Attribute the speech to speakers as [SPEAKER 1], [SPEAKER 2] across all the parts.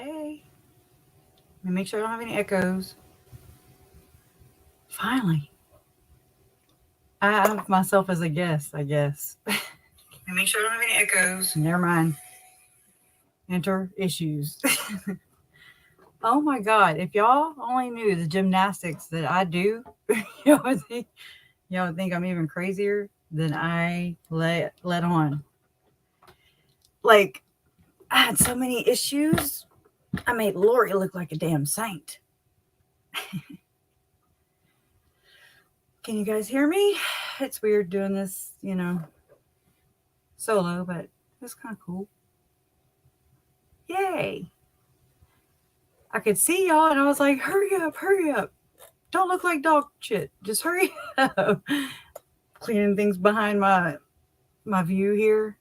[SPEAKER 1] Hey. Let me make sure I don't have any echoes. Finally. I have myself as a guest, I guess. Let me make sure I don't have any echoes. Never mind. Enter issues. Oh my God. If y'all only knew the gymnastics that I do, y'all would think I'm even crazier than I let on. Like, I had so many issues. I made Lori look like a damn saint. Can you guys hear me? It's weird doing this, solo, but it's kind of cool. Yay. I could see y'all and I was like, hurry up, hurry up. Don't look like dog shit. Just hurry up. Cleaning things behind my view here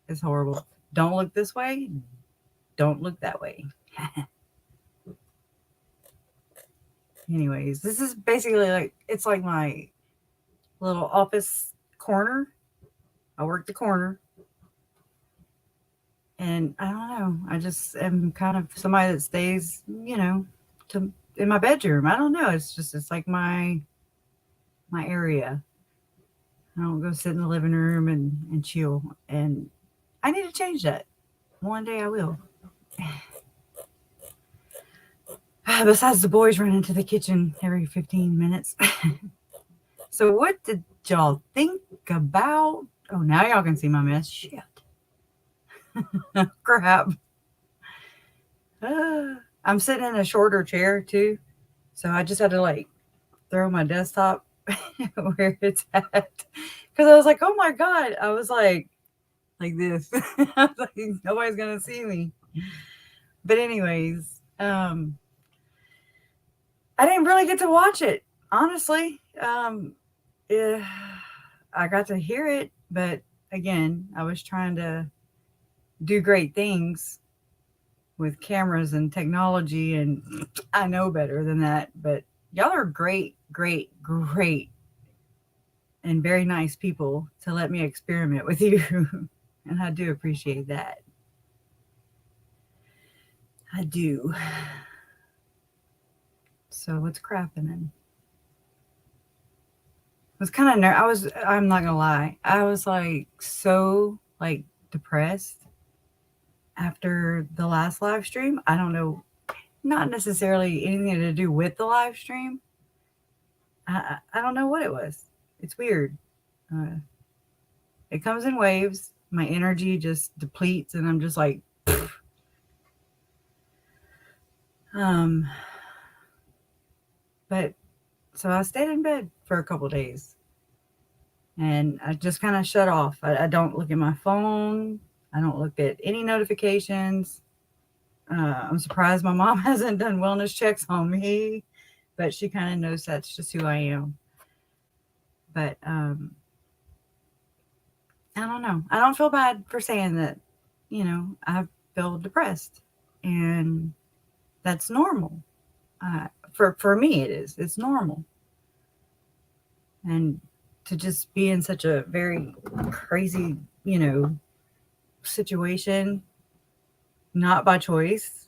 [SPEAKER 1] is horrible. Don't look this way. Don't look that way. Anyways, this is basically it's like my little office corner. I work the corner. And I don't know. I just am kind of somebody that stays, in my bedroom. I don't know. It's like my area. I don't go sit in the living room and chill. And I need to change that. One day I will. Besides the boys run into the kitchen every 15 minutes. So what did y'all think about? Oh, now y'all can see my mess. Shit. Crap. I'm sitting in a shorter chair too. So I just had to throw my desktop where it's at. Because I was like, oh my God. I was like this. I was like, nobody's going to see me. But anyways, I didn't really get to watch it, honestly. Yeah, I got to hear it, but again, I was trying to do great things with cameras and technology, and I know better than that. But y'all are great, great, great, and very nice people to let me experiment with you, and I do appreciate that. I do. So what's crapping? I was kind of I'm not gonna lie, I was so depressed after the last live stream. I don't know, not necessarily anything to do with the live stream. I don't know what it was. It's weird. It comes in waves. My energy just depletes and I'm just like but so I stayed in bed for a couple days and I just kind of shut off. I don't look at my phone. I don't look at any notifications. I'm surprised my mom hasn't done wellness checks on me, but she kind of knows that's just who I am. But I don't know. I don't feel bad for saying that, I feel depressed, and that's normal. For me, it is. It's normal. And to just be in such a very crazy, situation, not by choice,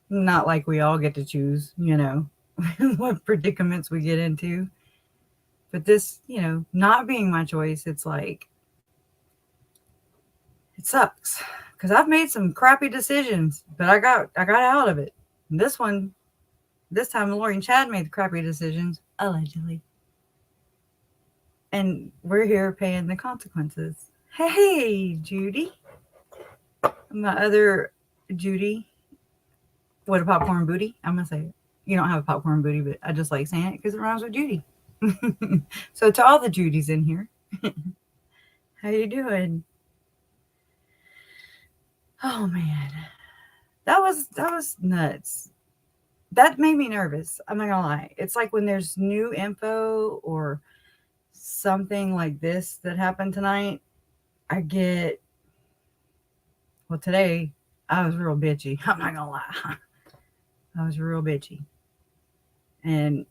[SPEAKER 1] not like we all get to choose, what predicaments we get into. But this, not being my choice, it's like, it sucks because I've made some crappy decisions, but I got out of it. And this time, Lori and Chad made the crappy decisions, allegedly. And we're here paying the consequences. Hey, Judy. My other Judy. What a popcorn booty. I'm going to say it. You don't have a popcorn booty, but I just like saying it because it rhymes with Judy. So to all the Judys in here, how you doing? Oh, man. That was nuts. That made me nervous. I'm not going to lie. It's like when there's new info or something like this that happened tonight, I get, well, today I was real bitchy. I'm not gonna lie. I was real bitchy. And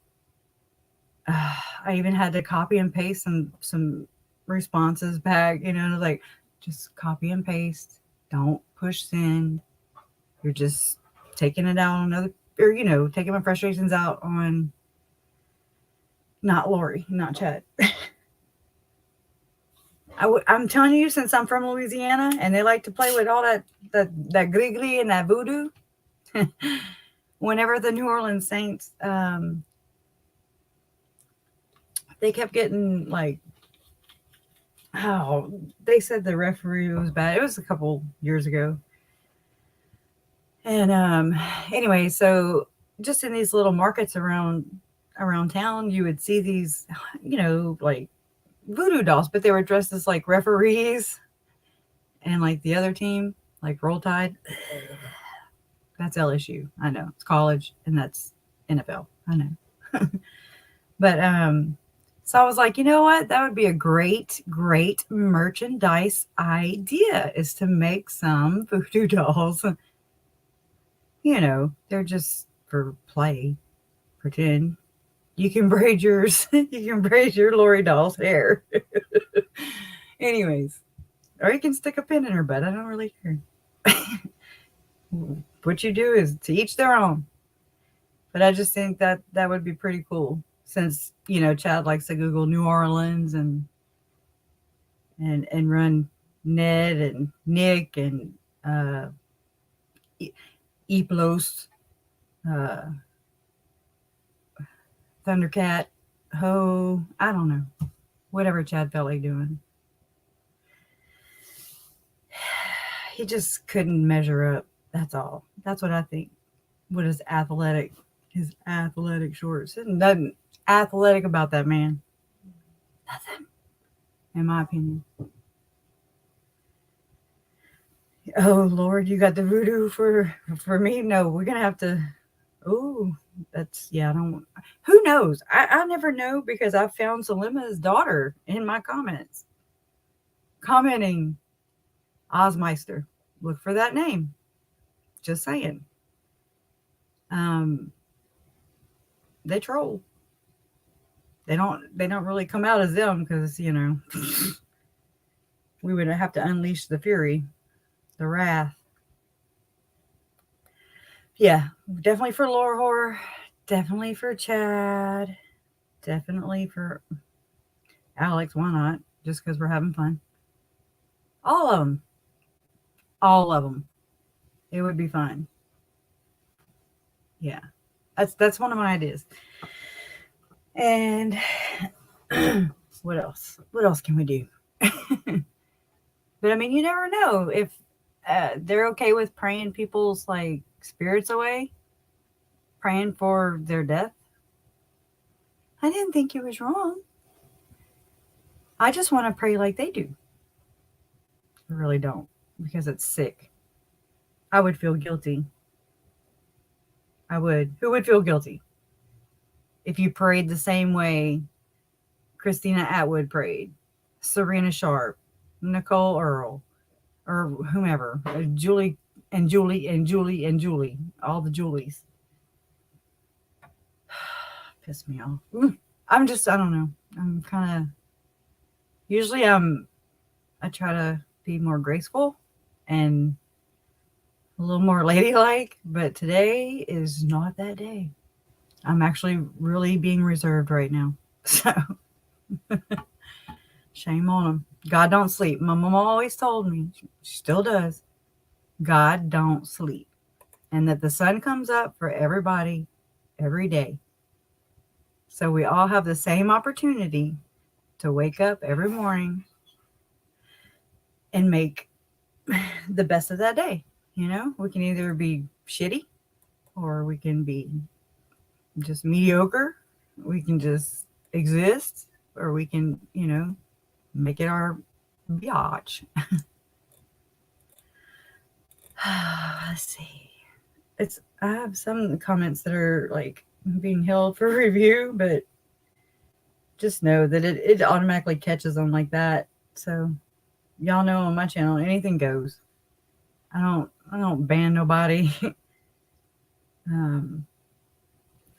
[SPEAKER 1] I even had to copy and paste some responses back, just copy and paste. Don't push send. You're just taking it out on other, or, you know, taking my frustrations out on not Lori, not Chad. I'm telling you, since I'm from Louisiana and they like to play with all that gris and that voodoo, whenever the New Orleans Saints, they kept getting like, oh, they said the referee was bad. It was a couple years ago. And anyway, so just in these little markets around town, you would see these, you know, like voodoo dolls, but they were dressed as like referees, and like the other team, like Roll Tide. That's LSU. I know. It's college, and that's NFL. I know. But so I was like, you know what? That would be a great merchandise idea, is to make some voodoo dolls. You know, they're just for play, pretend. You can braid yours. You can braid your Lori doll's hair. Anyways, or you can stick a pin in her butt. I don't really care. What you do is to each their own. But I just think that would be pretty cool, since, you know, Chad likes to Google New Orleans and run Ned and Nick and Eplos, Thundercat, Ho, I don't know, whatever Chad felt like doing. He just couldn't measure up. That's all. That's what I think. What is athletic? His athletic shorts. There's nothing athletic about that man. Nothing, in my opinion. Oh Lord, you got the voodoo for me? No, we're gonna have to. Oh, that's, yeah. I don't. Who knows? I never know, because I found Zulema's daughter in my comments commenting Osmeister. Look for that name. Just saying. They troll. They don't really come out as them, because, you know, we would have to unleash the fury, the wrath. Yeah, definitely for Lore Horror, definitely for Chad, definitely for Alex. Why not? Just because we're having fun. All of them. All of them. It would be fun. Yeah, that's one of my ideas. And what else? What else can we do? But I mean, you never know if they're okay with praying people's like spirits away, praying for their death. I didn't think it was wrong. I just want to pray like they do. I really don't, because it's sick. I would feel guilty. I would. Who would feel guilty if you prayed the same way Christina Atwood prayed, Sarena Sharpe, Nicole Earl, or whomever, Julie, all the Julies. Piss me off. I don't know. I'm kind of, usually I try to be more graceful and a little more ladylike, but today is not that day. I'm actually really being reserved right now. So shame on them. God don't sleep. My mama always told me, she still does, God don't sleep. And that the sun comes up for everybody every day. So we all have the same opportunity to wake up every morning and make the best of that day. You know, we can either be shitty, or we can be just mediocre. We can just exist, or we can, you know, make it our biatch. Let's see. I have some comments that are like being held for review, but just know that it automatically catches them like that. So y'all know on my channel, anything goes. I don't ban nobody. I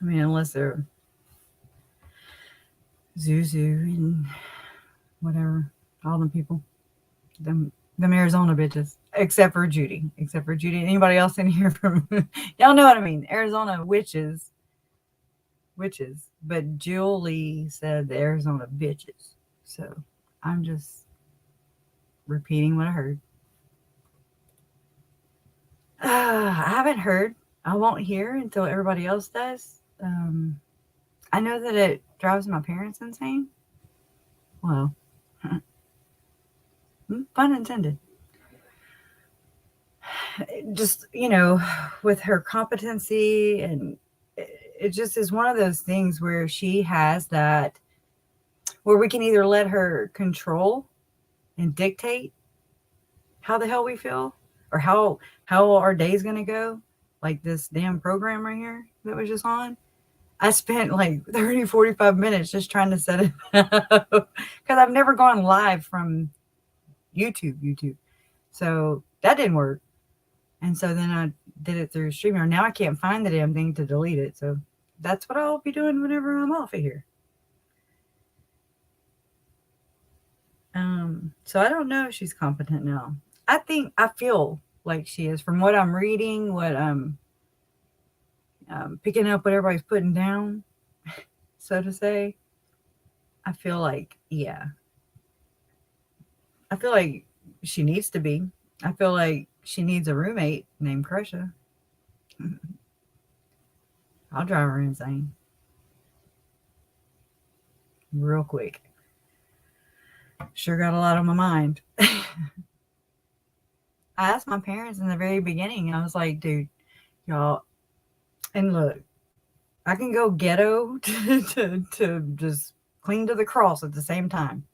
[SPEAKER 1] mean, unless they're Zuzu and whatever, all the people, them Arizona bitches. except for Judy. Except for Judy. Anybody else in here from y'all know what I mean? Arizona witches. Witches. But Julie said the Arizona bitches. So I'm just repeating what I heard. I haven't heard. I won't hear until everybody else does. I know that it drives my parents insane. Well, pun intended. Just, with her competency, and it just is one of those things where she has that, where we can either let her control and dictate how the hell we feel, or how our day's going to go, like this damn program right here that was just on. I spent like 30, 45 minutes just trying to set it up because I've never gone live from YouTube. So that didn't work. And so then I did it through StreamYard. Now I can't find the damn thing to delete it. So that's what I'll be doing whenever I'm off of here. So I don't know if she's competent now. I feel like she is, from what I'm reading, what I'm picking up, what everybody's putting down, so to say. I feel like, yeah. I feel like she needs to be. I feel like she needs a roommate named Crusha. I'll drive her insane. Real quick. Sure got a lot on my mind. I asked my parents in the very beginning. I was like, dude, y'all, and look, I can go ghetto to just cling to the cross at the same time.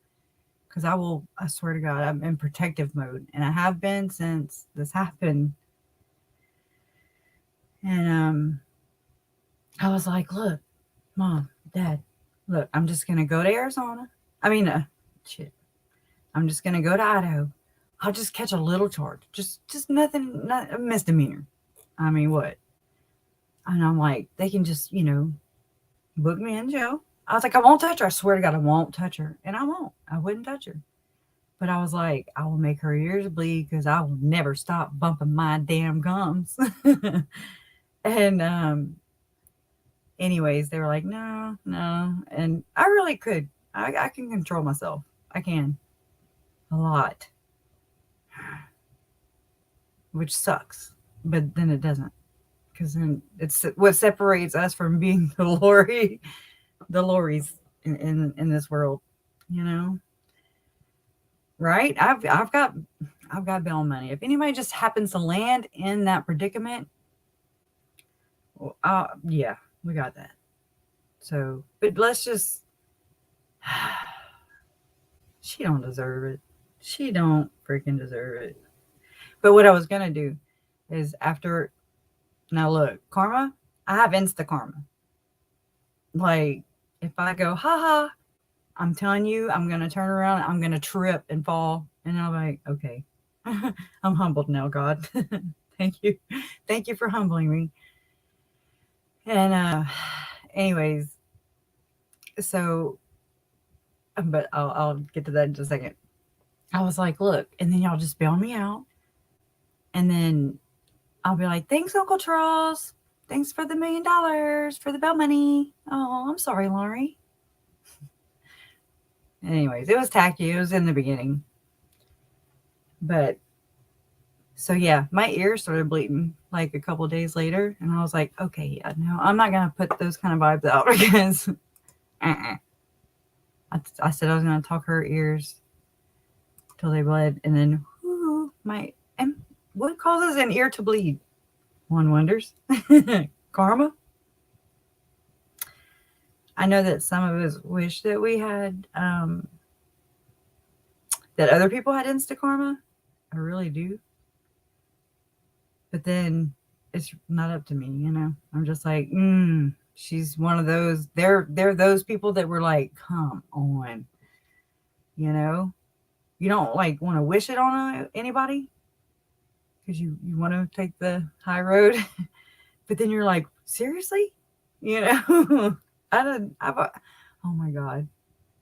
[SPEAKER 1] Because I swear to God, I'm in protective mode. And I have been since this happened. And I was like, look, Mom, Dad, look, I'm just going to go to Arizona. I'm just going to go to Idaho. I'll just catch a little charge. Just nothing, not a misdemeanor. I mean, what? And I'm like, they can just, book me in jail. I was like, I won't touch her. I swear to God, I won't touch her. And I won't. I wouldn't touch her. But I was like, I will make her ears bleed because I will never stop bumping my damn gums. And anyways, they were like, no. And I really could. I can control myself. I can. A lot. Which sucks. But then it doesn't. Because then it's what separates us from being the Lorries in this world, right? I've got bail money. If anybody just happens to land in that predicament, well, yeah, we got that. So, but let's just, she don't deserve it. She don't freaking deserve it. But what I was gonna do is now look, karma, I have insta karma. Like, if I go, haha, I'm telling you, I'm going to turn around, I'm going to trip and fall. And I'm like, okay, I'm humbled now, God. Thank you. Thank you for humbling me. And anyways, so, but I'll get to that in just a second. I was like, look, and then y'all just bail me out. And then I'll be like, thanks, Uncle Charles. Thanks for the $1 million for the bail money. Oh, I'm sorry, Laurie. Anyways, it was tacky. It was in the beginning. But, so yeah, my ears started bleeding like a couple days later. And I was like, okay, yeah, no, I'm not going to put those kind of vibes out because I said I was going to talk her ears till they bled. And then, and what causes an ear to bleed? One wonders. Karma. I know that some of us wish that we had, that other people had insta karma. I really do. But then it's not up to me, I'm just like, she's one of those. They're those people that were like, come on, you don't like want to wish it on anybody because you want to take the high road. But then you're like, seriously? Oh my God.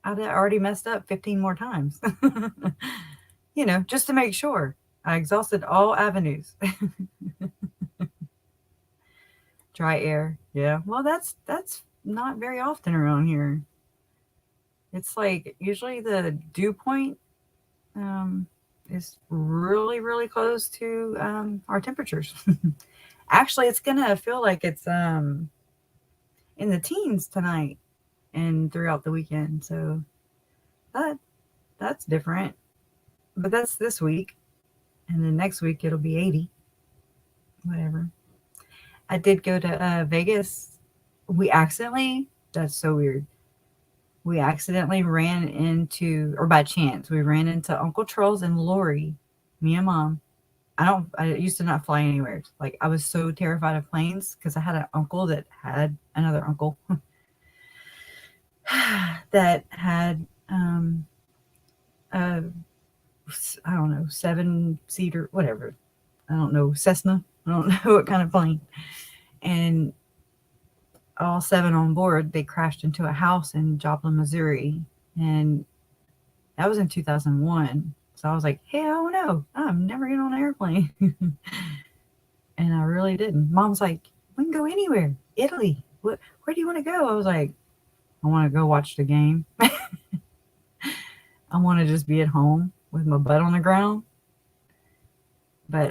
[SPEAKER 1] I'd already messed up 15 more times. Just to make sure. I exhausted all avenues. Dry air. Yeah. Well, that's not very often around here. It's like usually the dew point um, is really, really close to our temperatures. Actually, it's gonna feel like it's in the teens tonight and throughout the weekend. So that that's different. But that's this week, and then next week it'll be 80. Whatever. I did go to Vegas. We accidentally. That's so weird. We accidentally ran into, or by chance, we ran into Uncle Charles and Lori, me and Mom. I used to not fly anywhere. Like, I was so terrified of planes because I had an uncle that had another uncle that had, a, I don't know, 7-seater, whatever. I don't know, Cessna. I don't know what kind of plane. And all 7 on board, they crashed into a house in Joplin, Missouri. And that was in 2001. So I was like, hell no, I'm never getting on an airplane. And I really didn't. Mom's like, we can go anywhere. Italy. Where do you want to go? I was like, I want to go watch the game. I want to just be at home with my butt on the ground. But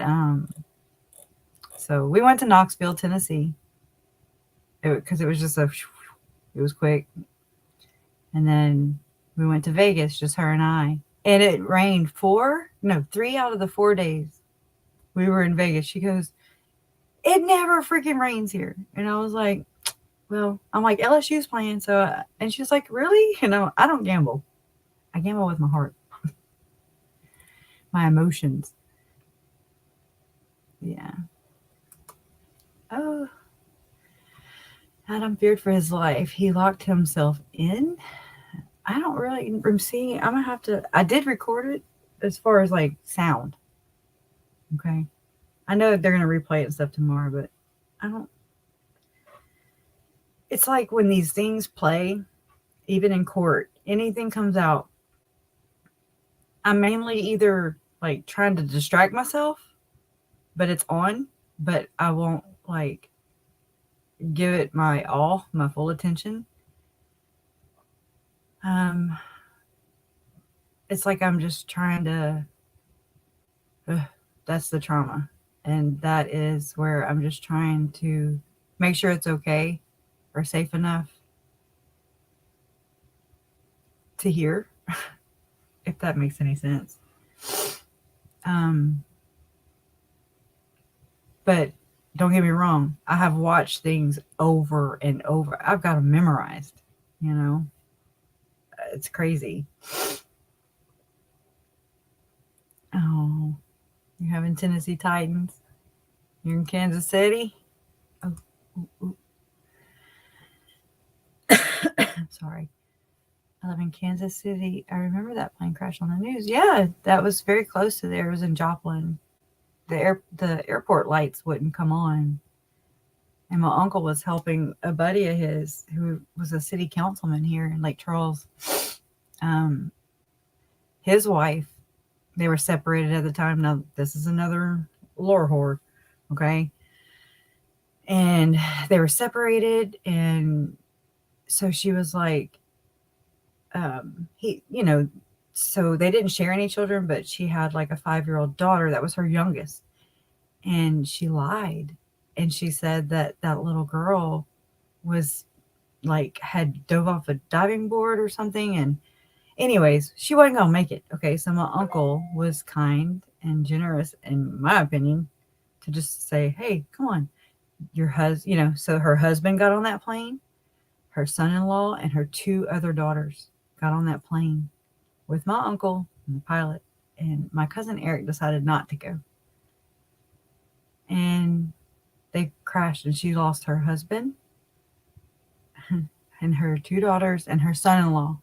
[SPEAKER 1] so we went to Knoxville, Tennessee. Because it was just it was quick. And then we went to Vegas, just her and I. And it rained 3 out of the 4 days we were in Vegas. She goes, it never freaking rains here. And I was like, well, I'm like, LSU's playing. So, and she was like, really? You know, I don't gamble. I gamble with my heart, my emotions. Yeah. Oh, Adam feared for his life. He locked himself in. I don't really see. I'm gonna have to. I did record it as far as like sound. Okay. I know they're gonna replay it and stuff tomorrow, but I don't. It's like when these things play, even in court, anything comes out. I'm mainly either like trying to distract myself, but it's on, but I won't like give it my all, my full attention. It's like I'm just trying to. That's the trauma, and that is where I'm just trying to make sure it's okay or safe enough to hear, if that makes any sense. Um, but don't get me wrong, I have watched things over and over. I've got them memorized, you know. It's crazy. Oh, you're having Tennessee Titans. You're in Kansas City. Oh, ooh, ooh. Sorry. I live in Kansas City. I remember that plane crash on the news. Yeah, that was very close to there. It was in Joplin. The airport lights wouldn't come on. And my uncle was helping a buddy of his who was a city councilman here in Lake Charles. His wife, they were separated at the time. Now, this is another lore whore, okay? And they were separated, and so she was like, so they didn't share any children, but she had like a 5-year-old daughter that was her youngest. And she lied. And she said that that little girl was like, had dove off a diving board or something. And anyways, she wasn't going to make it. Okay. So my uncle was kind and generous, in my opinion, to just say, hey, come on, your husband, so her husband got on that plane, her son-in-law and her 2 other daughters got on that plane with my uncle and the pilot. And my cousin Eric decided not to go. And they crashed, and she lost her husband and her 2 daughters and her son-in-law,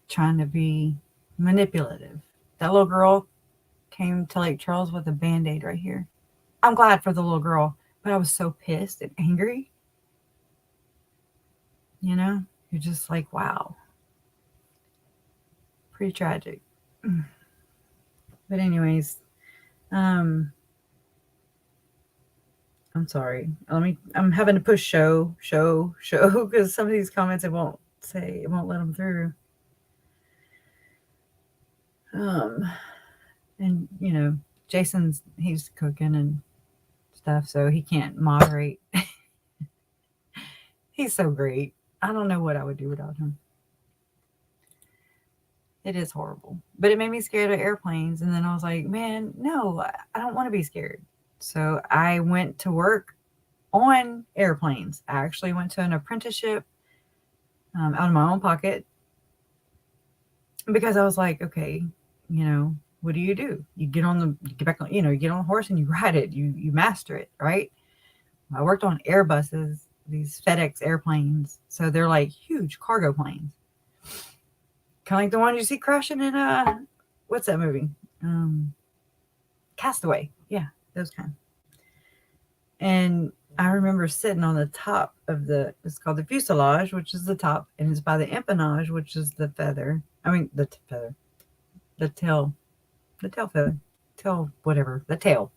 [SPEAKER 1] trying to be manipulative. That little girl came to Lake Charles with a Band-Aid right here. I'm glad for the little girl, but I was so pissed and angry. You're just like, wow. Pretty tragic. But anyways, I'm sorry. I'm having to push show, because some of these comments it won't let them through. And he's cooking and stuff, so he can't moderate. He's so great. I don't know what I would do without him. It is horrible. But it made me scared of airplanes. And then I was like, man, no, I don't want to be scared. So I went to work on airplanes. I actually went to an apprenticeship out of my own pocket because I was like, okay, what do? You get back on, you get on a horse and you ride it. You master it, right? I worked on Airbuses, these FedEx airplanes. So they're like huge cargo planes. Kind of like the one you see crashing in what's that movie? Castaway. Yeah, those kind. And I remember sitting on the top of it's called the fuselage, which is the top, and it's by the empennage, which is the feather. I mean, the feather. The tail feather. The tail.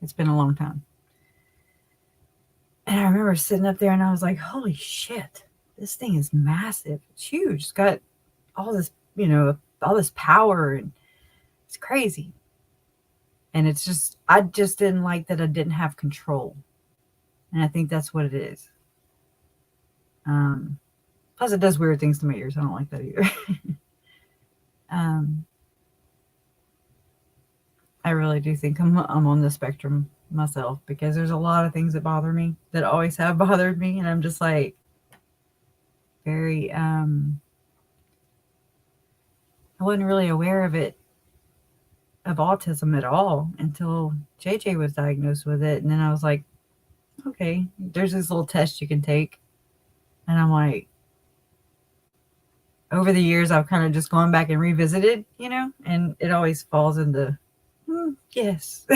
[SPEAKER 1] It's been a long time. And I remember sitting up there and I was like, holy shit, this thing is massive. It's huge. It's got all this, all this power, and it's crazy. And it's just, I just didn't like that I didn't have control. And I think that's what it is. Plus it does weird things to my ears. I don't like that either. I really do think I'm on the spectrum myself, because there's a lot of things that bother me, that always have bothered me. And I'm just like very, I wasn't really aware of autism at all until JJ was diagnosed with it. And then I was like, okay, there's this little test you can take. And I'm like, over the years, I've kind of just gone back and revisited, and it always falls into, yes,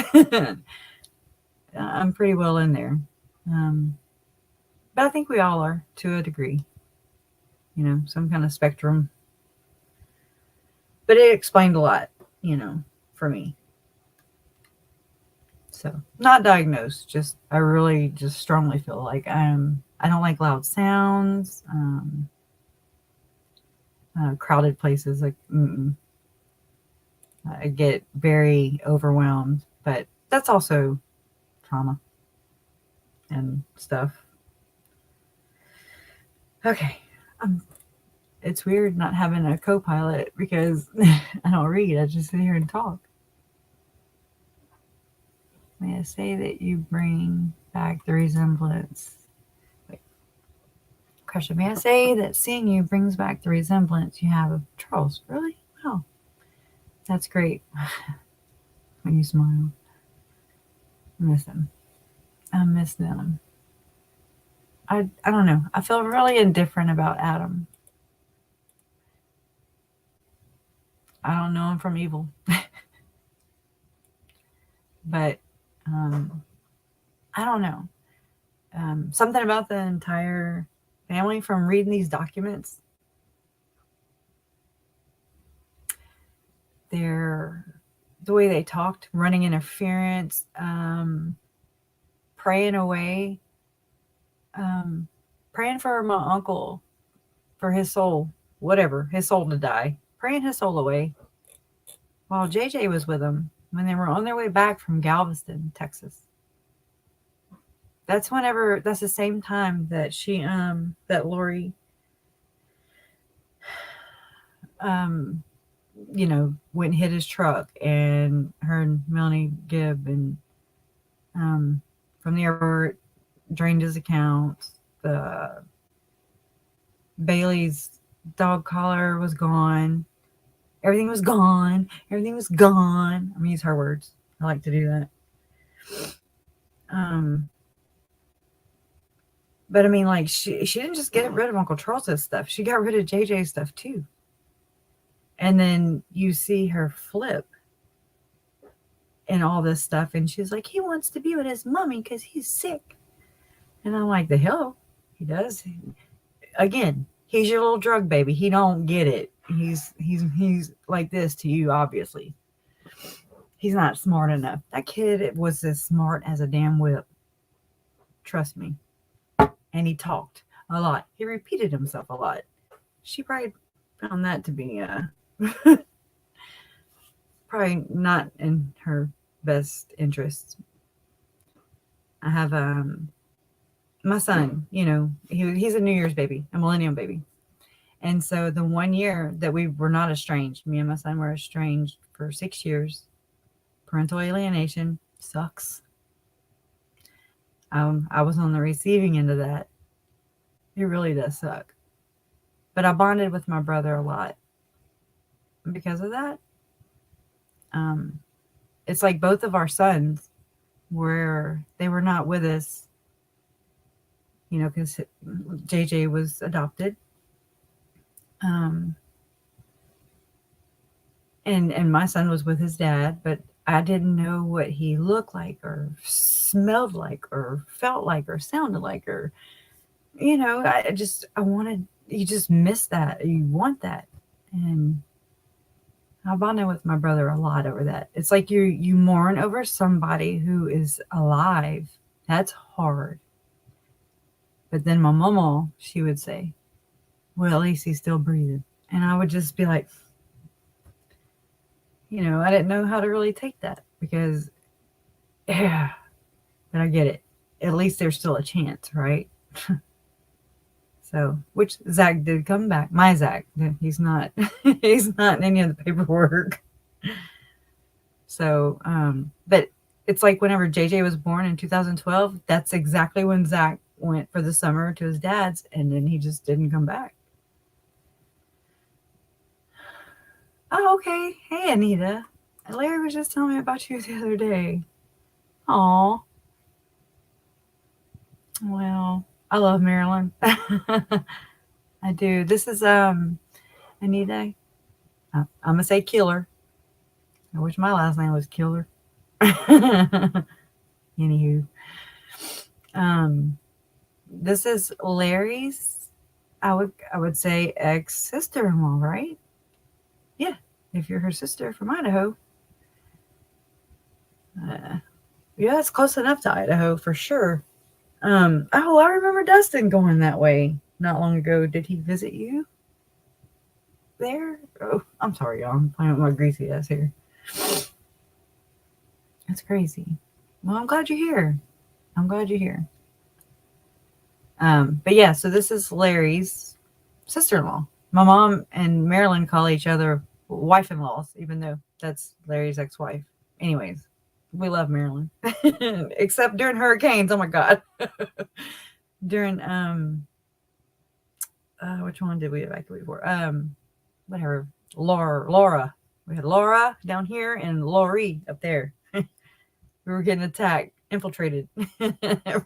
[SPEAKER 1] I'm pretty well in there. But I think we all are, to a degree, some kind of spectrum. But it explained a lot, for me. So, not diagnosed, just I really just strongly feel like I don't like loud sounds, crowded places, like I get very overwhelmed, but that's also trauma and stuff. Okay. It's weird not having a co-pilot, because I don't read. I just sit here and talk. May I say that you bring back the resemblance? Wait. Question. May I say that seeing you brings back the resemblance you have of Charles? Really? Wow. That's great. When you smile. I miss them. I miss them. I don't know. I feel really indifferent about Adam. I don't know him from evil. But I don't know. Something about the entire family, from reading these documents, the way they talked, running interference, praying away, praying for my uncle, for his soul, whatever, his soul to die, praying his soul away, while JJ was with him when they were on their way back from Galveston, Texas. That's the same time that that Lori, went and hit his truck, and her and Melanie Gibb, and from the airport, drained his account. The Bailey's dog collar was gone. Everything was gone. Everything was gone. I'm gonna use her words. I like to do that. But I mean, like, she didn't just get rid of Uncle Charles's stuff. She got rid of JJ's stuff too. And then you see her flip and all this stuff, and she's like, he wants to be with his mommy because he's sick. And I'm like, the hell he does. Again, he's your little drug baby. He don't get it. He's like this to you, obviously. He's not smart enough. That kid was as smart as a damn whip. Trust me. And he talked a lot. He repeated himself a lot. She probably found that to be probably not in her best interest. I have my son, he's a New Year's baby, a millennium baby. And so the 1 year that we were not estranged, me and my son were estranged for 6 years. Parental alienation sucks. I was on the receiving end of that. It really does suck. But I bonded with my brother a lot. Because of that, it's like both of our sons they were not with us, because JJ was adopted. And my son was with his dad, but I didn't know what he looked like or smelled like or felt like or sounded like, or, you just miss that. You want that. And I bonded with my brother a lot over that. It's like you mourn over somebody who is alive. That's hard. But then my mama, she would say, well, at least he's still breathing. And I would just be like, I didn't know how to really take that because, yeah, but I get it. At least there's still a chance, right? So, which Zach did come back. My Zach, he's not in any of the paperwork. So, but it's like whenever JJ was born in 2012, that's exactly when Zach went for the summer to his dad's, and then he just didn't come back. Oh, okay. Hey, Anita. Larry was just telling me about you the other day. Aw. Well, I love Maryland. I do. This is Anita. I'm gonna say Killer. I wish my last name was Killer. Anywho, this is Larry's. I would say ex-sister-in-law, right? Yeah, if you're her sister from Idaho. Yeah, it's close enough to Idaho for sure. Oh, I remember Dustin going that way not long ago. Did he visit you there? Oh, I'm sorry, y'all. I'm playing with my greasy ass here. That's crazy. Well, I'm glad you're here. But yeah, so this is Larry's sister-in-law. My mom and Marilyn call each other wife-in-laws, even though that's Larry's ex-wife. Anyways, we love Marilyn. Except during hurricanes. Oh my God. During which one did we evacuate for? Whatever. Laura. We had Laura down here and Lori up there. We were getting attacked, infiltrated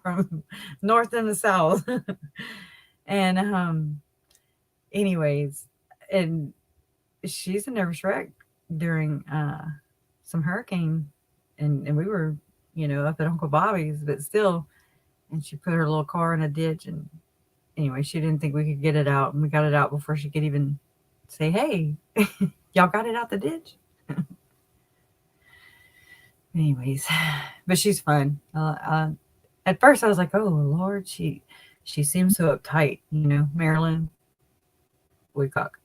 [SPEAKER 1] from north and the south. And anyways, and she's a nervous wreck during some hurricane, and we were, up at Uncle Bobby's, but still, and she put her little car in a ditch, and anyway, she didn't think we could get it out, and we got it out before she could even say, hey, y'all got it out the ditch? Anyways, but she's fun. At first I was like, oh Lord, she seems so uptight, Marilyn Woodcock.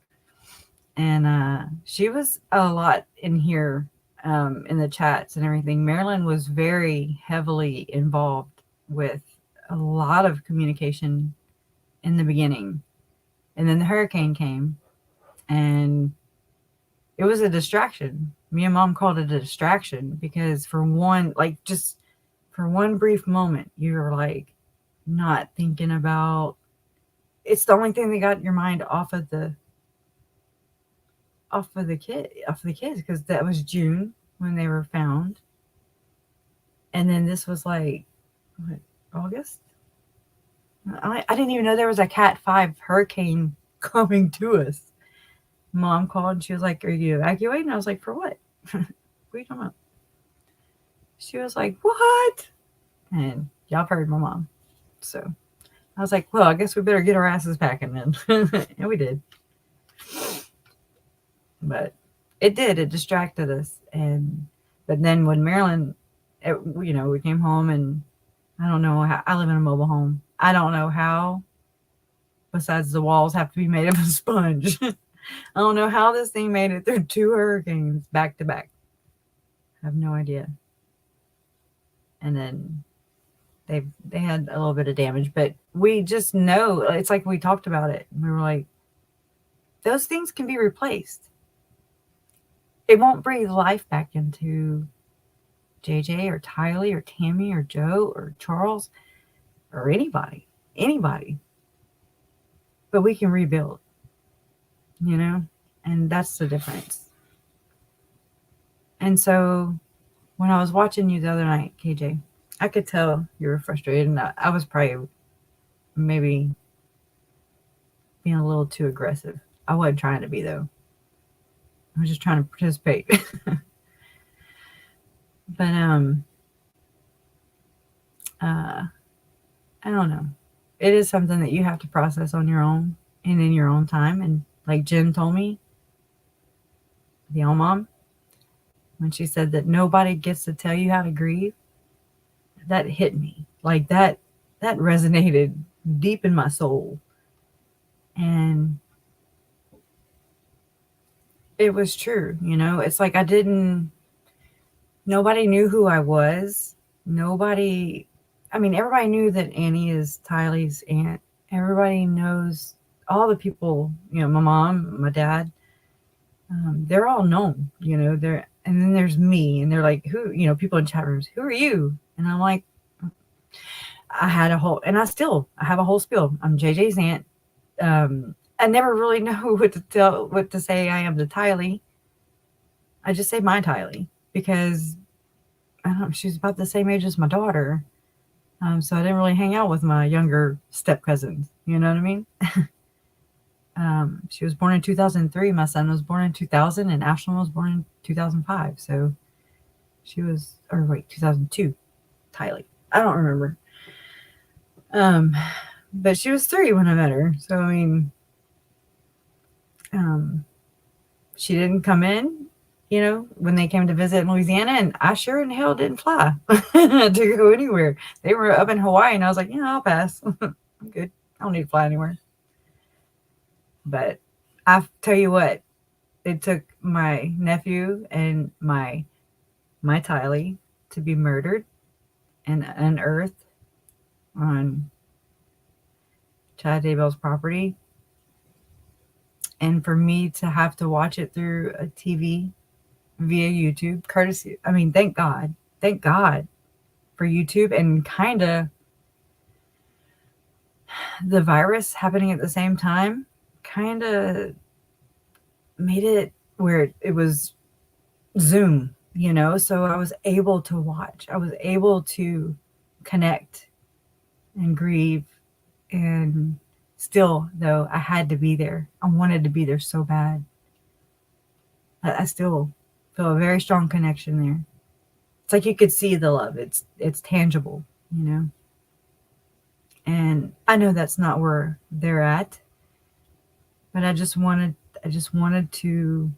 [SPEAKER 1] And she was a lot in here in the chats and everything. Marilyn was very heavily involved with a lot of communication in the beginning. And then the hurricane came and it was a distraction. Me and Mom called it a distraction because for one brief moment, you were like not thinking about, it's the only thing that got your mind off of the kids, because that was June when they were found. And then this was like, what, August? I didn't even know there was a Cat 5 hurricane coming to us. Mom called and she was like, are you evacuating? I was like, for what? What are you talking about? She was like, what? And y'all heard my mom. So I was like, well, I guess we better get our asses packing then. And we did. But it distracted us. And But then when Marilyn, we came home, and I don't know how, I live in a mobile home. I don't know how, besides the walls have to be made of a sponge. I don't know how this thing made it through 2 hurricanes back to back. I have no idea. And then they had a little bit of damage, but we just know, it's like we talked about it. We were like, those things can be replaced. It won't breathe life back into JJ or Tylee or Tammy or Joe or Charles or anybody. But we can rebuild, and that's the difference. And so when I was watching you the other night, KJ, I could tell you were frustrated, and I was probably maybe being a little too aggressive. I wasn't trying to be, though. I was just trying to participate. But I don't know. It is something that you have to process on your own and in your own time. And like Jen told me, the old mom, when she said that nobody gets to tell you how to grieve, that hit me. Like that resonated deep in my soul. And it was true, It's like nobody knew who I was. Everybody knew that Annie is Tylee's aunt. Everybody knows, all the people, my mom, my dad, they're all known, and then there's me, and they're like, who, people in chat rooms, who are you? And I'm like, I have a whole spiel. I'm JJ's aunt. I never really know what to say. I am the Tylee. I just say my Tylee because I don't know, she's about the same age as my daughter. So I didn't really hang out with my younger step cousins. You know what I mean? She was born in 2003. My son was born in 2000, and Ashlyn was born in 2005. So she was, 2002. Tylee. I don't remember. But she was 3 when I met her. So she didn't come in, when they came to visit in Louisiana, and I sure in hell didn't fly to go anywhere. They were up in Hawaii, and I was like, I'll pass. I'm good. I don't need to fly anywhere. But I tell you what, it took my nephew and my Tylee to be murdered and unearthed on Chad Daybell's property, and for me to have to watch it through a TV via YouTube, courtesy. Thank God for YouTube, and kind of the virus happening at the same time kind of made it where it was Zoom, so I was able to watch. I was able to connect and grieve, and still, though, I had to be there. I wanted to be there so bad. I still feel a very strong connection there. It's like you could see the love. It's tangible, And I know that's not where they're at, but I just wanted to.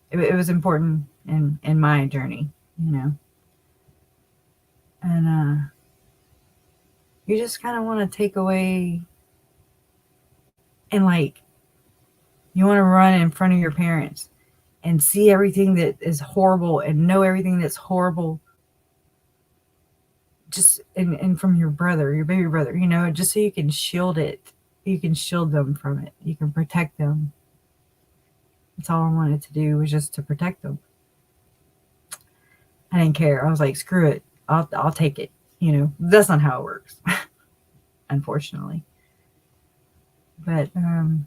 [SPEAKER 1] It was important in my journey, and you just kind of want to take away, and you want to run in front of your parents and see everything that is horrible and know everything that's horrible, just and from your baby brother, just so you can shield it. You can shield them from it. You can protect them. That's all I wanted to do, was just to protect them. I didn't care. I was like, screw it. I'll take it. That's not how it works, unfortunately. But I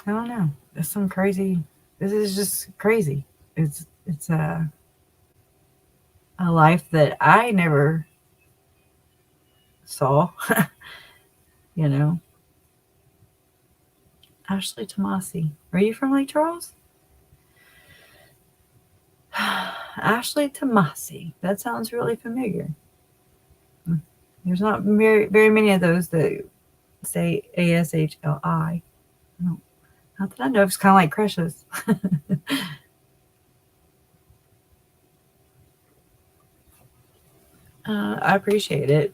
[SPEAKER 1] don't know. It's some crazy. This is just crazy. It's a life that I never saw. Ashley Tomasi. Are you from Lake Charles? Ashley Tomasi. That sounds really familiar. There's not very, very many of those that say ASHLI. Not that I know, it's kind of like crushes. I appreciate it.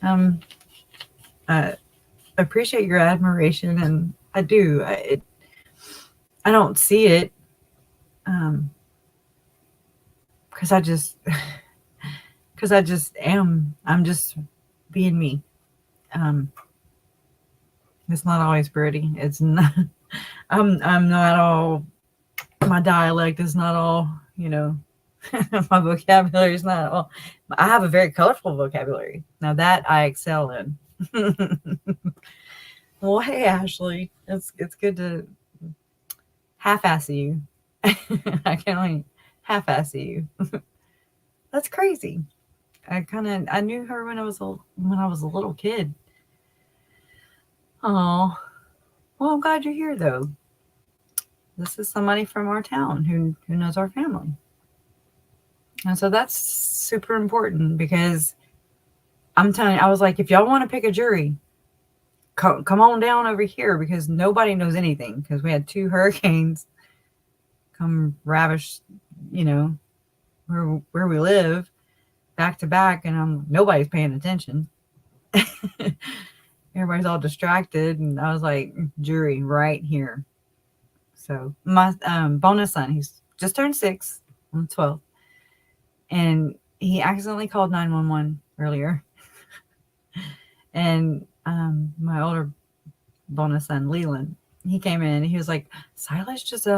[SPEAKER 1] I appreciate your admiration, and I do. I don't see it, because I just am. I'm just being me. It's not always pretty. It's not. I'm not all. My dialect is not all. My vocabulary is not all. I have a very colorful vocabulary. Now that I excel in. Well, hey Ashley, it's good to half-ass you. I can only half-ass you. That's crazy. I knew her when I was a little kid. Oh, well, I'm glad you're here though. This is somebody from our town who knows our family, and so that's super important because I'm telling you, I was like, if y'all want to pick a jury, come on down over here because nobody knows anything because we had 2 hurricanes come ravish, where we live back to back, and nobody's paying attention. Everybody's all distracted, and I was like, jury right here. So my bonus son, he's just turned 6 on the 12th, and he accidentally called 911 earlier. And my older bonus son, Leland, he came in and he was like, Silas just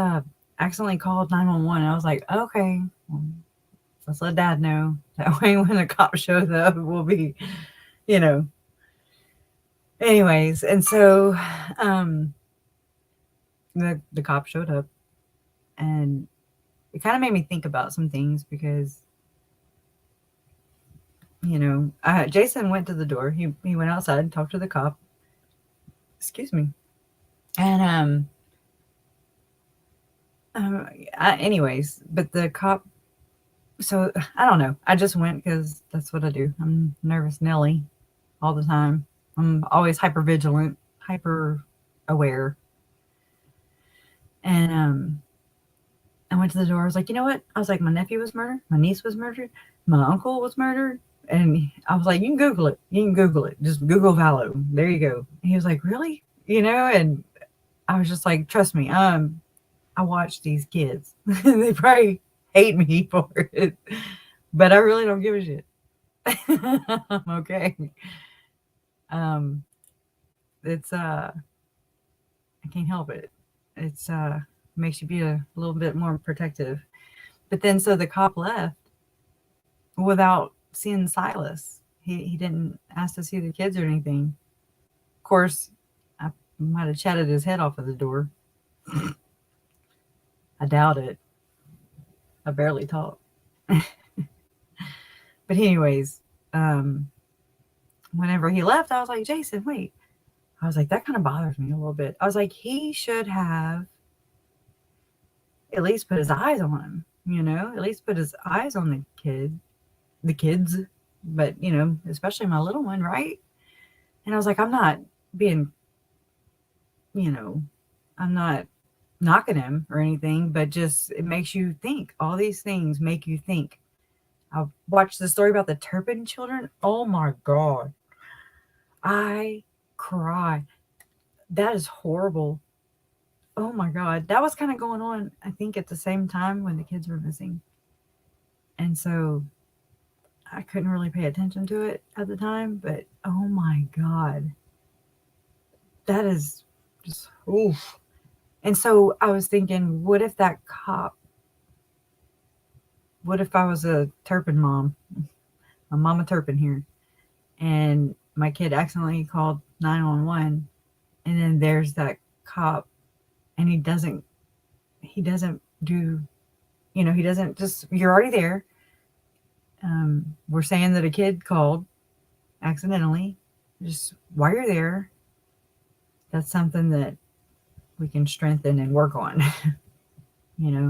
[SPEAKER 1] accidentally called 911. I was like, okay, well, let's let Dad know. That way when the cop shows up, we'll be, Anyways, and so the cop showed up, and it kind of made me think about some things because, Jason went to the door. He went outside and talked to the cop. Excuse me. And anyways, but the cop. So I don't know. I just went because that's what I do. I'm nervous Nelly all the time. I'm always hyper vigilant, hyper aware. And I went to the door. I was like, you know what? I was like, my nephew was murdered. My niece was murdered. My uncle was murdered. And I was like, you can Google it. You can Google it. Just Google Vallow. There you go. And he was like, really? And I was just like, trust me. I watch these kids. They probably hate me for it, but I really don't give a shit. I'm okay. It's I can't help it. It's makes you be a little bit more protective. But then so the cop left without seeing Silas. He didn't ask to see the kids or anything. Of course, I might have chatted his head off at the door. I doubt it. I barely talk. But anyways, whenever he left, I was like, Jason, wait. I was like, that kind of bothers me a little bit. I was like, he should have at least put his eyes on him, at least put his eyes on the kids, but, especially my little one, right? And I was like, I'm not being, I'm not knocking him or anything, but just it makes you think. All these things make you think. I watched the story about the Turpin children. Oh my God. I cry. That is horrible. Oh my God. That was kind of going on, I think, at the same time when the kids were missing. And so I couldn't really pay attention to it at the time, but oh my God. That is just, oof. And so I was thinking, what if I was a Turpin mom, a mama Turpin here, and my kid accidentally called 911, and then there's that cop, and he doesn't do, he doesn't just, you're already there. We're saying that a kid called accidentally. Just while you're there, that's something that we can strengthen and work on.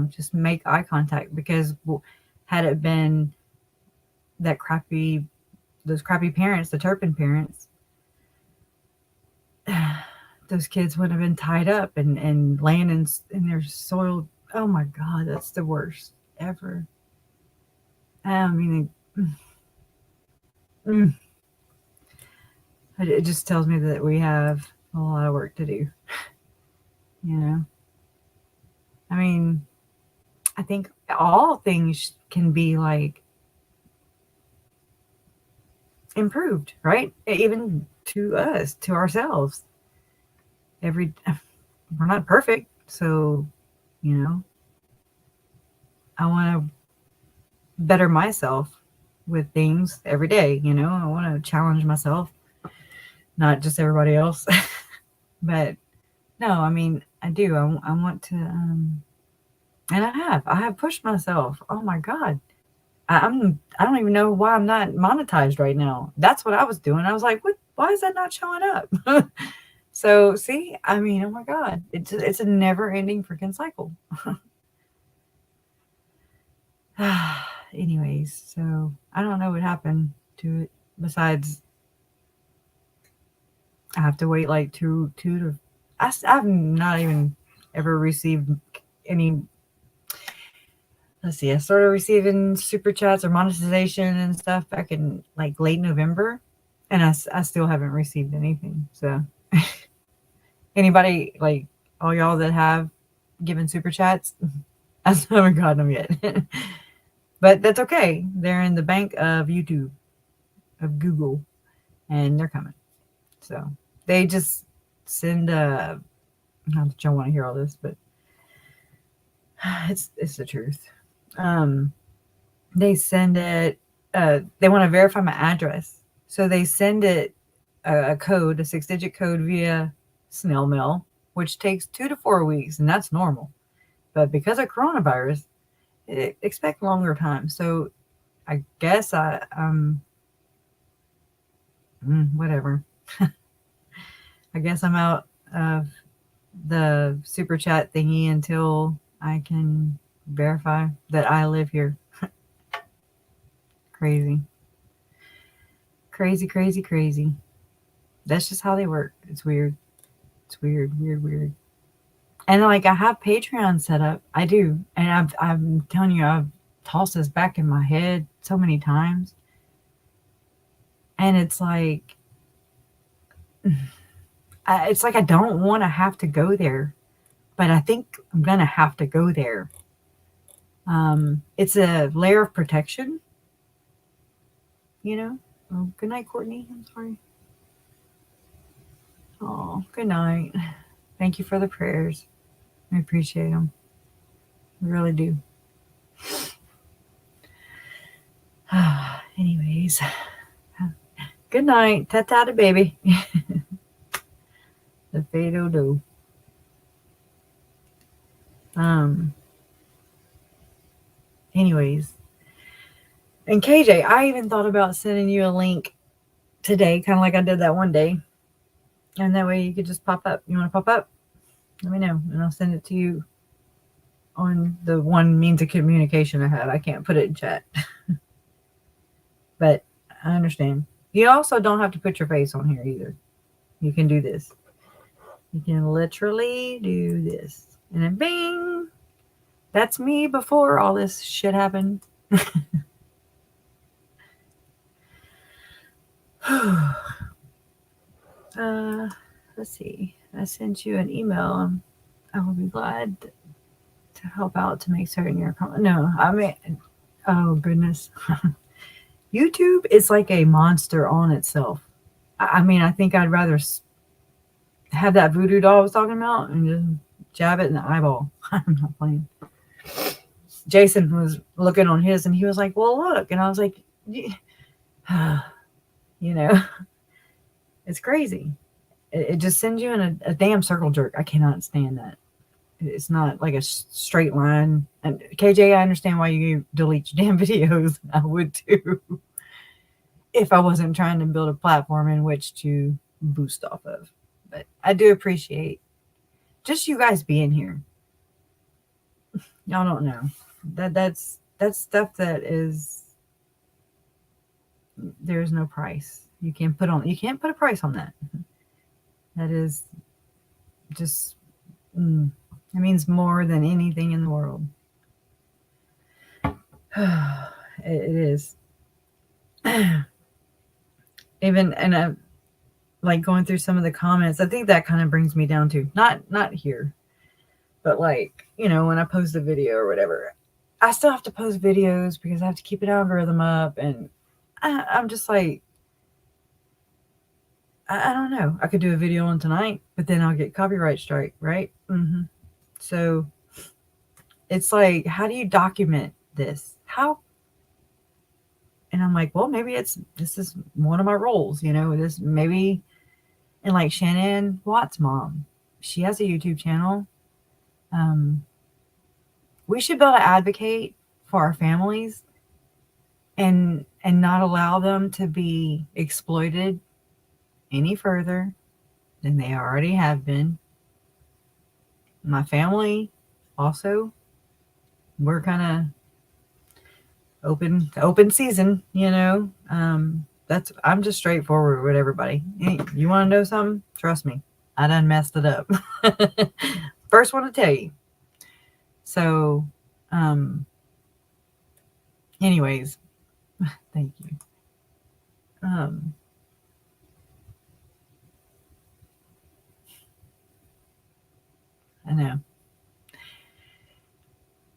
[SPEAKER 1] Just make eye contact, because had it been those crappy parents, the Turpin parents, those kids would have been tied up and laying in their soil. Oh my God, that's the worst ever. I mean, it just tells me that we have a lot of work to do. You know, I mean, I think all things can be like improved, right? Even to us, to ourselves. We're not perfect, so you know, I want to better myself with things every day. You know, I want to challenge myself, not just everybody else. But no, I mean, I do. I want to, and I have pushed myself. Oh my God. I don't even know why I'm not monetized right now. That's what I was doing. I was like, what? Why is that not showing up? So see, I mean, oh my God, it's a never ending freaking cycle. Anyways, so I don't know what happened to it besides I have to wait like two to. I've not even ever received any. Let's see, I started receiving super chats or monetization and stuff back in like late November, and I still haven't received anything. So, anybody, like all y'all that have given super chats, I still haven't gotten them yet. But that's okay. They're in the bank of YouTube, of Google, and they're coming. So they just send not that y'all want to hear all this, but it's the truth. They send it, they want to verify my address. So they send it a code, a 6-digit code via snail mail, which takes 2 to 4 weeks, and that's normal. But because of coronavirus, expect longer time. So I guess whatever. I guess I'm out of the super chat thingy until I can verify that I live here. Crazy. Crazy, crazy, crazy. That's just how they work. It's weird. It's weird, weird, weird. And like I have Patreon set up. I do. And I'm telling you, I've tossed this back in my head so many times. And it's like I don't want to have to go there, but I think I'm going to have to go there. It's a layer of protection, you know? Oh, good night, Courtney. I'm sorry. Oh, good night. Thank you for the prayers. I appreciate them. I really do. Anyways, good night. Ta-ta to baby. The fado-do. Anyways. And KJ, I even thought about sending you a link today, kind of like I did that one day. And that way you could just pop up. You want to pop up? Let me know. And I'll send it to you on the one means of communication I have. I can't put it in chat. But I understand. You also don't have to put your face on here either. You can do this. You can literally do this. And then bing! That's me before all this shit happened. Let's see. I sent you an email. I will be glad to help out to make certain you're no, I mean, oh goodness. YouTube is like a monster on itself. I mean, I think I'd rather have that voodoo doll I was talking about and just jab it in the eyeball. I'm not playing. Jason was looking on his and he was like, well, look. And I was like, you know, it's crazy. It just sends you in a damn circle jerk. I cannot stand that. It's not like a straight line. And KJ, I understand why you delete your damn videos. I would too. If I wasn't trying to build a platform in which to boost off of. But I do appreciate just you guys being here. Y'all don't know. That's stuff that is, there's no price. You can't put a price on that. That is just, it means more than anything in the world. It is. Even, and like going through some of the comments, I think that kind of brings me down to not here, but like, you know, when I post a video or whatever, I still have to post videos because I have to keep an algorithm up, and I'm just like, I don't know. I could do a video on tonight, but then I'll get copyright strike, right? So it's like, how do you document this? How? And I'm like, well, maybe this is one of my roles, you know, this maybe. And like Shannon Watt's mom, she has a YouTube channel. We should be able to advocate for our families and not allow them to be exploited any further than they already have been. My family also, we're kind of open season, you know. I'm just straightforward with everybody. You want to know something? Trust me, I done messed it up. First one to tell you. So, anyways, thank you. I know.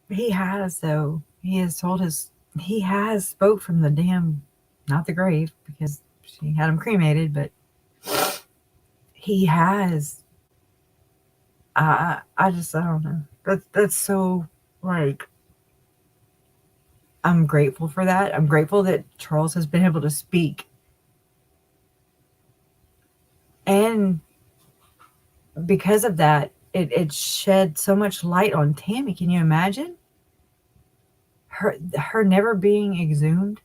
[SPEAKER 1] He has, though. He has spoke from the damn, not the grave, because she had him cremated, but he has. I don't know. That's so, like, I'm grateful for that. I'm grateful that Charles has been able to speak. And because of that, it shed so much light on Tammy. Can you imagine? Her never being exhumed.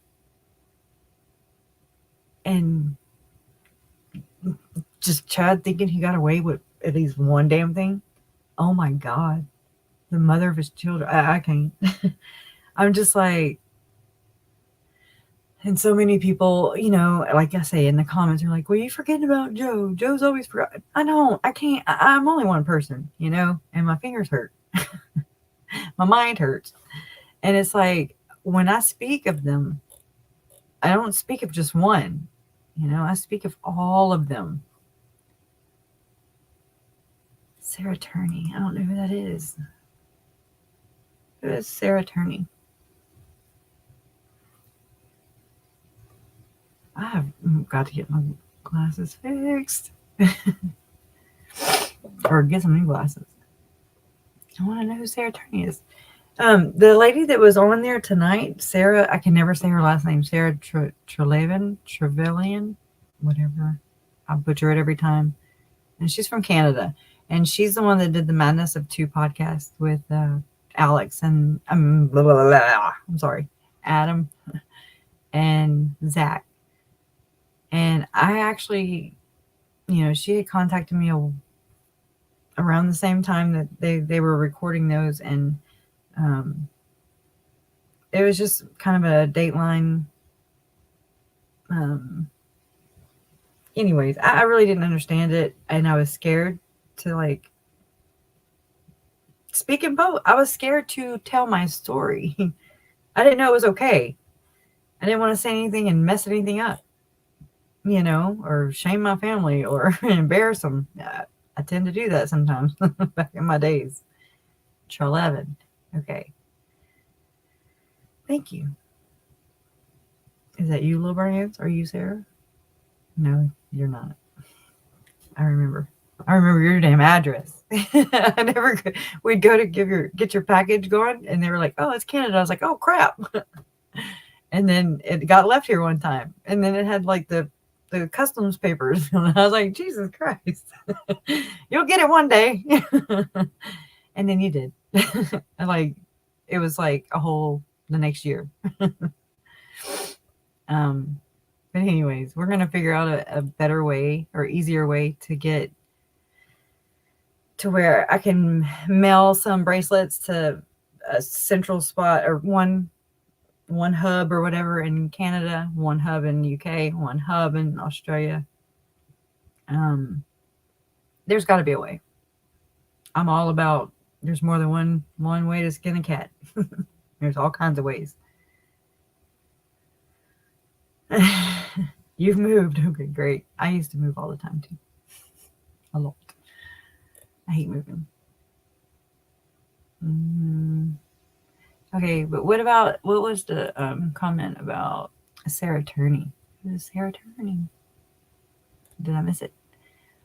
[SPEAKER 1] And just Chad thinking he got away with at least one damn thing. Oh my God. The mother of his children. I can't. I'm just like, and so many people, you know, like I say in the comments, are like, well, you forgetting about Joe. Joe's always forgotten. I don't. I can't. I'm only one person, you know, and my fingers hurt. My mind hurts. And it's like, when I speak of them, I don't speak of just one, you know, I speak of all of them. Sarah Turney. I don't know who that is. Who is Sarah Turney? I have got to get my glasses fixed. Or get some new glasses. I want to know who Sarah Turney is. The lady that was on there tonight, Sarah, I can never say her last name, Sarah Trevelyan, whatever. I butcher it every time. And she's from Canada. And she's the one that did the Madness of Two podcast with Alex and, I'm sorry, Adam and Zach. And I actually, you know, she had contacted me around the same time that they were recording those, and it was just kind of a Dateline. Anyways, I really didn't understand it, and I was scared to like speak in both. I was scared to tell my story. I didn't know it was okay. I didn't want to say anything and mess anything up, you know, or shame my family or embarrass them. I tend to do that sometimes back in my days. Charlevin. Okay. Thank you. Is that you, Little Brands? Are you Sarah? No, you're not. I remember your damn address. I never could. We'd go to get your package going, and they were like, "Oh, it's Canada." I was like, "Oh crap!" And then it got left here one time, and then it had like the customs papers, and I was like, "Jesus Christ, you'll get it one day." And then you did. And like, it was like the next year. But anyways, we're gonna figure out a better way or easier way to get to where I can mail some bracelets to a central spot, or one hub or whatever in Canada, one hub in UK, one hub in Australia. There's got to be a way. I'm all about there's more than one way to skin a cat. There's all kinds of ways. You've moved. Okay, great. I used to move all the time too. A lot. I hate moving. Okay, but what was the comment about Sarah Turney? Who's Sarah Turney? Did I miss it?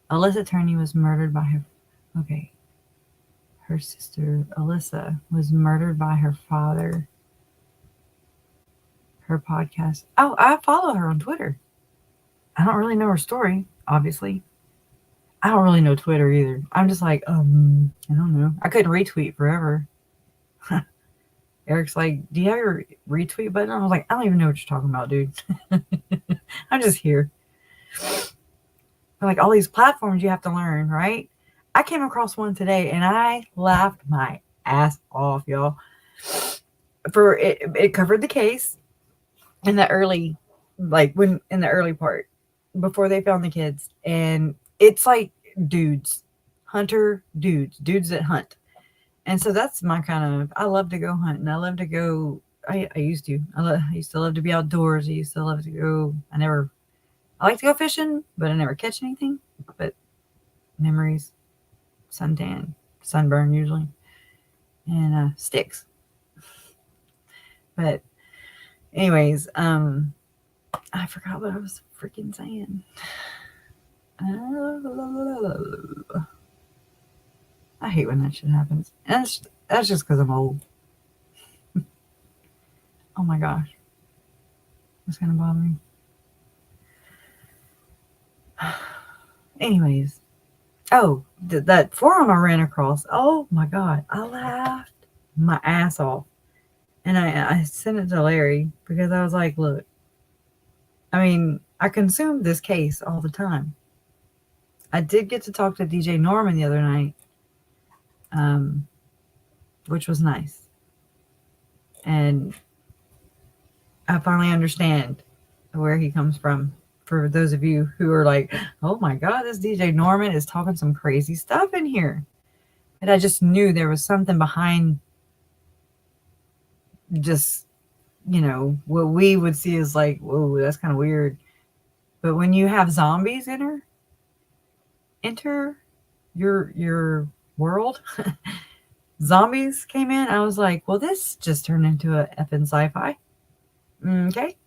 [SPEAKER 1] Alyssa Turney was murdered by her. Okay. Her sister, Alyssa, was murdered by her father. Her podcast. Oh, I follow her on Twitter. I don't really know her story, obviously. I don't really know Twitter either. I'm just like, I don't know. I couldn't retweet forever. Eric's like, do you have your retweet button? I was like, I don't even know what you're talking about, dude. I'm just here. Like all these platforms you have to learn, right? I came across one today and I laughed my ass off, y'all. For it covered the case in the early, in the early part before they found the kids, and it's like hunter dudes that hunt. And so that's my kind of, I love to go hunt, and I love to go, I used to love to be outdoors. I used to love to go, I like to go fishing, but I never catch anything. But memories, suntan, sunburn usually, and sticks. But anyways, I forgot what I was freaking saying. I hate when that shit happens. And that's just because I'm old. Oh my gosh. It's going to bother me. Anyways. Oh, that forum I ran across. Oh my God. I laughed my ass off. And I sent it to Larry because I was like, look, I mean, I consumed this case all the time. I did get to talk to DJ Norman the other night, which was nice. And I finally understand where he comes from. For those of you who are like, oh my God, this DJ Norman is talking some crazy stuff in here. And I just knew there was something behind just, what we would see as like, whoa, that's kind of weird. But when you have zombies enter your world, zombies came in, I was like, well, this just turned into a effing sci-fi. Okay.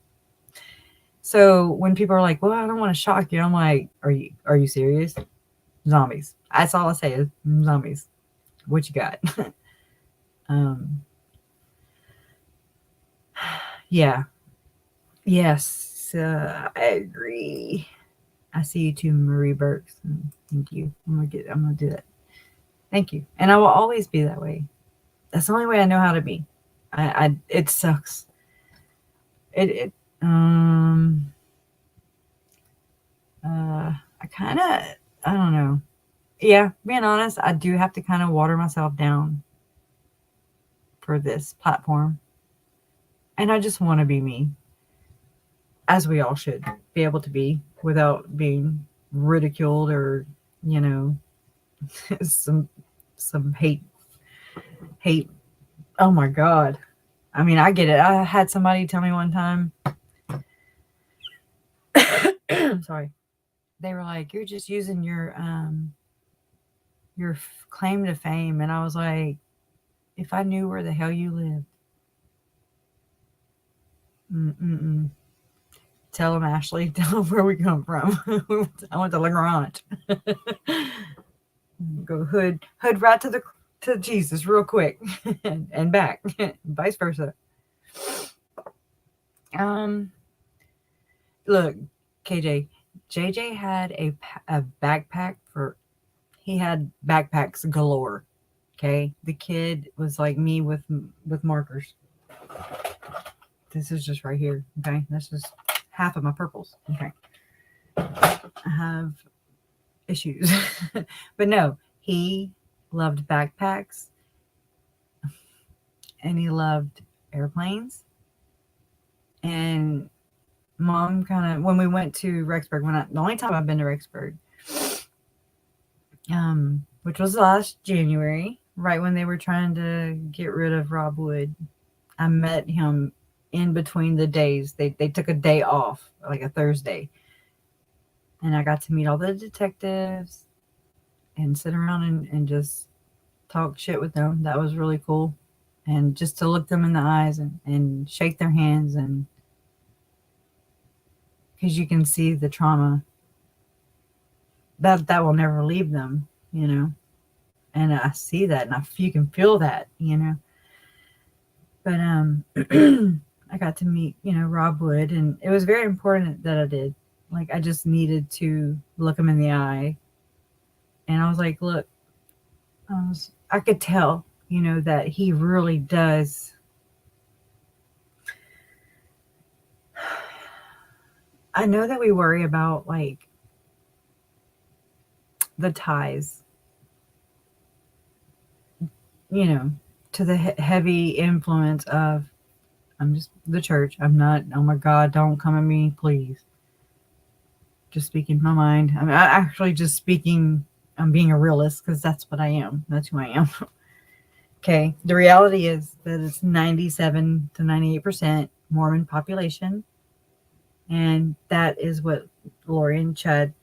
[SPEAKER 1] So when people are like, well, I don't want to shock you, I'm like, are you serious? Zombies. That's all I say is zombies. What you got? Yeah. Yes, I agree. I see you too, Marie Burks. Thank you. I'm gonna do that. Thank you. And I will always be that way. That's the only way I know how to be. It sucks. I don't know. Yeah, being honest, I do have to kind of water myself down for this platform. And I just want to be me, as we all should be able to be, without being ridiculed or, some hate. Oh my God. I mean, I get it. I had somebody tell me one time, sorry, they were like, you're just using your claim to fame. And I was like, if I knew where the hell you lived, tell them, Ashley, tell them where we come from. I went to LaGrange. Go hood right to Jesus real quick and back, vice versa. Look, JJ had a backpack he had backpacks galore. Okay, the kid was like me with markers. This is just right here. Okay, that's just half of my purples. Okay, I have issues. But no, he loved backpacks and he loved airplanes. And Mom kind of, when we went to Rexburg, the only time I've been to Rexburg, which was last January, right when they were trying to get rid of Rob Wood. I met him in between the days. They took a day off, like a Thursday. And I got to meet all the detectives and sit around and just talk shit with them. That was really cool. And just to look them in the eyes and shake their hands, and because you can see the trauma that will never leave them, you know. And I see that, and you can feel that, you know. But I got to meet, you know, Rob Wood, and it was very important that I did. Like, I just needed to look him in the eye, and I was like, look, I could tell, you know, that he really does. I know that we worry about, like, the ties, you know, to the heavy influence of, I'm just the church. I'm not, oh my God, don't come at me, please. Just speaking my mind. I'm actually just speaking, I'm being a realist, because that's what I am. That's who I am. Okay. The reality is that it's 97 to 98% Mormon population. And that is what Lori and Chad,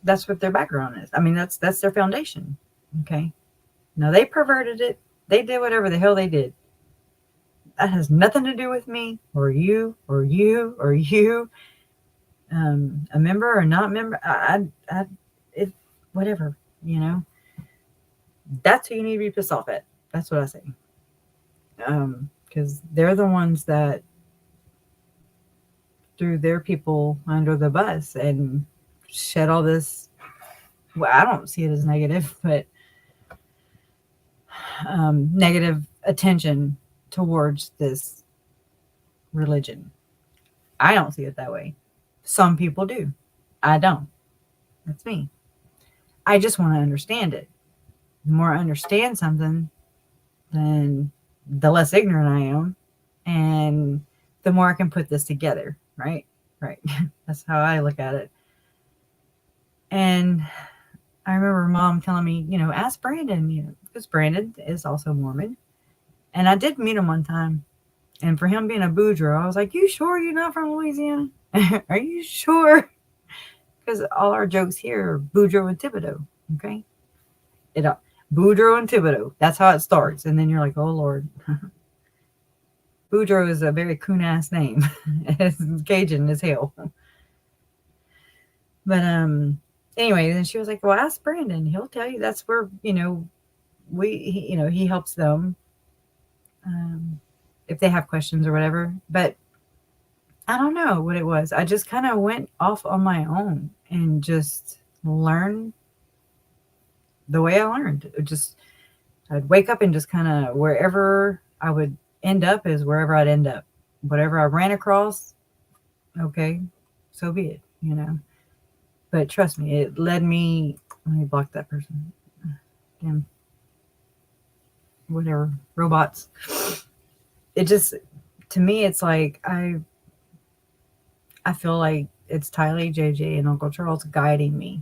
[SPEAKER 1] that's what their background is. I mean, that's their foundation. Okay. Now they perverted it. They did whatever the hell they did. That has nothing to do with me or you or you or you. A member or not member. It, whatever, you know. That's who you need to be pissed off at. That's what I say. Because they're the ones that threw their people under the bus and shed all this. Well, I don't see it as negative, but negative attention towards this religion. I don't see it that way. Some people do. I don't. That's me. I just want to understand it. The more I understand something, then the less ignorant I am, and the more I can put this together. Right? Right. That's how I look at it. And I remember Mom telling me, you know, ask Brandon, you know, because Brandon is also Mormon. And I did meet him one time. And for him being a Boudreaux, I was like, you sure you're not from Louisiana? Are you sure? Because all our jokes here are Boudreaux and Thibodeau. Okay? Boudreaux and Thibodeau. That's how it starts. And then you're like, oh, Lord. Boudreaux is a very coon-ass name. It's Cajun as hell. But anyway, then she was like, well, ask Brandon. He'll tell you. That's where, you know, he helps them if they have questions or whatever. But I don't know what it was. I just kind of went off on my own and just learned the way I learned. I'd wake up and just kind of wherever I would end up is wherever I'd end up. Whatever I ran across, okay, so be it, you know. But trust me, it led me. Let me block that person. Damn. Whatever. Robots. It just, to me, it's like I feel like it's Tylee, JJ, and Uncle Charles guiding me,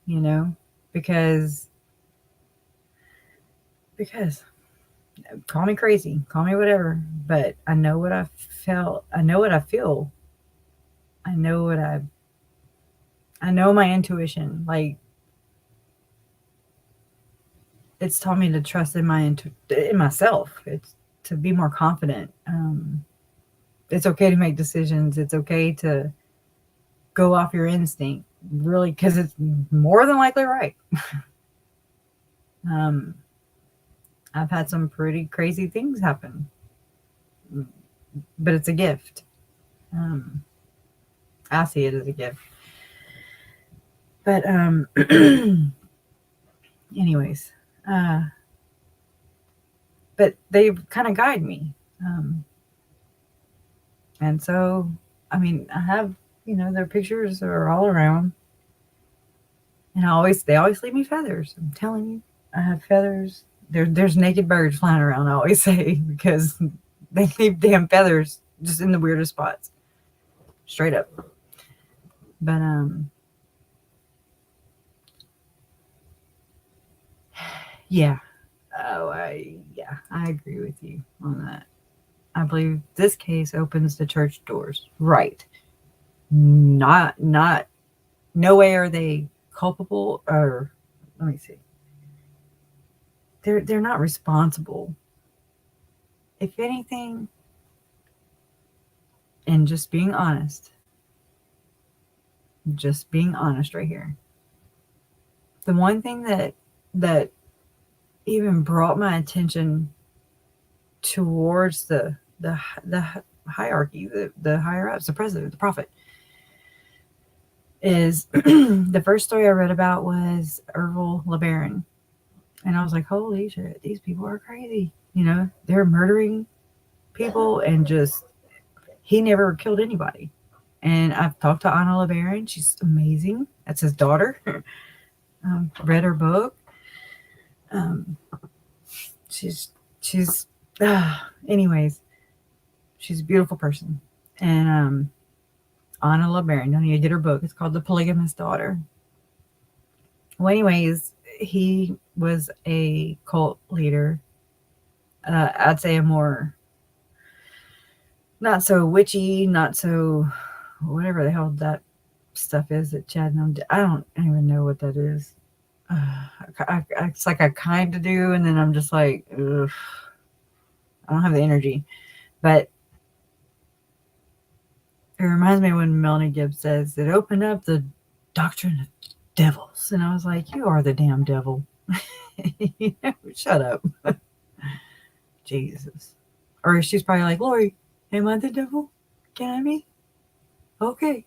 [SPEAKER 1] you know, because call me crazy, call me whatever, but I know what I felt. I know what I feel. I know my intuition. Like, it's taught me to trust in myself. It's to be more confident. It's okay to make decisions. It's okay to go off your instinct, really, because it's more than likely right. I've had some pretty crazy things happen, but it's a gift. I see it as a gift. But anyways, but they kind of guide me. And so, I mean, I have, you know, their pictures are all around. And they always leave me feathers. I'm telling you, I have feathers. There's naked birds flying around, I always say, because they leave damn feathers just in the weirdest spots. Straight up. But Yeah. Oh, I agree with you on that. I believe this case opens the church doors. Right. Not no way are they culpable, or let me see. They're not responsible. If anything, and just being honest right here. The one thing that even brought my attention towards the hierarchy, the higher ups, the president, the prophet, is the first story I read about was Ervil LeBaron. And I was like, holy shit, these people are crazy. They're murdering people, and just, he never killed anybody. And I've talked to Anna LeBaron. She's amazing. That's his daughter. Read her book. She's, anyways, she's a beautiful person. And Anna LeBaron, you need to get her book. It's called The Polygamous Daughter. Well, anyways, he was a cult leader. I'd say a more, not so witchy, not so whatever the hell that stuff is that Chad and I don't even know what that is. It's like I kind of do, and then I'm just like, ugh, I don't have the energy. But it reminds me when Melanie Gibb says it opened up the doctrine of devils, and I was like, you are the damn devil. Shut up. Jesus. Or she's probably like, Lori, am I the devil? Can I be? Okay.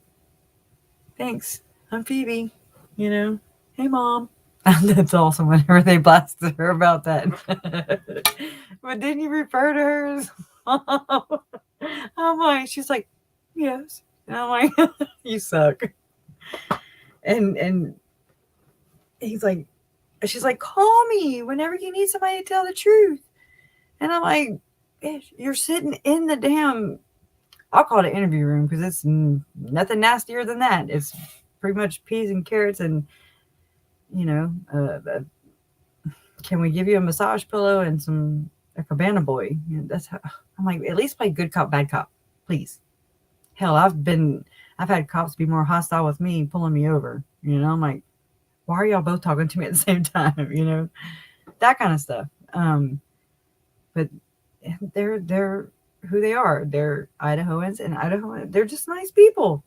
[SPEAKER 1] Thanks. I'm Phoebe. Hey, Mom. That's awesome whenever they blasted her about that. But didn't you refer to her as Mom? I'm like, she's like, yes. And I'm like, you suck. And he's like, she's like, call me whenever you need somebody to tell the truth. And I'm like, bitch, you're sitting in the damn, I'll call it an interview room, because it's nothing nastier than that. It's pretty much peas and carrots and, can we give you a massage pillow and a cabana boy? That's how I'm like, at least play good cop, bad cop, please. Hell, I've had cops be more hostile with me, pulling me over. I'm like, why are y'all both talking to me at the same time? That kind of stuff. But they're who they are. They're Idahoans, and they're just nice people.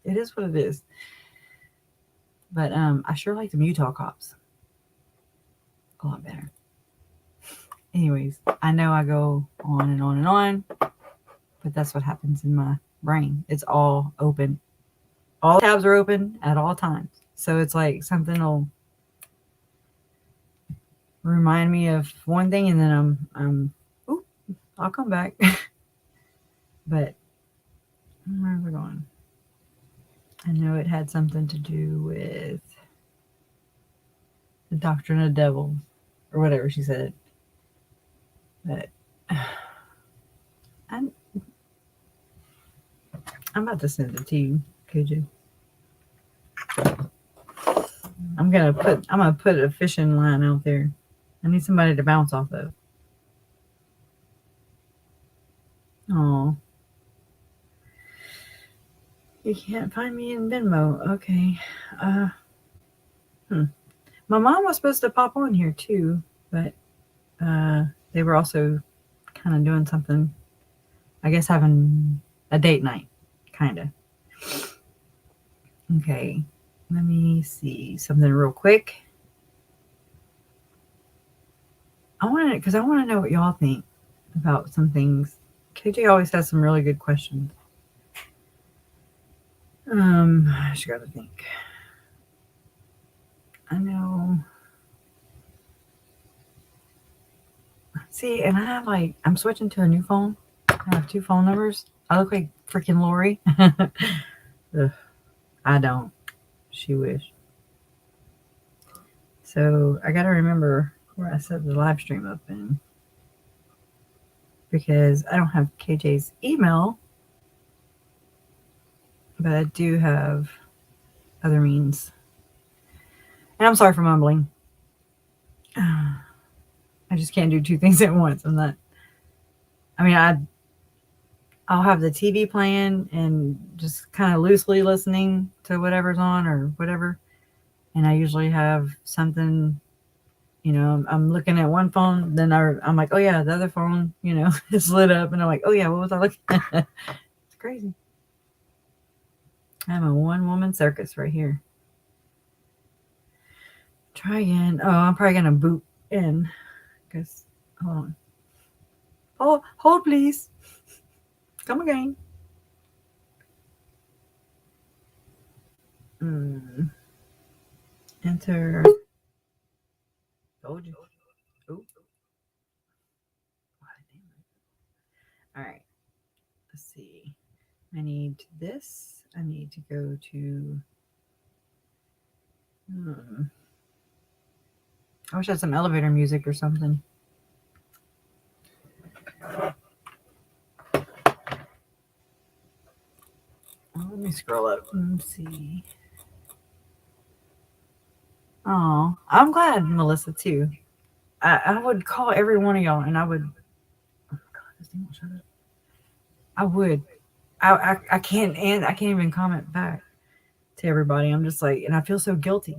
[SPEAKER 1] It is what it is. But I sure like them Utah cops a lot better. Anyways, I know I go on and on and on, but that's what happens in my brain. It's all open. All tabs are open at all times. So it's like something will remind me of one thing, and then I'll come back. But where are we going? I know it had something to do with the doctrine of devils, or whatever she said. But I'm about to send it to you, KJ. I'm gonna put a fishing line out there. I need somebody to bounce off of. Oh, you can't find me in Venmo. Okay. My mom was supposed to pop on here too, but they were also kind of doing something. I guess having a date night, kind of. Okay, let me see something real quick. I want to know what y'all think about some things. KJ always has some really good questions. I just got to think. I know. See, and I have I'm switching to a new phone. I have 2 phone numbers. I look like freaking Lori. Ugh, I don't. She wish. So I got to remember where I set the live stream up in, because I don't have KJ's email, but I do have other means. And I'm sorry for mumbling. I just can't do two things at once. I'll have the TV playing and just kind of loosely listening to whatever's on or whatever. And I usually have something, I'm looking at one phone, then I'm like, oh yeah, the other phone, is lit up. And I'm like, oh yeah, what was I looking at? It's crazy. I'm a one-woman circus right here. Try again. Oh, I'm probably going to boot in. Because, hold on. Oh, hold please. Come again. Enter. Told you. Ooh. All right. Let's see. I need this. I need to go to. I wish I had some elevator music or something. Let me scroll up and see. Oh, I'm glad, Melissa, too. I would call every one of y'all, and I would. Oh my God, this thing won't shut up. I would. I can't, and I can't even comment back to everybody. I'm just like, and I feel so guilty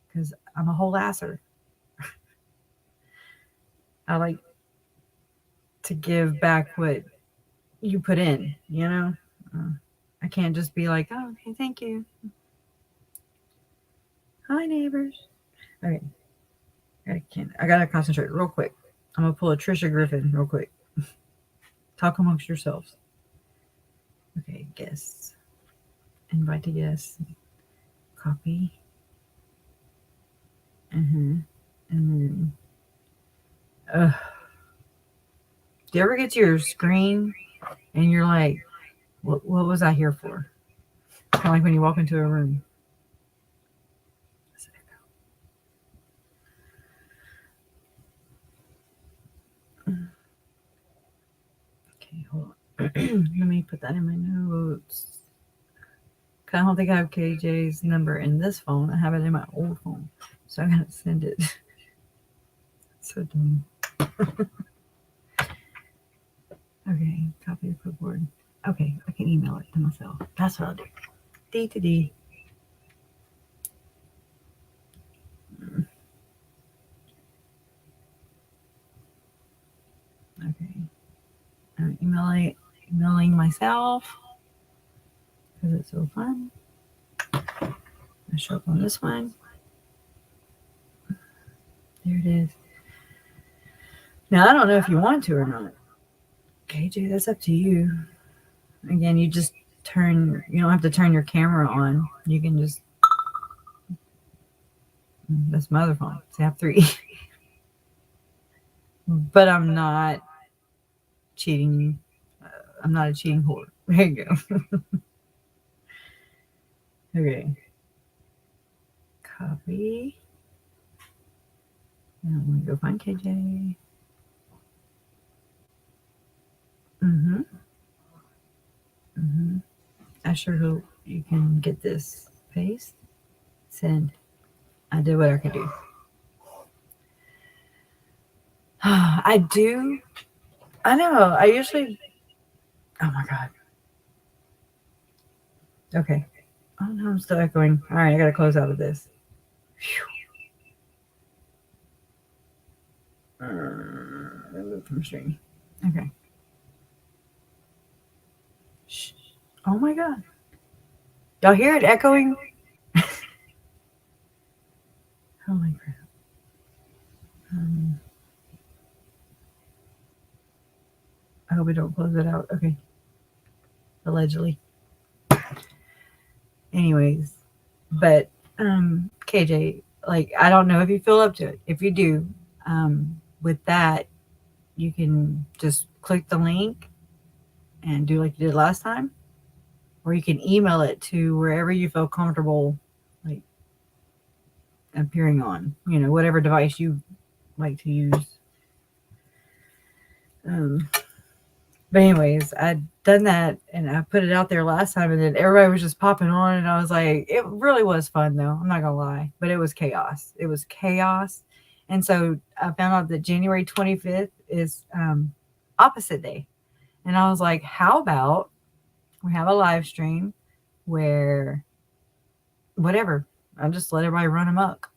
[SPEAKER 1] because I'm a whole asser. I like to give back what you put in, I can't just be like, oh, okay, thank you. Hi, neighbors. Okay. I gotta concentrate real quick. I'm gonna pull a Trisha Griffin real quick. Talk amongst yourselves. Okay, guests. Invite to guests. Copy. And then do you ever get to your screen and you're like, what was I here for? Kind of like when you walk into a room. Okay, hold on. Let me put that in my notes. I don't think I have KJ's number in this phone. I have it in my old phone. So I gotta send it. So dumb. Okay, copy the clipboard. Okay, I can email it to myself. That's what I'll do. D to D. Okay. I'm emailing myself because it's so fun. I show up on this one. There it is. Now, I don't know if you want to or not. KJ, that's up to you. Again, you don't have to turn your camera on. You can just, that's my other phone. So I have 3. But I'm not cheating. I'm not a cheating whore. There you go. Okay. Copy. Now I'm going to go find KJ. I sure hope you can get this. Paste. Send. I did what I could do. I do. I know. I usually. Oh my God. Okay. Oh no, I'm still echoing. All right, I got to close out of this. Remove from stream. Okay. Shh. Oh my God. Y'all hear it echoing? Holy crap. I hope we don't close it out. Okay. Allegedly. Anyways, but KJ, I don't know if you feel up to it. If you do, with that, you can just click the link and do like you did last time, or you can email it to wherever you feel comfortable, appearing on, whatever device you like to use. But anyways, I'd done that and I put it out there last time, and then everybody was just popping on, and I was like, it really was fun though. I'm not gonna lie, but it was chaos. And And so I found out that January 25th is opposite day. And I was like, how about we have a live stream where whatever, I just let everybody run amok.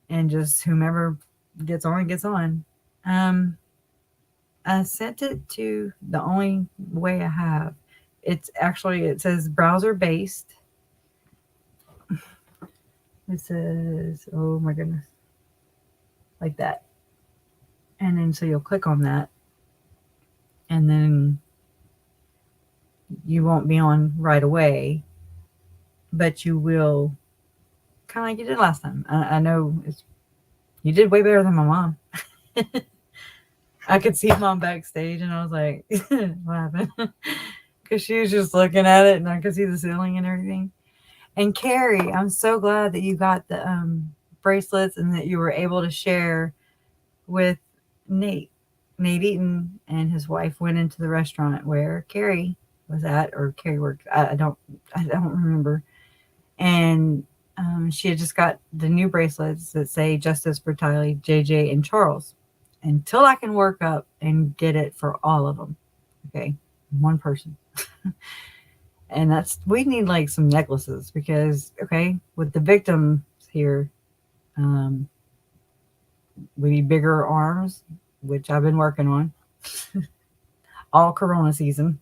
[SPEAKER 1] And just whomever gets on, gets on. I sent it to the only way I have. It's actually, it says browser based. It says, oh my goodness, like that. And then so you'll click on that. And then you won't be on right away, but you will kind of like you did last time. I know you did way better than my mom. I could see mom backstage and I was like, what happened? Because she was just looking at it and I could see the ceiling and everything. And Carrie, I'm so glad that you got the bracelets and that you were able to share with Nate. Nate Eaton and his wife went into the restaurant where Carrie was at, or Carrie worked. I don't remember. And she had just got the new bracelets that say Justice for Tylee, JJ, and Charles. Until I can work up and get it for all of them. Okay, one person. And we need like some necklaces because, okay, with the victims here, we need bigger arms, which I've been working on all Corona season.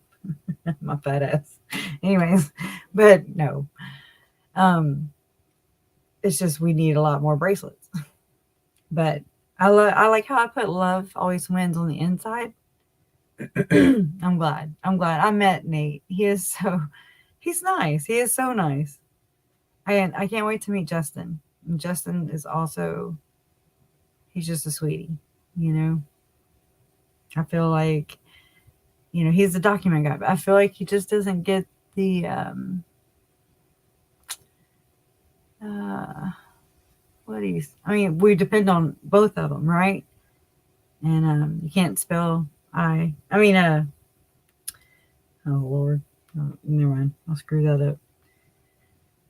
[SPEAKER 1] My fat ass. Anyways, but no. It's just we need a lot more bracelets. But I like how I put love always wins on the inside. I'm glad I met Nate. He's nice. He is so nice. I can't wait to meet Justin. And Justin is also, he's just a sweetie, you know. I feel like, you know, he's the document guy, but I feel like he just doesn't get the we depend on both of them, right? And you can't spell oh Lord, oh, never mind, I'll screw that up.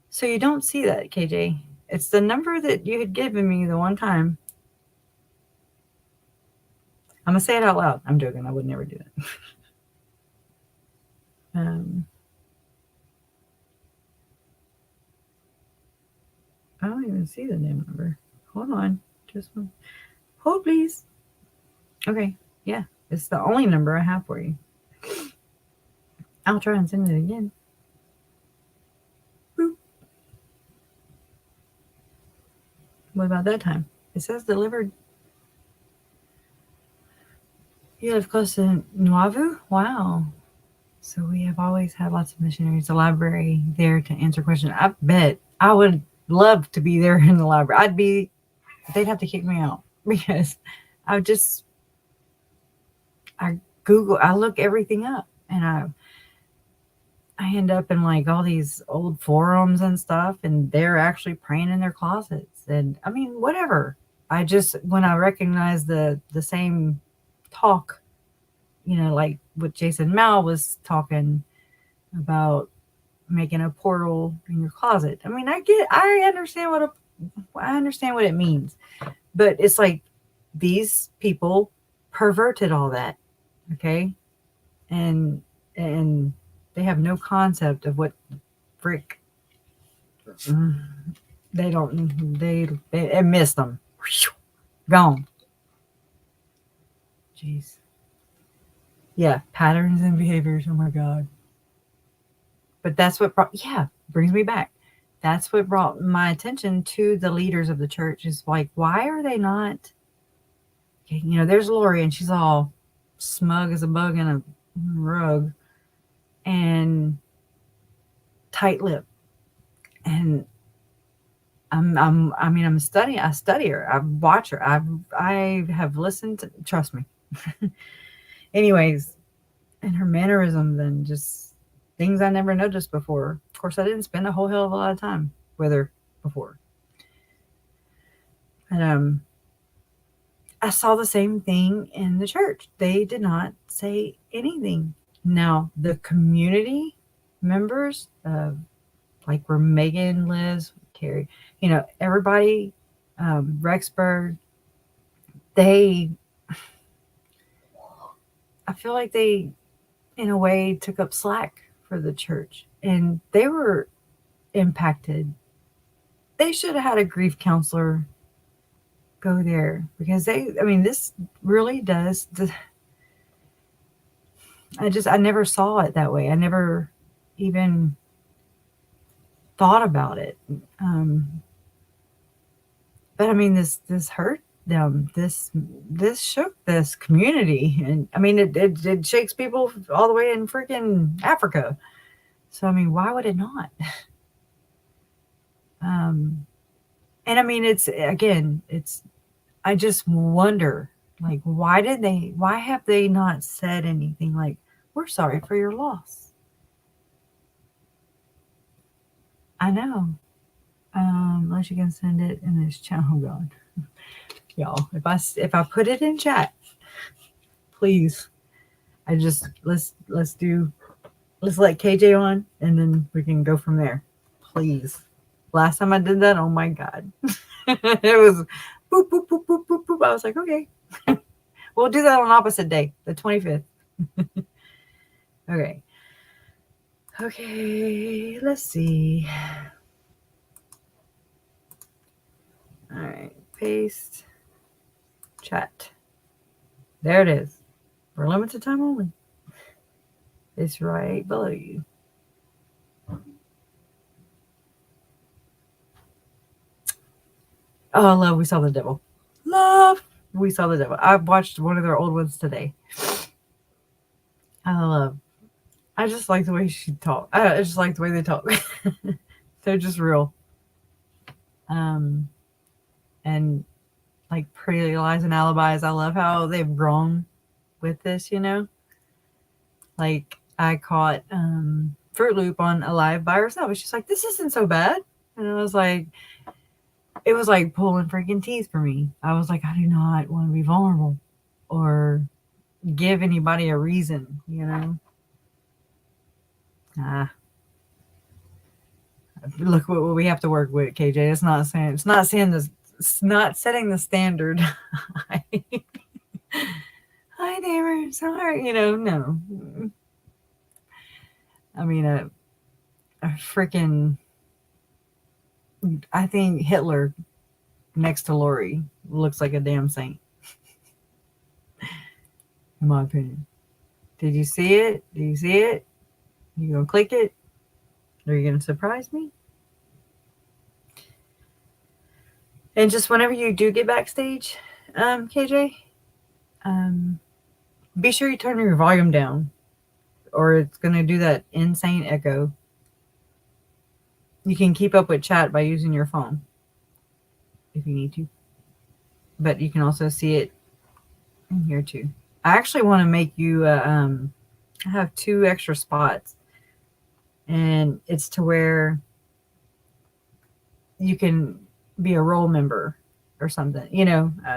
[SPEAKER 1] So you don't see that, KJ. It's the number that you had given me the one time. I'm gonna say it out loud. I'm joking, I would never do that. I don't even see the damn number. Hold on, just one. Hold please. Okay, yeah, it's the only number I have for you. I'll try and send it again. Boop. What about that time? It says delivered. You live close to Nauvoo? Wow. So we have always had lots of missionaries. The library there to answer questions. I bet I would love to be there in the library. They'd have to kick me out because I look everything up and I end up in like all these old forums and stuff, and they're actually praying in their closets. And I mean, whatever. When I recognize the same talk, you know, like what Jason Mal was talking about making a portal in your closet. I mean, I understand what it means, but it's like these people perverted all that. Okay. And they have no concept of what frick. They missed them. Gone. Jeez. Yeah, patterns and behaviors. Oh my God. But that's what brings me back. That's what brought my attention to the leaders of the church. Is like, why are they not? Okay, you know, there's Lori, and she's all smug as a bug in a rug, and tight-lipped. And I'm studying. I study her. I watch her. I have listened to. Trust me. Anyways, and her mannerisms and just things I never noticed before. Of course, I didn't spend a whole hell of a lot of time with her before. And I saw the same thing in the church. They did not say anything. Now, the community members, like where Megan lives, Carrie, you know, everybody Rexburg, I feel like they, in a way, took up slack for the church, and they were impacted. They should have had a grief counselor go there, because this really does. I never saw it that way. I never even thought about it. But this hurt them. This shook this community, and it shakes people all the way in freaking Africa. So why would it not? I just wonder, like, why have they not said anything like, we're sorry for your loss? I know. Unless you can send it in this channel. Oh God. Y'all, if I put it in chat, please. Let's let KJ on, and then we can go from there. Please. Last time I did that, oh my God. It was boop, boop, boop, boop, boop, boop. I was like, okay. We'll do that on opposite day, the 25th. Okay. Okay, let's see. All right, paste, chat. There it is. For limited time only. It's right below you. Oh, love, we saw the devil. Love, we saw the devil. I watched one of their old ones today. I just like the way she talks. I just like the way they talk. They're just real. And like Pretty Lies and Alibis, I love how they've grown with this, Like, I caught Fruit Loop on Alive by herself. She's like, this isn't so bad. And it was like pulling freaking teeth for me. I was like, I do not want to be vulnerable or give anybody a reason, Look what we have to work with, KJ. It's not setting the standard. Hi, neighbor. Sorry, no. A freaking, I think Hitler next to Lori looks like a damn saint. In my opinion. Did you see it? Do you see it? You gonna click it? Are you gonna surprise me? And just whenever you do get backstage, KJ, be sure you turn your volume down, or it's gonna do that insane echo. You can keep up with chat by using your phone if you need to, but you can also see it in here too. I actually want to make you I have 2 extra spots, and it's to where you can be a role member or something,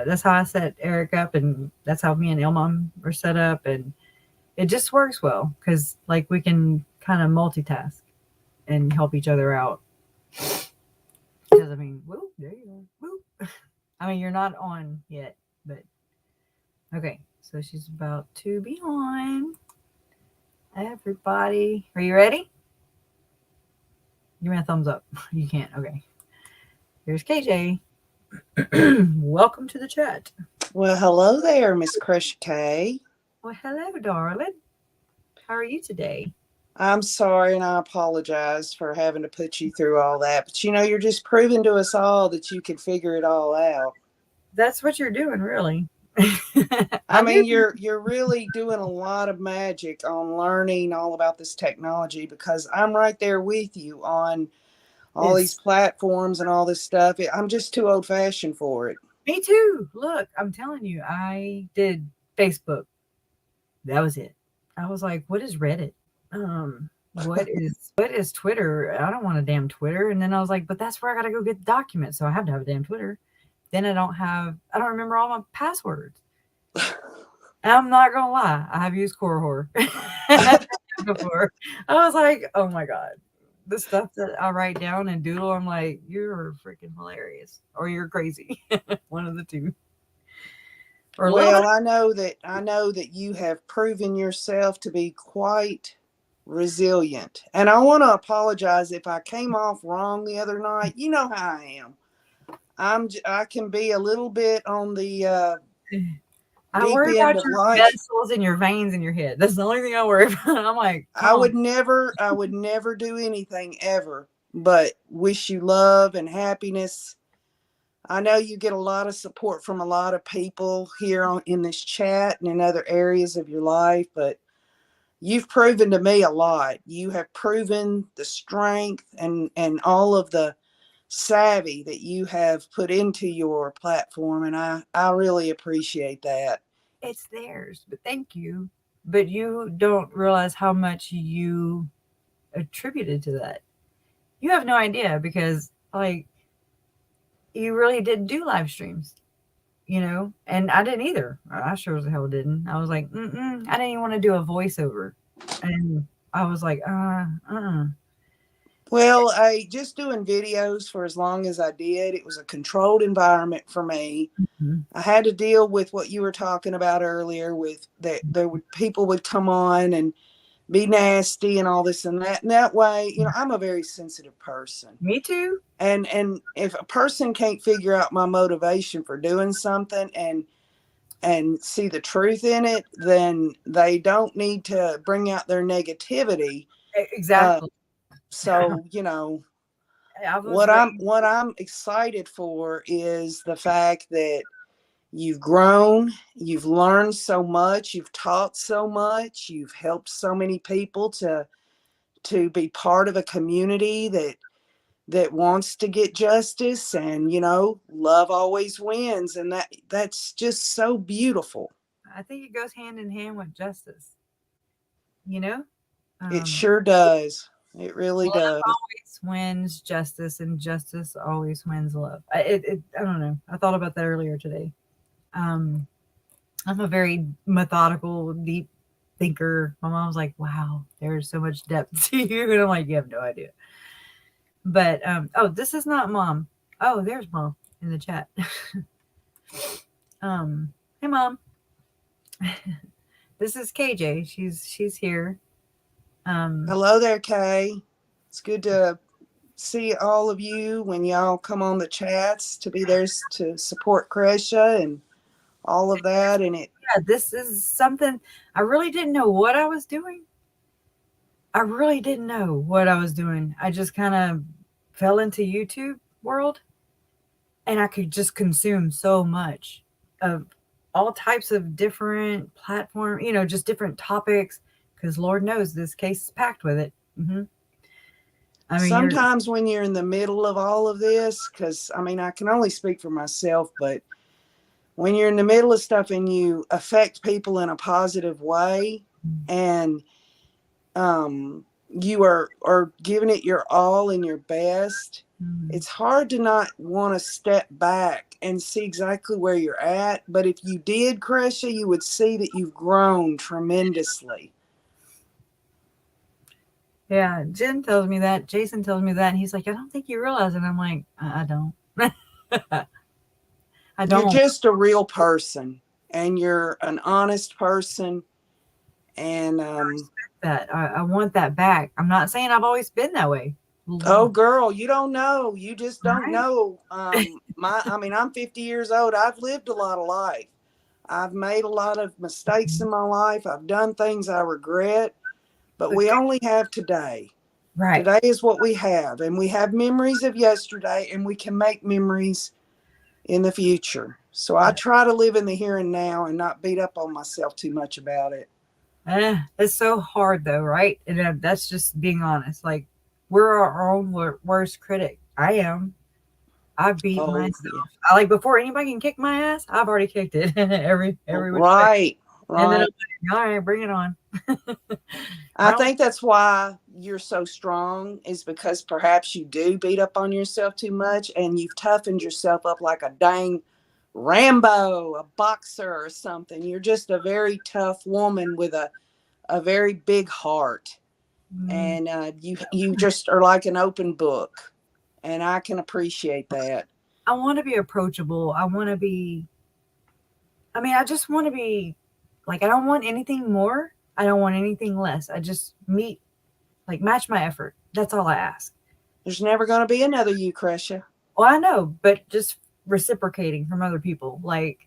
[SPEAKER 1] that's how I set Eric up, and that's how me and Ilmam are set up, and it just works well because like we can kind of multitask and help each other out. Because whoop, there you go. Whoop. You're not on yet, but okay. So she's about to be on. Everybody, are you ready? Give me a thumbs up. You can't. Okay. Here's KJ. Welcome to the chat.
[SPEAKER 2] Well, hello there, Miss Crush K.
[SPEAKER 1] Well, hello, darling. How are you today?
[SPEAKER 2] I'm sorry, and I apologize for having to put you through all that. But you're just proving to us all that you can figure it all out.
[SPEAKER 1] That's what you're doing, really.
[SPEAKER 2] You're really doing a lot of magic on learning all about this technology, because I'm right there with you on all these platforms and all this stuff. I'm just too old-fashioned for it.
[SPEAKER 1] Me too. Look, I'm telling you, I did Facebook. That was it. I was like, what is Reddit? What is Twitter? I don't want a damn Twitter. And then I was like, but that's where I gotta go get the documents, so I have to have a damn Twitter. Then I don't remember all my passwords. And I'm not gonna lie, I have used Core Horror before. I was like, oh my God, the stuff that I write down and doodle, I'm like, you're freaking hilarious, or you're crazy, one of the two, or a little bit.
[SPEAKER 2] Well, I know that you have proven yourself to be quite resilient. And I want to apologize if I came off wrong the other night. You know how I am. I can be a little bit on the
[SPEAKER 1] I
[SPEAKER 2] deep
[SPEAKER 1] worry
[SPEAKER 2] end
[SPEAKER 1] about
[SPEAKER 2] of
[SPEAKER 1] your
[SPEAKER 2] life.
[SPEAKER 1] vessels and your veins in your head. That's the only thing I worry about. I'm like,
[SPEAKER 2] I would never do anything ever but wish you love and happiness. I know you get a lot of support from a lot of people here in this chat and in other areas of your life, but you've proven to me a lot. You have proven the strength and all of the savvy that you have put into your platform, and I really appreciate that.
[SPEAKER 1] it's theirs, but thank you. But you don't realize how much you attributed to that. You have no idea because, like, you really did do live streams, and I didn't either. I sure as hell didn't. I was like, I didn't even want to do a voiceover. And I was like,
[SPEAKER 2] Well, I just doing videos for as long as I did. It was a controlled environment for me. I had to deal with what you were talking about earlier, with that people would come on and be nasty and all this and that. And that way, I'm a very sensitive person.
[SPEAKER 1] Me too.
[SPEAKER 2] And if a person can't figure out my motivation for doing something and see the truth in it, then they don't need to bring out their negativity.
[SPEAKER 1] Exactly.
[SPEAKER 2] So, what I'm excited for is the fact that you've grown, you've learned so much, you've taught so much, you've helped so many people to be part of a community that wants to get justice, and love always wins, and that's just so beautiful.
[SPEAKER 1] I think it goes hand in hand with justice.
[SPEAKER 2] It sure does. It really
[SPEAKER 1] Love
[SPEAKER 2] does.
[SPEAKER 1] always wins justice, and justice always wins love. I don't know. I thought about that earlier today. I'm a very methodical, deep thinker. My mom was like, "Wow, there's so much depth to you," and I'm like, "You have no idea." But oh, this is not mom. Oh, there's mom in the chat. Hey mom. This is KJ. She's here.
[SPEAKER 2] Hello there, Kay. It's good to see all of you when y'all come on the chats, to be there to support Kresha and all of that. And
[SPEAKER 1] this is something I really didn't know what I was doing. I just kind of fell into YouTube world, and I could just consume so much of all types of different platform, just different topics, because Lord knows this case is packed with it.
[SPEAKER 2] I mean, sometimes when you're in the middle of all of this, because I can only speak for myself, but when you're in the middle of stuff and you affect people in a positive way, and you are giving it your all and your best, it's hard to not want to step back and see exactly where you're at. But if you did, Kresha, you would see that you've grown tremendously.
[SPEAKER 1] Yeah, Jen tells me that. Jason tells me that. And he's like, I don't think you realize it. I'm like, I don't. I don't.
[SPEAKER 2] You're just a real person, and you're an honest person. And
[SPEAKER 1] I respect that. I want that back. I'm not saying I've always been that way.
[SPEAKER 2] Oh, girl, you don't know. You just don't know. I'm 50 years old. I've lived a lot of life. I've made a lot of mistakes in my life. I've done things I regret, but we only have today.
[SPEAKER 1] Right.
[SPEAKER 2] Today is what we have, and we have memories of yesterday, and we can make memories in the future. So I try to live in the here and now and not beat up on myself too much about it.
[SPEAKER 1] It's so hard though, right? And that's just being honest. Like, we're our own worst critic. I am. I beat myself. Yeah. I like, before anybody can kick my ass, I've already kicked it every
[SPEAKER 2] right.
[SPEAKER 1] And then I'm like, all right, bring it on.
[SPEAKER 2] I think that's why you're so strong, is because perhaps you do beat up on yourself too much, and you've toughened yourself up like a dang Rambo, a boxer or something. You're just a very tough woman with a very big heart. and you just are like an open book, and I can appreciate that.
[SPEAKER 1] I want to be approachable. I just want to be like, I don't want anything more. I don't want anything less. I just match my effort. That's all I ask.
[SPEAKER 2] There's never going to be another you, Crescia.
[SPEAKER 1] Well, I know, but just reciprocating from other people. Like,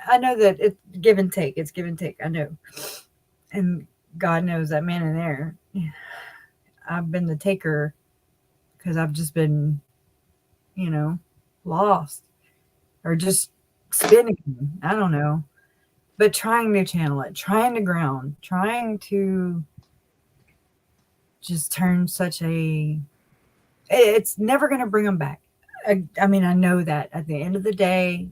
[SPEAKER 1] I know that it's give and take. It's give and take. I know. And God knows that man in there. I've been the taker because I've just been, lost or just spinning. I don't know. But trying to channel it, trying to ground, trying to just turn it's never going to bring them back. I know that at the end of the day,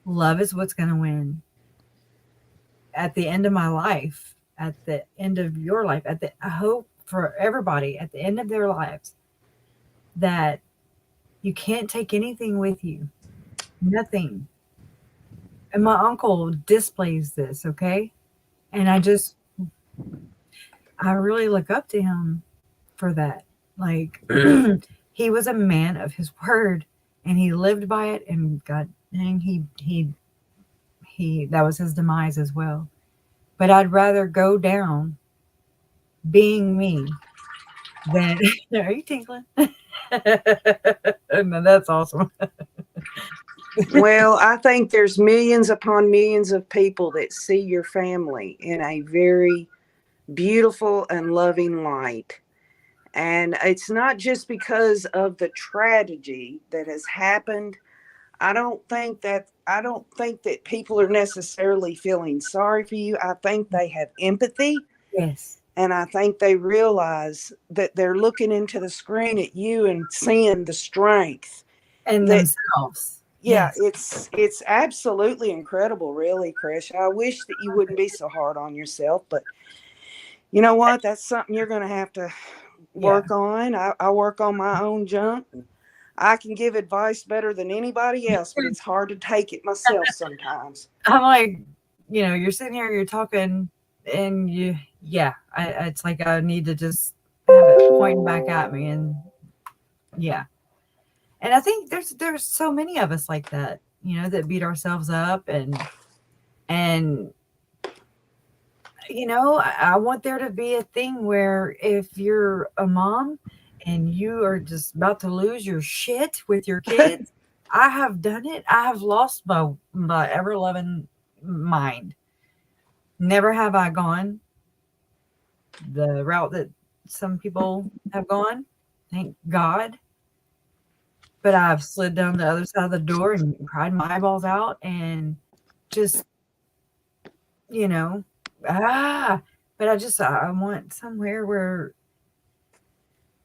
[SPEAKER 1] love is what's going to win. At the end of my life, at the end of your life, I hope for everybody at the end of their lives that you can't take anything with you. Nothing. And my uncle displays this, okay? And I really look up to him for that. Like, he was a man of his word, and he lived by it, and God dang, he that was his demise as well. But I'd rather go down being me than are you tinkling? No, that's awesome.
[SPEAKER 2] Well, I think there's millions upon millions of people that see your family in a very beautiful and loving light. And it's not just because of the tragedy that has happened. I don't think that people are necessarily feeling sorry for you. I think they have empathy.
[SPEAKER 1] Yes.
[SPEAKER 2] And I think they realize that they're looking into the screen at you and seeing the strength
[SPEAKER 1] and themselves.
[SPEAKER 2] Yeah, yes. It's absolutely incredible, really, Krish. I wish that you wouldn't be so hard on yourself, but you know what? That's something you're going to have to work on. I work on my own junk. I can give advice better than anybody else, but it's hard to take it myself sometimes.
[SPEAKER 1] I'm like, you're sitting here, you're talking, and it's like I need to just have it pointing back at me, and and I think there's so many of us like that, that beat ourselves up, and I want there to be a thing where if you're a mom and you are just about to lose your shit with your kids, I have done it. I have lost my ever-loving mind. Never have I gone the route that some people have gone. Thank God. But I've slid down the other side of the door and cried my eyeballs out and just, but I want somewhere where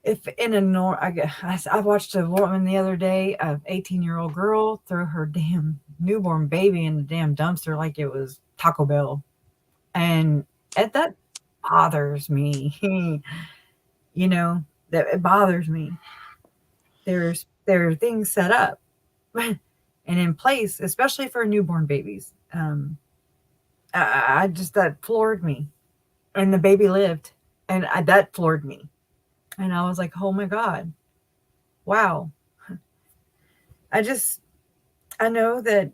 [SPEAKER 1] if in I watched a woman the other day, an 18-year-old girl throw her damn newborn baby in the damn dumpster like it was Taco Bell. And that bothers me, that it bothers me. There are things set up and in place, especially for newborn babies. That floored me, and the baby lived, and that floored me, and I was like, oh my God, wow. I know that,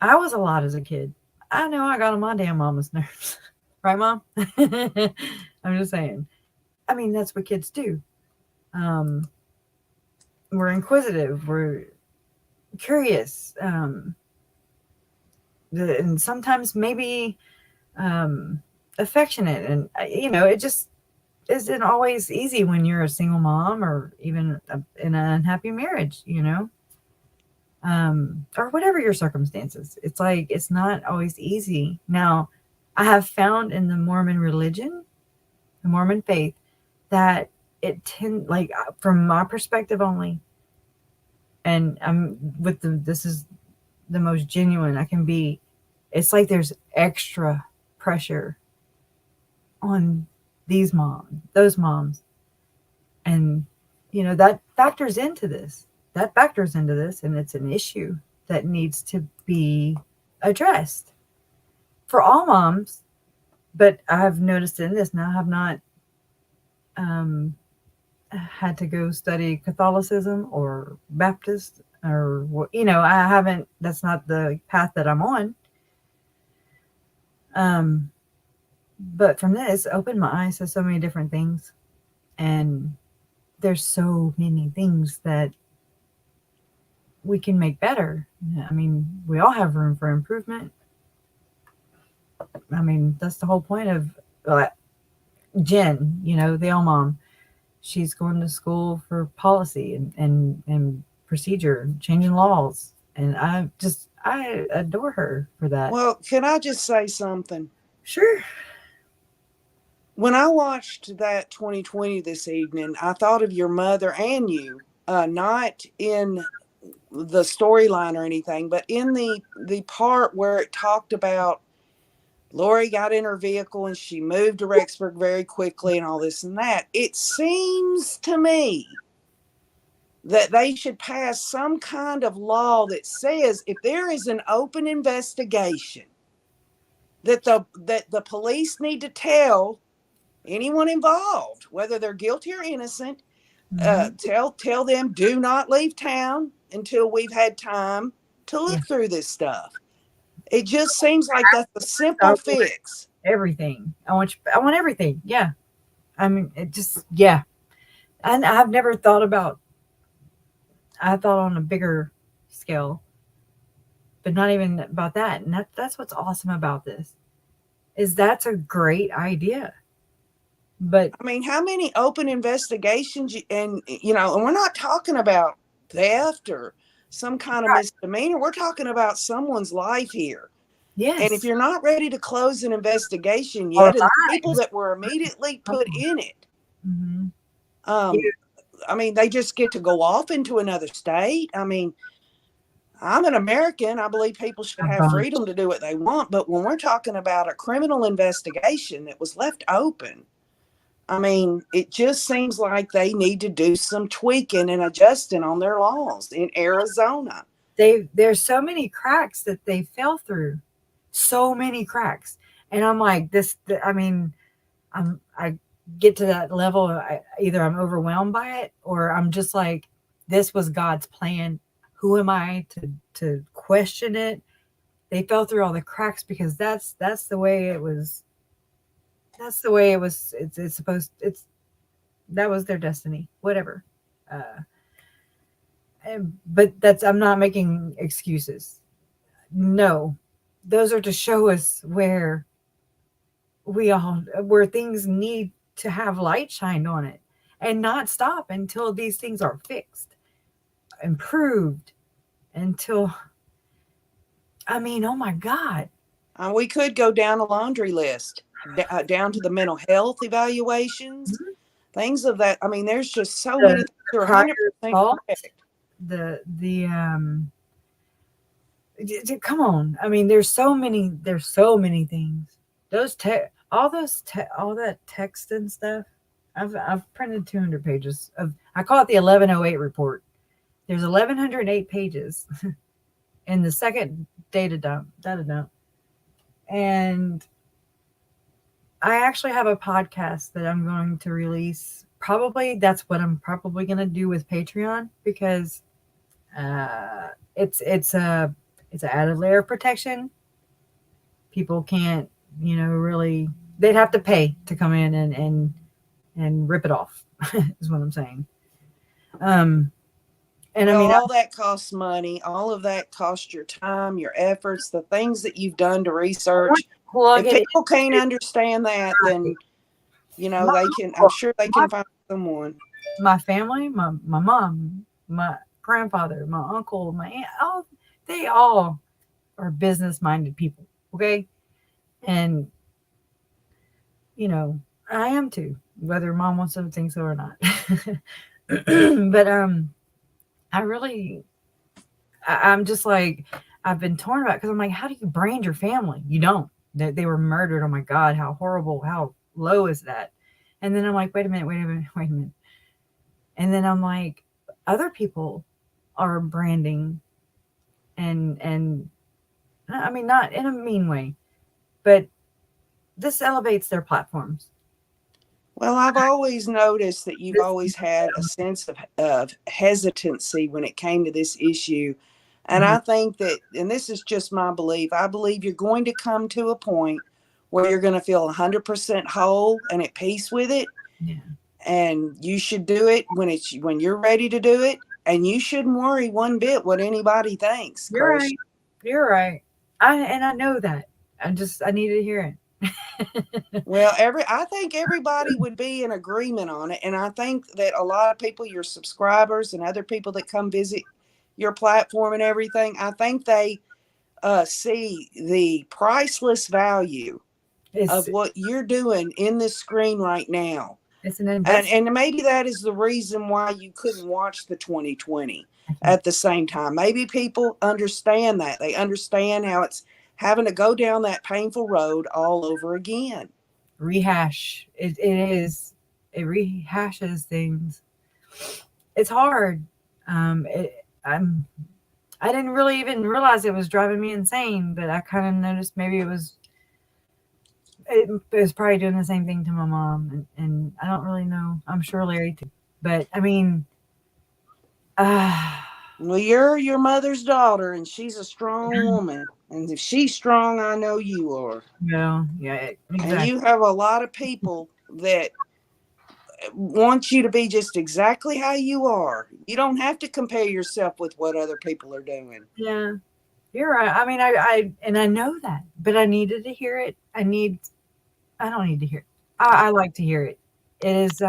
[SPEAKER 1] I was a lot as a kid. I know I got on my damn mama's nerves. Right, Mom? I'm just saying. I mean, that's what kids do. We're inquisitive. We're curious. And sometimes maybe affectionate. And, it just isn't always easy when you're a single mom or even in an unhappy marriage, or whatever your circumstances. It's like, it's not always easy. Now, I have found in the Mormon religion, the Mormon faith, that from my perspective only, and this is the most genuine I can be, it's like there's extra pressure on those moms. And, that factors into this. And it's an issue that needs to be addressed for all moms, But I've noticed in this now, I have not um, had to go study Catholicism or Baptist or what, I haven't, that's not the path that I'm on. Um, but from this, opened my eyes to so many different things. And there's so many things that we can make better. I mean, we all have room for improvement. I mean, that's the whole point of uh, Jen, the L mom. She's going to school for policy and procedure, changing laws. And I adore her for that.
[SPEAKER 2] Well, can I just say something?
[SPEAKER 1] Sure.
[SPEAKER 2] When I watched that 2020 this evening, I thought of your mother and you, not in the storyline or anything, but in the part where it talked about Lori got in her vehicle and she moved to Rexburg very quickly and all this and that. It seems to me that they should pass some kind of law that says if there is an open investigation, that the police need to tell anyone involved, whether they're guilty or innocent,
[SPEAKER 1] Mm-hmm.
[SPEAKER 2] tell them do not leave town until we've had time to look
[SPEAKER 1] Yeah.
[SPEAKER 2] through this stuff. It just seems like that's a
[SPEAKER 1] I
[SPEAKER 2] simple
[SPEAKER 1] want
[SPEAKER 2] fix.
[SPEAKER 1] everything. I want everything. Yeah. I mean, it just, yeah. And I've never thought about, I thought on a bigger scale, but not even about that. And that's what's awesome about this is that's a great idea. But
[SPEAKER 2] I mean, how many open investigations and we're not talking about theft or some kind of misdemeanor. We're talking about someone's life here. And if
[SPEAKER 1] yes,
[SPEAKER 2] you're not ready to close an investigation
[SPEAKER 1] our
[SPEAKER 2] yet, and the people
[SPEAKER 1] lives.
[SPEAKER 2] that were immediately put in it,
[SPEAKER 1] Mm-hmm. Yeah,
[SPEAKER 2] um, I mean, they just get to go off into another state. I mean, I'm an American. I believe people should
[SPEAKER 1] a
[SPEAKER 2] have
[SPEAKER 1] bunch.
[SPEAKER 2] freedom to do what they want. But when we're talking about a criminal investigation that was left open, I mean, it just seems like they need to do some tweaking and adjusting on their laws in Arizona.
[SPEAKER 1] There's so many cracks that they fell through, so many cracks, and I'm like this. I mean, I get to that level. Either I'm overwhelmed by it, or I'm just like, this was God's plan. Who am I to question it? They fell through all the cracks because that's the way it was. That's the way it was. It's supposed. It's that was their destiny. Whatever. Uh, but that's I'm not making excuses. No, those are to show us where things need to have light shined on it and not stop until these things are fixed, improved, until I mean, oh my God.
[SPEAKER 2] We could go down a laundry list, down to the mental health evaluations,
[SPEAKER 1] Mhm.
[SPEAKER 2] things of that. I mean, there's just so many
[SPEAKER 1] The,
[SPEAKER 2] things that are
[SPEAKER 1] prior
[SPEAKER 2] 100%
[SPEAKER 1] assault,
[SPEAKER 2] correct.
[SPEAKER 1] the come on. I mean, there's so many things. All that text and stuff. I've printed 200 pages of. I call it the 1108 report. There's 1108 pages in the second data dump, and I actually have a podcast that I'm going to release. Probably that's what I'm probably going to do with Patreon because it's an added layer of protection. People can't, really. They'd have to pay to come in and rip it off. Is what I'm saying. Um, and I
[SPEAKER 2] Well,
[SPEAKER 1] mean,
[SPEAKER 2] all that costs money. All of that costs your time, your efforts, the things that you've done to
[SPEAKER 1] I want
[SPEAKER 2] research.
[SPEAKER 1] to plug
[SPEAKER 2] If
[SPEAKER 1] it
[SPEAKER 2] people can't understand that, then,
[SPEAKER 1] my
[SPEAKER 2] they can, I'm
[SPEAKER 1] uncle,
[SPEAKER 2] sure they
[SPEAKER 1] my,
[SPEAKER 2] can find someone.
[SPEAKER 1] my family, my mom, my grandfather, my uncle, my aunt, they all are business minded people. Okay. And, you know, I am too, whether mom wants to think so or not. But I really, I'm just like, I've been torn about because I'm like, how do you brand your family? You don't. They were murdered. Oh my God, how horrible, how low is that? And then I'm like, wait a minute. And then I'm like, other people are branding and I mean not in a mean way, but this elevates their platforms.
[SPEAKER 2] Well, I've always noticed that you've
[SPEAKER 1] This,
[SPEAKER 2] always had a sense of hesitancy when it came to this issue. And
[SPEAKER 1] Mhm.
[SPEAKER 2] I think that, and this is just my belief, I believe you're going to come to a point where you're going to feel 100% whole and at peace with it.
[SPEAKER 1] Yeah.
[SPEAKER 2] And you should do it when you're ready to do it. And you shouldn't worry one bit what anybody thinks,
[SPEAKER 1] You're
[SPEAKER 2] Chris.
[SPEAKER 1] right. You're right. I know that. I need to hear it.
[SPEAKER 2] Well, I think everybody would be in agreement on it, and I think that a lot of people, your subscribers and other people that come visit your platform and everything, I think they see the priceless value
[SPEAKER 1] it's
[SPEAKER 2] of what you're doing in this screen right now.
[SPEAKER 1] it's an
[SPEAKER 2] And
[SPEAKER 1] investment.
[SPEAKER 2] and maybe that is the reason why you couldn't watch the 2020
[SPEAKER 1] I can't
[SPEAKER 2] at the same time. Maybe people understand that. They understand how it's having to go down that painful road all over again.
[SPEAKER 1] rehash. It is. It rehashes things. It's hard. It, I'm. I didn't really even realize it was driving me insane, but I kind of noticed maybe it was probably doing the same thing to my mom, and I don't really know. I'm sure Larry too, but I mean, uh,
[SPEAKER 2] Well, you're your mother's daughter, and she's a strong woman. And if she's strong, I know you are.
[SPEAKER 1] yeah,
[SPEAKER 2] And
[SPEAKER 1] exactly.
[SPEAKER 2] you have a lot of people that want you to be just exactly how you are. You don't have to compare yourself with what other people are doing.
[SPEAKER 1] Yeah, you're right. I mean, I know that, but I needed to hear it. I don't need to hear it. I like to hear it. It is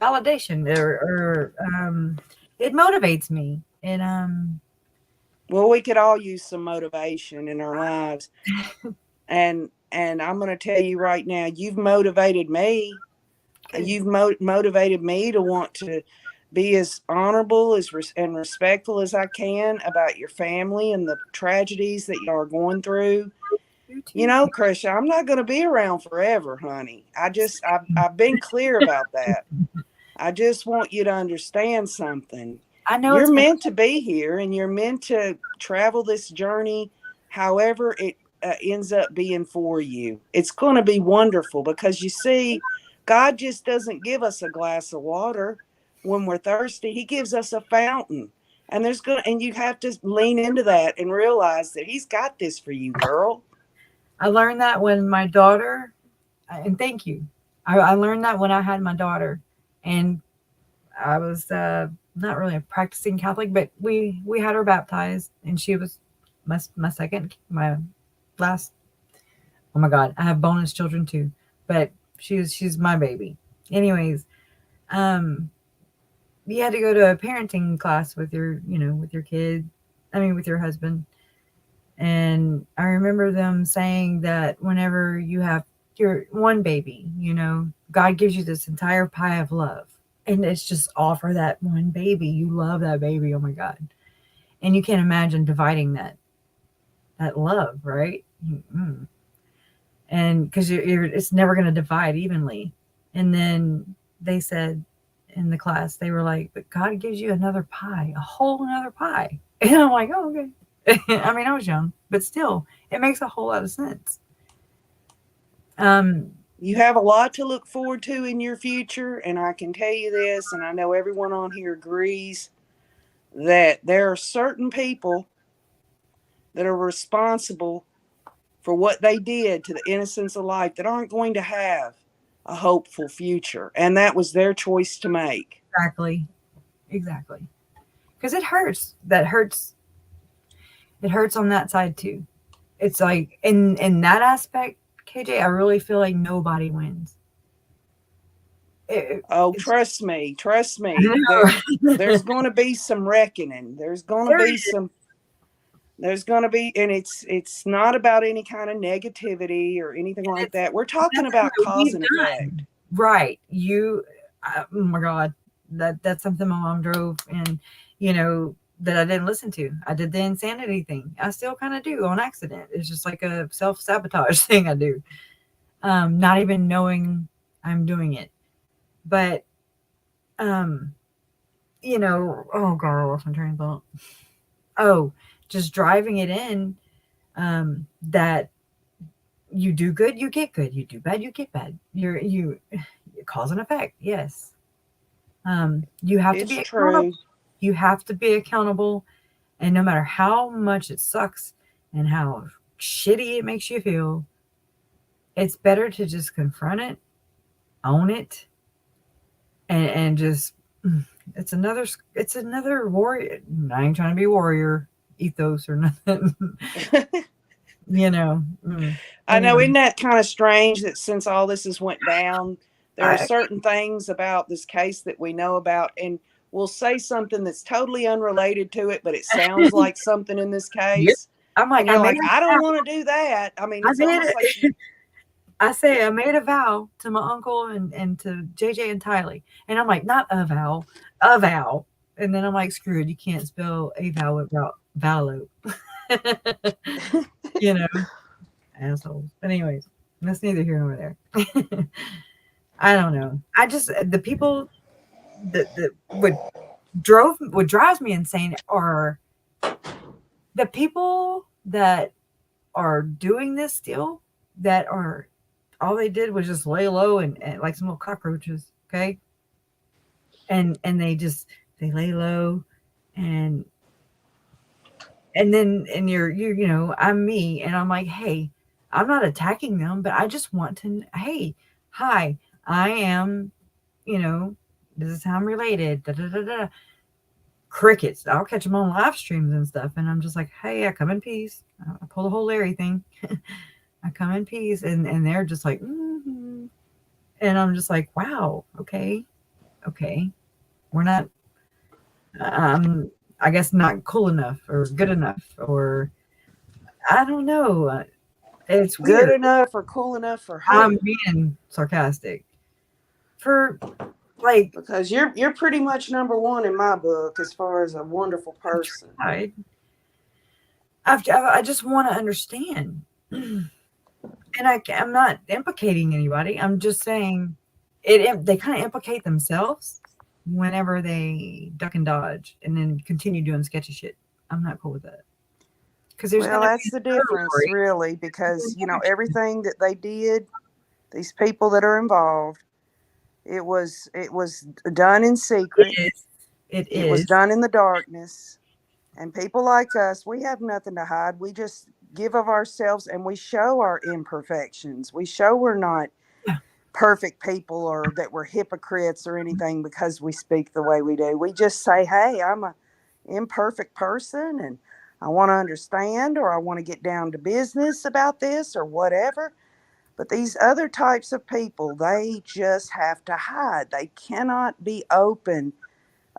[SPEAKER 1] validation or it motivates me.
[SPEAKER 2] Well, we could all use some motivation in our lives. And I'm going to tell you right now, you've motivated me.
[SPEAKER 1] Good.
[SPEAKER 2] You've motivated me to want to be as honorable and respectful as I can about your family and the tragedies that you are going through.
[SPEAKER 1] You
[SPEAKER 2] You
[SPEAKER 1] too.
[SPEAKER 2] know, Krisha, I'm not going to be around forever, honey. I've been clear about that. I just want you to understand something.
[SPEAKER 1] I know
[SPEAKER 2] You're
[SPEAKER 1] it's gonna.
[SPEAKER 2] meant to be here, and you're meant to travel this journey however it ends up being for you. It's going to be wonderful because you see, God just doesn't give us a glass of water when we're thirsty. He gives us a fountain. And you have to lean into that and realize that he's got this for you, girl.
[SPEAKER 1] I learned that when my daughter, and thank you. I learned that when I had my daughter, and I was not really a practicing Catholic, but we had her baptized, and she was my second, my last. Oh my God, I have bonus children too, but she's my baby. Anyways, um, you had to go to a parenting class with with your kid. I mean, with your husband. And I remember them saying that whenever you have your one baby, God gives you this entire pie of love. And it's just all for that one baby. You love that baby. Oh my God. And you can't imagine dividing that love, right? Mm. And because it's never going to divide evenly. And then they said in the class, they were like, but God gives you another pie, a whole another pie. And I'm like, oh, okay. I mean, I was young, but still, it makes a whole lot of sense. Um,
[SPEAKER 2] You have a lot to look forward to in your future, and I can tell you this, and I know everyone on here agrees that there are certain people that are responsible for what they did to the innocence of life that aren't going to have a hopeful future. And that was their choice to make.
[SPEAKER 1] exactly, exactly. Because it hurts. That hurts. It hurts on that side too. It's like in that aspect, KJ, I really feel like nobody wins.
[SPEAKER 2] Oh,
[SPEAKER 1] It's
[SPEAKER 2] trust
[SPEAKER 1] I
[SPEAKER 2] me.
[SPEAKER 1] know.
[SPEAKER 2] There's going to be some reckoning.
[SPEAKER 1] There is.
[SPEAKER 2] There's going to be, and it's not about any kind of negativity or anything like
[SPEAKER 1] It's
[SPEAKER 2] that. We're talking
[SPEAKER 1] nothing
[SPEAKER 2] about
[SPEAKER 1] that
[SPEAKER 2] cause
[SPEAKER 1] we've
[SPEAKER 2] and
[SPEAKER 1] done.
[SPEAKER 2] effect.
[SPEAKER 1] Right. Oh my God, that's something my mom drove, and that I didn't listen to. I did the insanity thing. I still kind of do on accident. It's just like a self sabotage thing I do, not even knowing I'm doing it. But um, oh God, I lost my train of thought. Oh, just driving it in. That You do good, you get good. You do bad, you get bad. You cause and effect. Yes. You have to
[SPEAKER 2] It's
[SPEAKER 1] be accountable.
[SPEAKER 2] true.
[SPEAKER 1] You have to be accountable. And no matter how much it sucks and how shitty it makes you feel, it's better to just confront it, own it, and just it's another warrior. I ain't trying to be warrior ethos or nothing. You know.
[SPEAKER 2] I know,
[SPEAKER 1] Anyway,
[SPEAKER 2] isn't that kind of strange that since all this has went down, there are
[SPEAKER 1] I
[SPEAKER 2] certain things about this case that we know about, and we'll say something that's totally unrelated to it, but it sounds like something in this
[SPEAKER 1] yep.
[SPEAKER 2] case.
[SPEAKER 1] I'm
[SPEAKER 2] And
[SPEAKER 1] like, I
[SPEAKER 2] you're
[SPEAKER 1] made
[SPEAKER 2] like, I
[SPEAKER 1] a
[SPEAKER 2] don't
[SPEAKER 1] vow.
[SPEAKER 2] want to do that. I mean,
[SPEAKER 1] I
[SPEAKER 2] it's
[SPEAKER 1] made
[SPEAKER 2] almost like
[SPEAKER 1] it. I say I made a vow to my uncle and to JJ and Tylee. And I'm like, not a vow, a vow. And then I'm like, screw it, you can't spell a vow without vallow. You know, assholes. But anyways, that's neither here nor there. I don't know. I just the people that would drives me insane are the people that are doing this still, that are all they did was just lay low and like some little cockroaches, okay? And they lay low and then and you know, I'm me and I'm like, hey, I'm not attacking them, but I just want to hey, hi, I am, you know, this is how I'm related. Da, da, da, da. Crickets. I'll catch them on live streams and stuff, and I'm just like, hey, I come in peace. I pull the whole Larry thing. I come in peace, and they're just like, and I'm just like, wow, okay, okay, we're not, I guess not cool enough or good enough, or I don't know. It's
[SPEAKER 2] good
[SPEAKER 1] weird.
[SPEAKER 2] enough or cool enough for
[SPEAKER 1] I'm
[SPEAKER 2] who?
[SPEAKER 1] being sarcastic for like
[SPEAKER 2] Because you're pretty much number one in my book as far as a wonderful person.
[SPEAKER 1] I just want to understand. And I'm not implicating anybody. I'm just saying they kind of implicate themselves whenever they duck and dodge and then continue doing sketchy shit. I'm not cool with that. Because there's
[SPEAKER 2] Well,
[SPEAKER 1] going to
[SPEAKER 2] that's
[SPEAKER 1] be
[SPEAKER 2] the
[SPEAKER 1] a
[SPEAKER 2] difference,
[SPEAKER 1] story.
[SPEAKER 2] really, because, everything that they did, these people that are involved, it was done in secret.
[SPEAKER 1] It is. It
[SPEAKER 2] It was
[SPEAKER 1] is.
[SPEAKER 2] done in the darkness. And people like us, we have nothing to hide. We just give of ourselves and we show our imperfections. We show we're not
[SPEAKER 1] Yeah.
[SPEAKER 2] perfect people or that we're hypocrites or anything because we speak the way we do. We just say, hey, I'm a imperfect person and I want to understand, or I want to get down to business about this or whatever. But these other types of people, they just have to hide. They cannot be open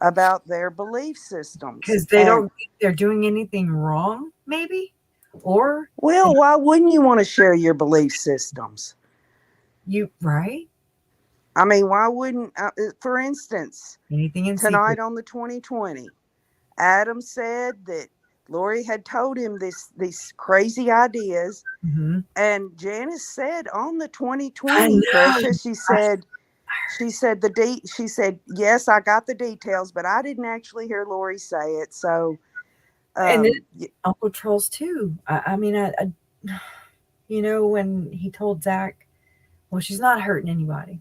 [SPEAKER 2] about their belief systems.
[SPEAKER 1] Because they
[SPEAKER 2] And
[SPEAKER 1] don't think they're doing anything wrong, maybe? Or
[SPEAKER 2] well, why wouldn't you want to share your belief systems?
[SPEAKER 1] right?
[SPEAKER 2] I mean, why wouldn't, for instance,
[SPEAKER 1] Anything in
[SPEAKER 2] tonight
[SPEAKER 1] secret.
[SPEAKER 2] on the 2020, Adam said that Lori had told him these crazy ideas.
[SPEAKER 1] Mm-hmm.
[SPEAKER 2] And Janice said on the
[SPEAKER 1] I
[SPEAKER 2] 2020,
[SPEAKER 1] know.
[SPEAKER 2] Precious, she said, yes, I got the details, but I didn't actually hear Lori say it. So,
[SPEAKER 1] And then
[SPEAKER 2] y-
[SPEAKER 1] Uncle Charles, too. I mean, you know, when he told Zach, well, she's not hurting anybody,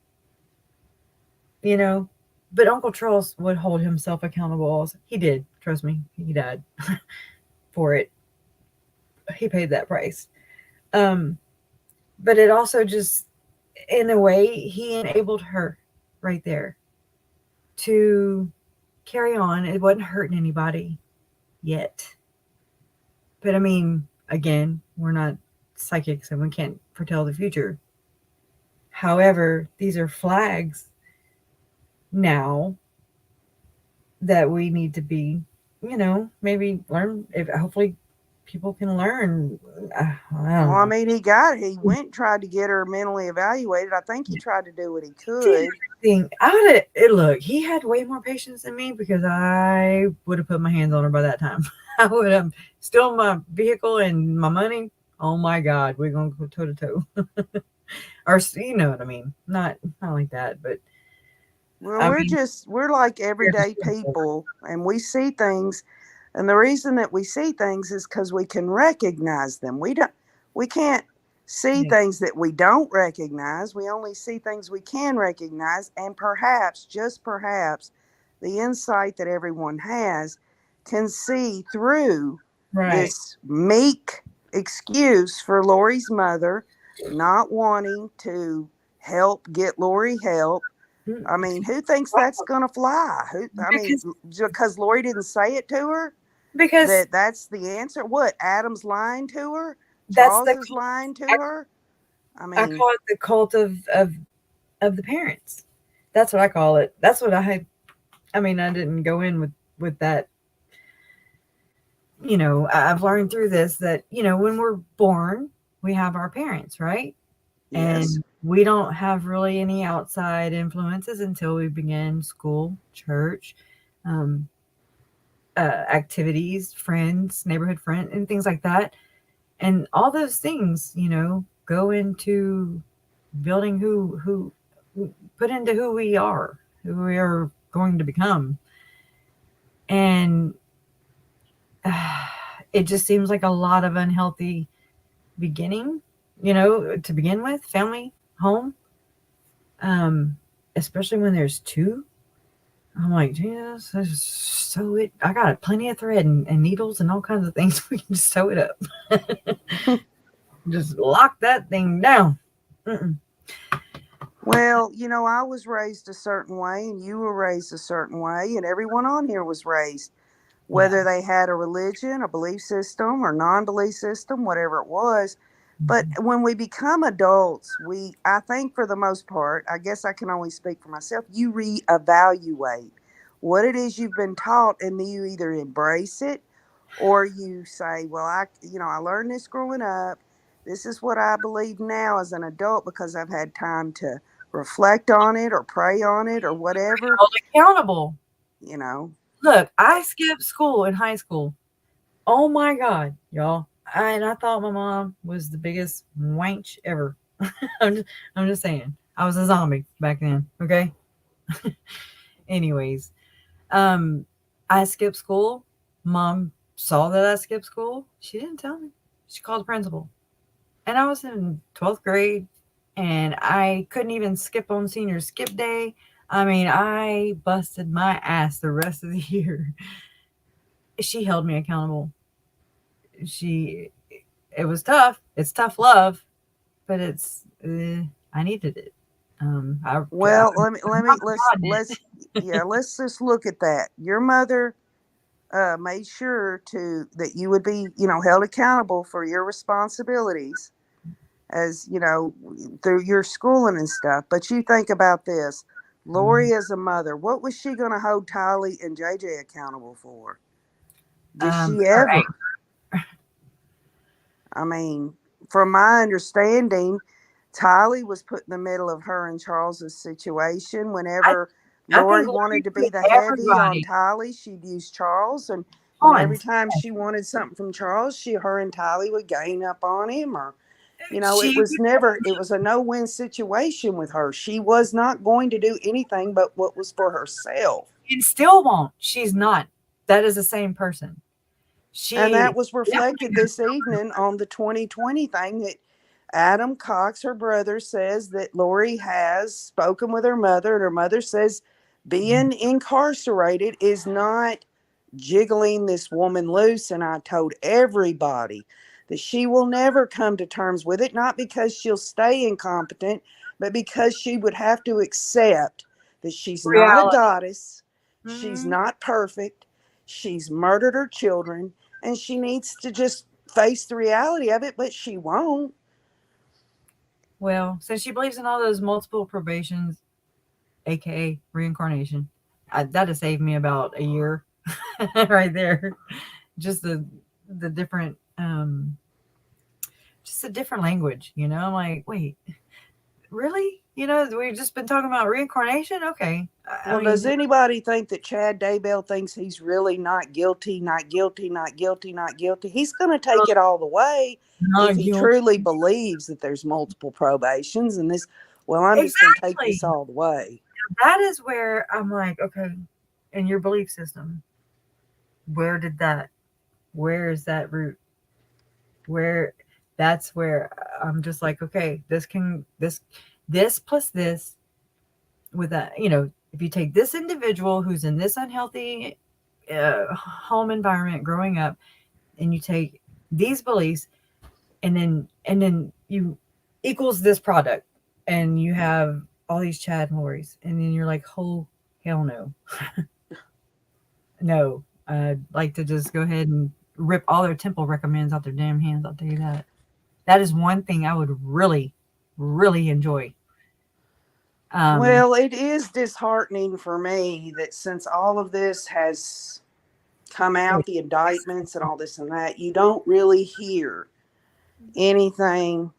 [SPEAKER 1] you know, but Uncle Charles would hold himself accountable. Also. He did. Trust me. He died for it. He paid that price. Um, but it also just, in a way, he enabled her right there to carry on. It wasn't hurting anybody yet. But I mean, again, we're not psychics and we can't foretell the future. However, these are flags now that we need to be, you know, maybe learn. If hopefully people can learn. I
[SPEAKER 2] well,
[SPEAKER 1] don't
[SPEAKER 2] I
[SPEAKER 1] know.
[SPEAKER 2] mean, he went and tried to get her mentally evaluated. I think he tried to do what he
[SPEAKER 1] Did
[SPEAKER 2] could.
[SPEAKER 1] everything. I would have look. He had way more patience than me because I would have put my hands on her by that time. I would have still my vehicle and my money. Oh my God, we're gonna go toe to toe. Or you know what I mean? Not like that, but
[SPEAKER 2] Well,
[SPEAKER 1] I mean,
[SPEAKER 2] we're like everyday people and we see things. And the reason that we see things is because we can recognize them. We can't see
[SPEAKER 1] Yeah.
[SPEAKER 2] things that we don't recognize. We only see things we can recognize. And perhaps, just perhaps, the insight that everyone has can see through
[SPEAKER 1] Right.
[SPEAKER 2] this meek excuse for Lori's mother not wanting to help get Lori help. I mean, who thinks that's going to fly? I mean,
[SPEAKER 1] Because
[SPEAKER 2] because Lori didn't say it to her,
[SPEAKER 1] because
[SPEAKER 2] that's the answer. What? Adam's lying to her?
[SPEAKER 1] that's
[SPEAKER 2] Charles
[SPEAKER 1] the
[SPEAKER 2] is lying to
[SPEAKER 1] I,
[SPEAKER 2] her? I
[SPEAKER 1] I
[SPEAKER 2] mean,
[SPEAKER 1] call it the cult of the parents. That's what I call it. That's what I had. I mean, I didn't go in with that. I've learned through this that when we're born, we have our parents, right?
[SPEAKER 2] yes.
[SPEAKER 1] And we don't have really any outside influences until we begin school, church, um, activities, friends, neighborhood friend, and things like that. And all those things, go into building who put into who we are going to become. And it just seems like a lot of unhealthy beginning, to begin with, family, home, um, especially when there's two. I'm like, Jesus, I got plenty of thread and needles and all kinds of things. We can just sew it up. Just lock that thing down. Mm-mm.
[SPEAKER 2] Well, I was raised a certain way, and you were raised a certain way, and everyone on here was raised,
[SPEAKER 1] Yeah.
[SPEAKER 2] whether they had a religion, a belief system, or non belief system, whatever it was. But
[SPEAKER 1] Mhm.
[SPEAKER 2] when we become adults, I think for the most part, I guess I can only speak for myself, you reevaluate what it is you've been taught, and then you either embrace it or you say, well, I learned this growing up. This is what I believe now as an adult because I've had time to reflect on it or pray on it or whatever,
[SPEAKER 1] Held accountable.
[SPEAKER 2] you know.
[SPEAKER 1] Look, I skipped school in high school. Oh my God, y'all. I thought my mom was the biggest wench ever. I'm just, I'm just saying. I was a zombie back then. Okay. Anyways, um, I skipped school. Mom saw that I skipped school. She didn't tell me. She called the principal. And I was in 12th grade and I couldn't even skip on senior skip day. I mean, I busted my ass the rest of the year. She held me accountable. She It was tough. It's tough love, but I needed it. I'm
[SPEAKER 2] Well,
[SPEAKER 1] not forgotten it.
[SPEAKER 2] let's just look at that. Your mother made sure to that you would be, held accountable for your responsibilities as, through your schooling and stuff. But you think about this.
[SPEAKER 1] Mhm.
[SPEAKER 2] Lori as a mother, what was she going to hold Tylee and JJ accountable for? Did she
[SPEAKER 1] Her
[SPEAKER 2] ever? I mean, from my understanding, Tylee was put in the middle of her and Charles's situation.
[SPEAKER 1] I
[SPEAKER 2] Whenever
[SPEAKER 1] I think
[SPEAKER 2] Lori
[SPEAKER 1] Lori
[SPEAKER 2] wanted to be
[SPEAKER 1] put
[SPEAKER 2] the heavy on
[SPEAKER 1] everybody
[SPEAKER 2] Tylee, she'd use Charles. And when every
[SPEAKER 1] on.
[SPEAKER 2] time she wanted something from Charles, her and Tylee would gang up on him. Or, it
[SPEAKER 1] She
[SPEAKER 2] was never, it was a no-win situation with her. She was not going to do anything but what was for herself.
[SPEAKER 1] and still won't. She's not. That is the same person.
[SPEAKER 2] And
[SPEAKER 1] She
[SPEAKER 2] that was
[SPEAKER 1] Yep.
[SPEAKER 2] reflected this evening on the 2020 thing that Adam Cox, her brother, says that Lori has spoken with her mother, and her mother says being incarcerated is not jiggling this woman loose. And I told everybody that she will never come to terms with it, not because she'll stay incompetent, but because she would have to accept that she's not a
[SPEAKER 1] Reality.
[SPEAKER 2] goddess, she's
[SPEAKER 1] Mhm.
[SPEAKER 2] not perfect, she's murdered her children, and she needs to just face the reality of it, but she won't.
[SPEAKER 1] Well, since she believes in all those multiple probations, aka reincarnation, that has saved me about a year right there. Just the different just a different language, I'm like, wait, really? We've just been talking about reincarnation? Okay. I
[SPEAKER 2] Well,
[SPEAKER 1] mean,
[SPEAKER 2] does anybody think that Chad Daybell thinks he's really not guilty, not guilty, not guilty, not guilty? He's going to take it all the way if
[SPEAKER 1] not
[SPEAKER 2] he
[SPEAKER 1] guilt.
[SPEAKER 2] truly believes that there's multiple probations and this, well, I'm just going to take
[SPEAKER 1] Exactly.
[SPEAKER 2] this all the way.
[SPEAKER 1] That is where I'm like, okay, in your belief system, where is that root? Where That's where I'm just like, okay, this plus this with a, if you take this individual who's in this unhealthy home environment growing up, and you take these beliefs, and then you equals this product, and you have all these Chad and Lori's, and then you're like, oh hell no. No, I'd like to just go ahead and rip all their temple recommends out their damn hands. I'll tell you that. That is one thing I would really, really enjoy.
[SPEAKER 2] Well, it is disheartening for me that since all of this has come out, the indictments and all this and that, you don't really hear anything,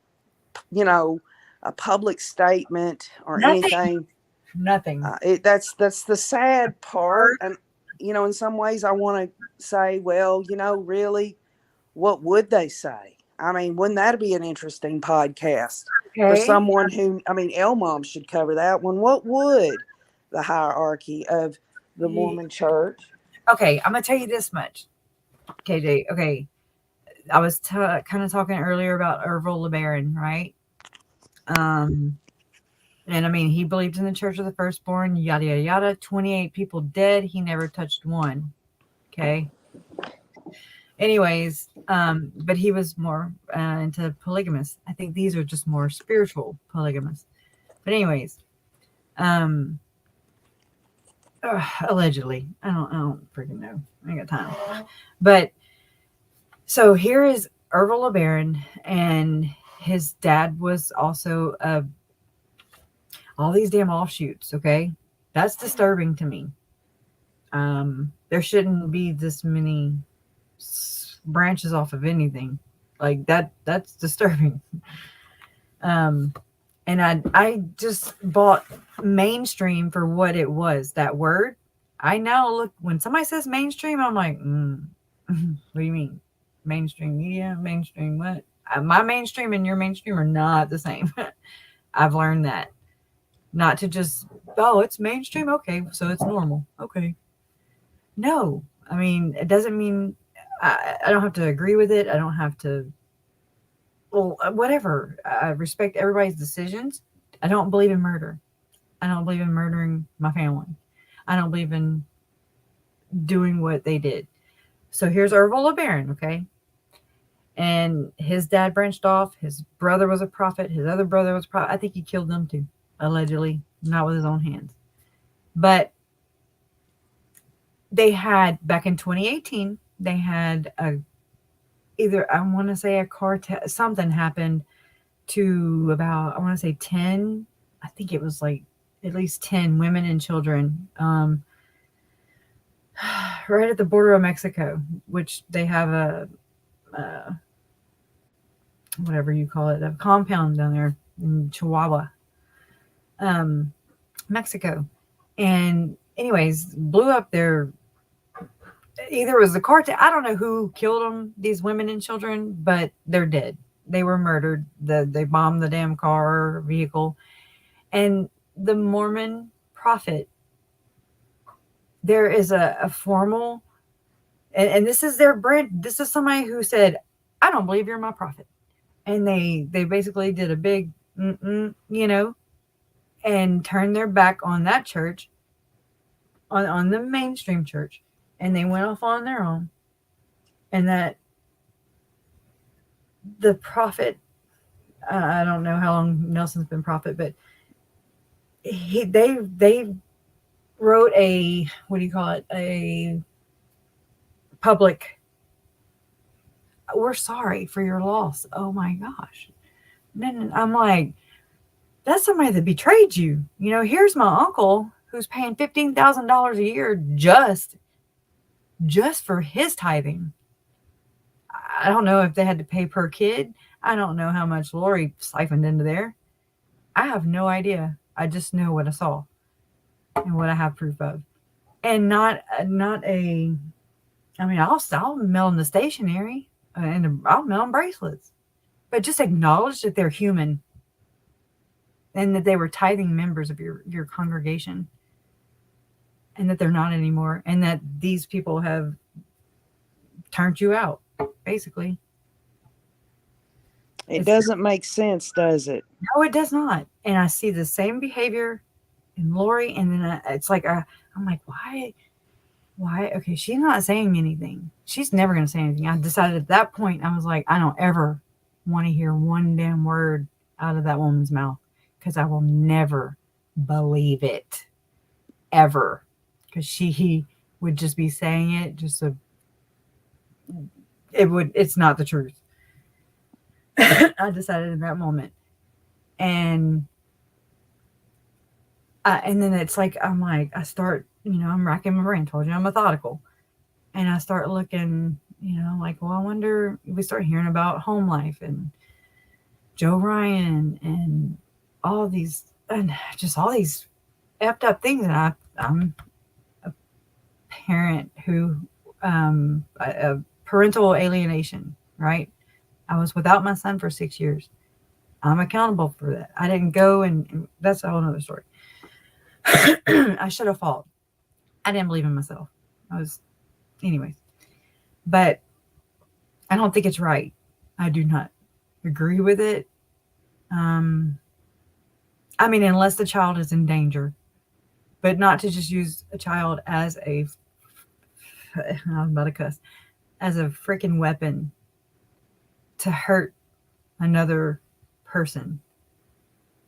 [SPEAKER 2] a public statement or anything.
[SPEAKER 1] Nothing.
[SPEAKER 2] That's the sad part. And, in some ways I want to say, well, really, what would they say? I mean, wouldn't that be an interesting podcast for someone who, L Mom should cover that one. What would the hierarchy of the Mormon church?
[SPEAKER 1] Okay, I'm going to tell you this much, KJ. Okay, I was kind of talking earlier about Ervil LeBaron, right? And he believed in the Church of the Firstborn, yada, yada, yada. 28 people dead. He never touched one. Okay. Anyways, but he was more into polygamous. I think these are just more spiritual polygamous. But anyways, allegedly, I don't freaking know. I ain't got time. But so here is Ervil LeBaron, and his dad was also all these damn offshoots. Okay, that's disturbing to me. There shouldn't be this many branches off of anything like that. That's disturbing. And I just bought mainstream for what it was. That word, I now look, when somebody says mainstream, I'm like, what do you mean? Mainstream media, mainstream what? My mainstream and your mainstream are not the same. I've learned that. Not to just, it's mainstream, okay, so it's normal. Okay. No. It doesn't mean I don't have to agree with it. I don't have to, whatever. I respect everybody's decisions. I don't believe in murder. I don't believe in murdering my family. I don't believe in doing what they did. So here's Ervil LeBaron, okay? And his dad branched off. His brother was a prophet. His other brother was a prophet. I think he killed them too, allegedly, not with his own hands. But they had, back in 2018, they had either, I want to say a cartel, something happened to about, I want to say 10, I think it was like at least 10 women and children, right at the border of Mexico, which they have a whatever you call it, a compound down there in Chihuahua, Mexico. And anyways, blew up their, either it was the cartel, I don't know who killed them, these women and children, but they're dead. They were murdered. They bombed the damn car vehicle. And the Mormon prophet, there is a formal, and this is their brand. This is somebody who said, I don't believe you're my prophet. And they basically did a big, and turned their back on that church, on the mainstream church. And they went off on their own. And that the prophet, I don't know how long Nelson's been prophet, but they wrote a, what do you call it? A public, we're sorry for your loss. Oh my gosh. Then I'm like, that's somebody that betrayed you. Here's my uncle who's paying $15,000 a year just for his tithing. I don't know if they had to pay per kid. I don't know how much Lori siphoned into there. I have no idea. I just know what I saw and what I have proof of. And not a, I'll mail them the stationery and I'll mail them bracelets. But just acknowledge that they're human and that they were tithing members of your congregation and that they're not anymore, and that these people have turned you out, basically.
[SPEAKER 2] It doesn't make sense, does it?
[SPEAKER 1] No, it does not. And I see the same behavior in Lori, and then it's like I'm like, why? Okay, she's not saying anything. She's never going to say anything. I decided at that point, I was like, I don't ever want to hear one damn word out of that woman's mouth, because I will never believe it, ever, because he would just be saying it it's not the truth. I decided in that moment. And then it's like, I start, I'm racking my brain. Told you I'm methodical. And I start looking, like, well, I wonder, we start hearing about home life and Joe Ryan and all these, and just all these effed up things. And I'm a parent who, a parental alienation, right? I was without my son for 6 years. I'm accountable for that. I didn't go, and that's a whole nother story. I should have fought. I didn't believe in myself. Anyways. But I don't think it's right. I do not agree with it. Unless the child is in danger, but not to just use a child as I'm about to cuss, as a freaking weapon to hurt another person.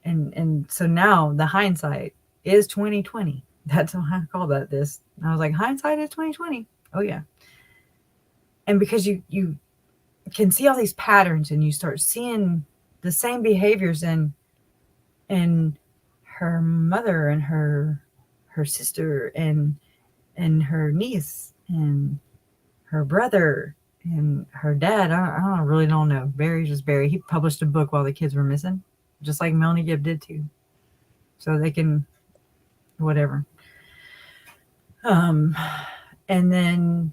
[SPEAKER 1] And so now the hindsight is 2020. That's how I call that this. I was like, hindsight is 2020. Oh yeah. And because you can see all these patterns, and you start seeing the same behaviors in her mother and her sister and her niece and her brother and her dad. I really don't know. Barry's just Barry. He published a book while the kids were missing, just like Melanie Gibb did too. So they can, whatever. And then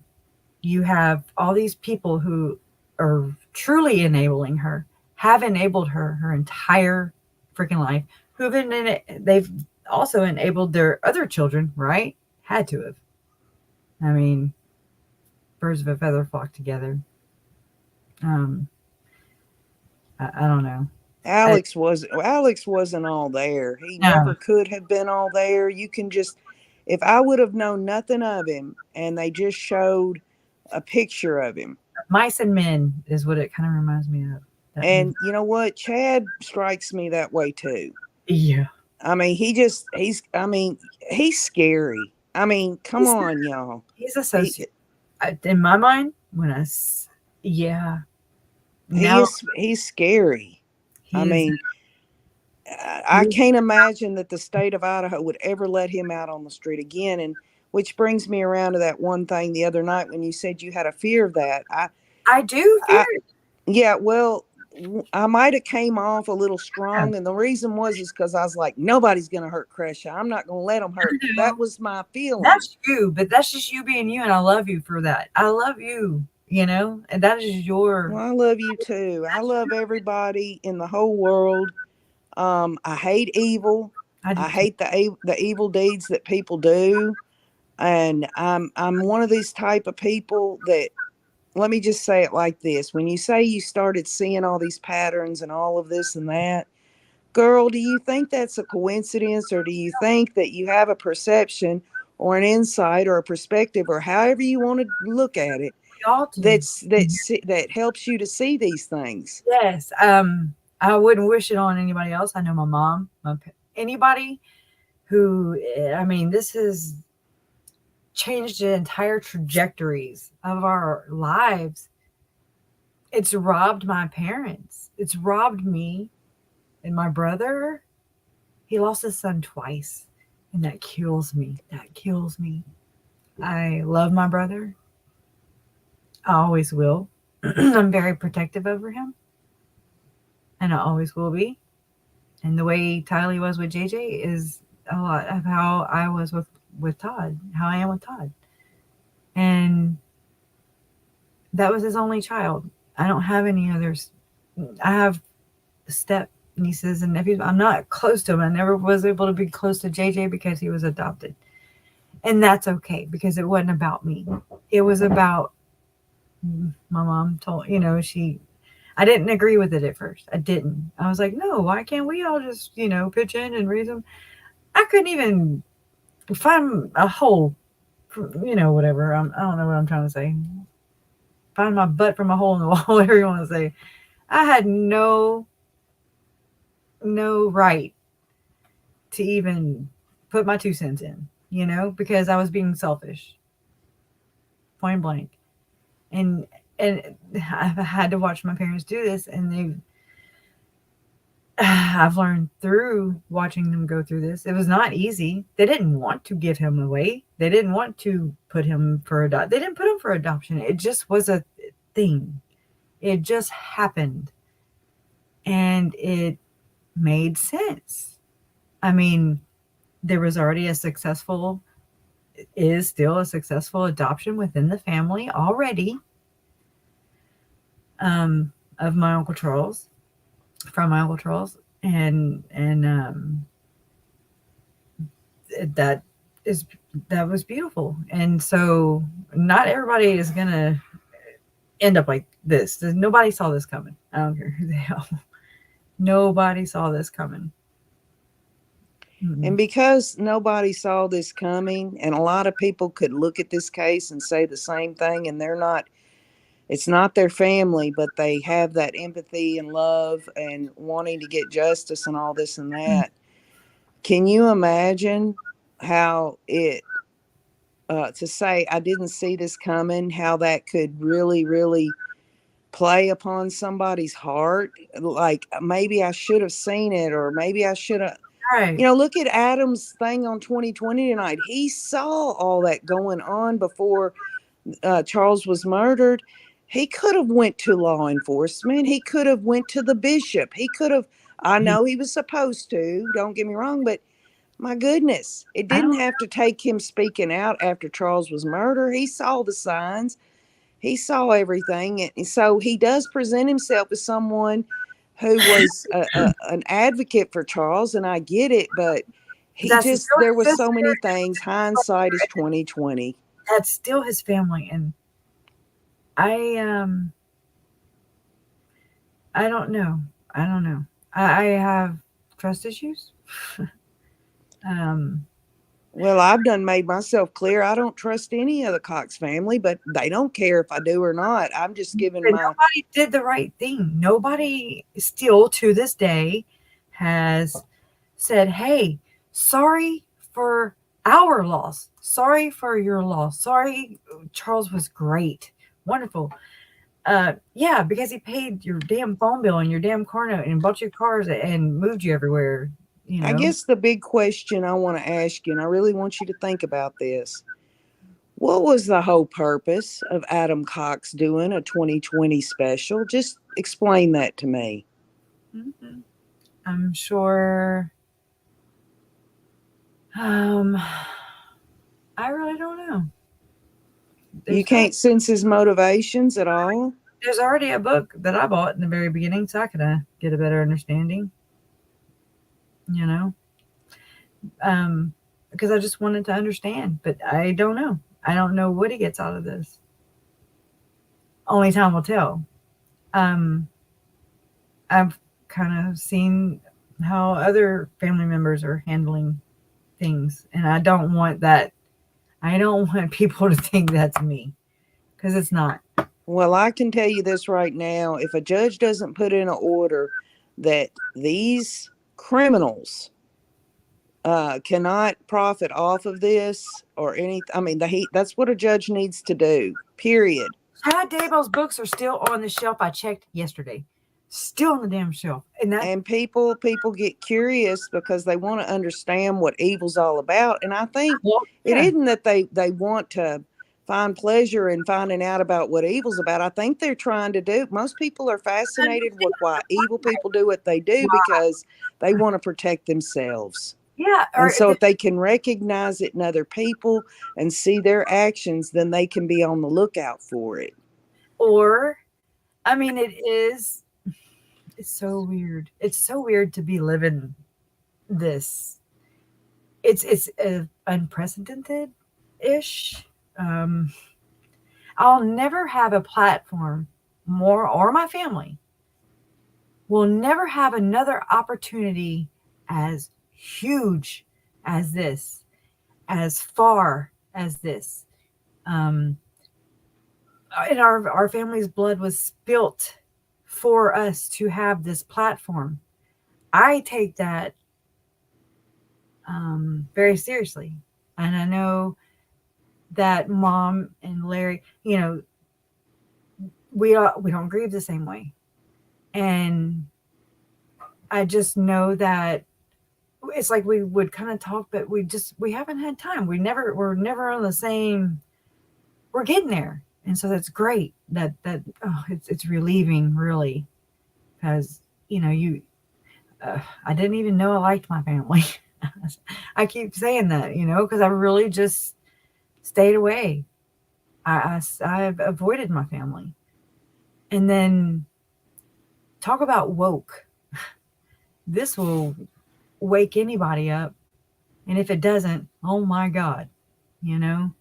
[SPEAKER 1] you have all these people who are truly enabling her, have enabled her entire freaking life, they've also enabled their other children, right? Had to have. I mean, birds of a feather flock together. I don't know.
[SPEAKER 2] Alex wasn't all there. He never could have been all there. You can just, if I would have known nothing of him and they just showed a picture of him.
[SPEAKER 1] Mice and Men is what it kind of reminds me of.
[SPEAKER 2] And you know what? Chad strikes me that way too.
[SPEAKER 1] Yeah.
[SPEAKER 2] I mean, he's scary. I mean, come on, y'all.
[SPEAKER 1] He's a sociopath. In my mind,
[SPEAKER 2] he's scary. I can't imagine that the state of Idaho would ever let him out on the street again. And which brings me around to that one thing the other night when you said you had a fear of that.
[SPEAKER 1] I do fear it.
[SPEAKER 2] Yeah, well, I might have came off a little strong, and the reason is because I was like, nobody's going to hurt Cresha. I'm not going to let them hurt. That was my feeling.
[SPEAKER 1] That's you, but that's just you being you, and I love you for that. I love you, and that is your.
[SPEAKER 2] Well, I love you too. I love everybody in the whole world. I hate evil. I hate the evil deeds that people do, and I'm one of these type of people that. Let me just say it like this. When you say you started seeing all these patterns and all of this and that, girl, do you think that's a coincidence, or do you think that you have a perception or an insight or a perspective, or however you want to look at it, that helps you to see these things?
[SPEAKER 1] Yes. I wouldn't wish it on anybody else. I know my mom, anybody who, this has changed the entire trajectories of our lives. It's robbed my parents. It's robbed me and my brother. He lost his son twice, and that kills me. I love my brother. I always will. I'm very protective over him, and I always will be. And the way Tylee was with JJ is a lot of how I was with Todd, how I am with Todd. And that was his only child. I don't have any others. I have step nieces and nephews. I'm not close to him. I never was able to be close to JJ because he was adopted. And that's okay, because it wasn't about me. It was about my mom told, I didn't agree with it at first. I didn't. I was like, no, why can't we all just, pitch in and raise them? I couldn't even find a hole, whatever. I don't know what I'm trying to say. Find my butt from a hole in the wall, whatever you want to say. I had no right to even put my 2 cents in, because I was being selfish, point blank. And I've had to watch my parents do this, and I've learned through watching them go through this. It was not easy. They didn't want to give him away. They didn't want to put him for adoption. They didn't put him for adoption. It just was a thing. It just happened. And it made sense. I mean, there was already is still a successful adoption within the family already, of my Uncle Charles, from my Uncle Charles, and that was beautiful. And so not everybody is gonna end up like this. Nobody saw this coming. I don't care who the hell. Nobody saw this coming.
[SPEAKER 2] And because nobody saw this coming, and a lot of people could look at this case and say the same thing, and it's not their family, but they have that empathy and love and wanting to get justice and all this and that. Can you imagine how to say, I didn't see this coming, how that could really, really play upon somebody's heart? Like, maybe I should have seen it, or maybe I should have.
[SPEAKER 1] Right.
[SPEAKER 2] Look at Adam's thing on 2020 tonight. He saw all that going on before Charles was murdered. He could have went to law enforcement. He could have went to the bishop. He could have. I know he was supposed to. Don't get me wrong, but my goodness, it didn't have to take him speaking out after Charles was murdered. He saw the signs. He saw everything, and so he does present himself as someone who was an advocate for Charles, and I get it, but there was so many things. Hindsight is 2020.
[SPEAKER 1] That's still his family, and I don't know. I have trust issues.
[SPEAKER 2] Well, I've done made myself clear. I don't trust any of the Cox family, but they don't care if I do or not. I'm just giving
[SPEAKER 1] nobody did the right thing. Nobody still to this day has said, hey, sorry for our loss. Sorry for your loss. Sorry, Charles was great. Wonderful. Yeah, because he paid your damn phone bill and your damn car note and bought you cars and moved you everywhere.
[SPEAKER 2] I guess the big question I want to ask you, and I really want you to think about this. What was the whole purpose of Adam Cox doing a 2020 special? Just explain that to me.
[SPEAKER 1] Mm-hmm. I'm sure. I really don't know.
[SPEAKER 2] You can't sense his motivations at all?
[SPEAKER 1] There's already a book that I bought in the very beginning, so I could get a better understanding. Because I just wanted to understand, but I don't know. I don't know what he gets out of this. Only time will tell. I've kind of seen how other family members are handling things, and I don't want that. I don't want people to think that's me, because it's not.
[SPEAKER 2] Well, I can tell you this right now. If a judge doesn't put in an order that these criminals cannot profit off of this or anything, I mean, that's what a judge needs to do, period.
[SPEAKER 1] Chad Daybell's books are still on the shelf. I checked yesterday. Still on the damn shelf.
[SPEAKER 2] And people get curious because they want to understand what evil's all about. And I think it isn't that they want to find pleasure in finding out about what evil's about. I think they're trying to do. Most people are fascinated with why evil people do what they do because they want to protect themselves.
[SPEAKER 1] Yeah.
[SPEAKER 2] And so if they can recognize it in other people and see their actions, then they can be on the lookout for it.
[SPEAKER 1] Or, I mean, it's so weird. It's so weird to be living this. It's unprecedented-ish. I'll never have a platform or my family will never have another opportunity as huge as this, as far as this. Um, and our family's blood was spilt for us to have this platform. I take that very seriously. And I know that Mom and Larry, we don't grieve the same way. And I just know that it's like we would kind of talk, but we haven't had time. We're never on the same. We're getting there, and so that's great. It's relieving, really, because you I didn't even know I liked my family. I keep saying that, because I really just stayed away. I've avoided my family, and then talk about woke. This will wake anybody up, and if it doesn't, oh my God, you know.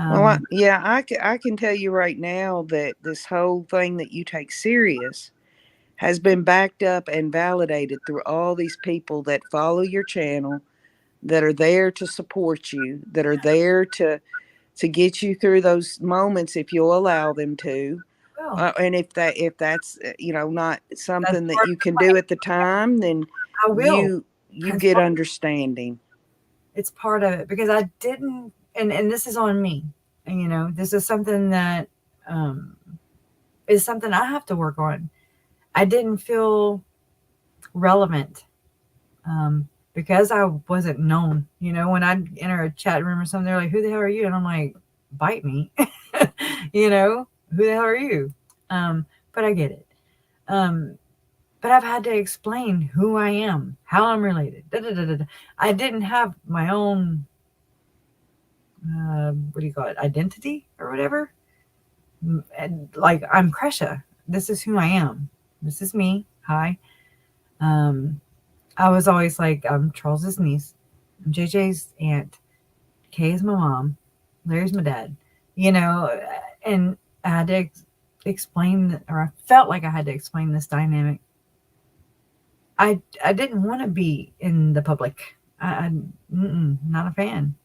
[SPEAKER 2] Well,
[SPEAKER 1] Um,
[SPEAKER 2] I can tell you right now that this whole thing that you take serious has been backed up and validated through all these people that follow your channel, that are there to support you, that are there to get you through those moments if you'll allow them to.
[SPEAKER 1] well,
[SPEAKER 2] And if that's not
[SPEAKER 1] that's
[SPEAKER 2] something that
[SPEAKER 1] part
[SPEAKER 2] you
[SPEAKER 1] of the
[SPEAKER 2] can do
[SPEAKER 1] plan.
[SPEAKER 2] at the time, then
[SPEAKER 1] I will.
[SPEAKER 2] you
[SPEAKER 1] It's
[SPEAKER 2] get
[SPEAKER 1] part,
[SPEAKER 2] understanding.
[SPEAKER 1] it's part of it because I didn't, and this is on me. And, this is something that um, is something I have to work on. I didn't feel relevant because I wasn't known. When I enter a chat room or something, they're like, "Who the hell are you?" And I'm like, "Bite me," Who the hell are you? Um, but I get it. Um, but I've had to explain who I am, how I'm related. Da, da, da, da, da. I didn't have my own, what do you call it, identity or whatever. And like I'm Kresha. This is who I am. This is me. Hi. Um, I was always like, I'm Charles's niece. I'm JJ's aunt. Kay is my mom. Larry's my dad. You know, and I had to explain, or I felt like I had to explain this dynamic. I didn't want to be in the public. Not a fan.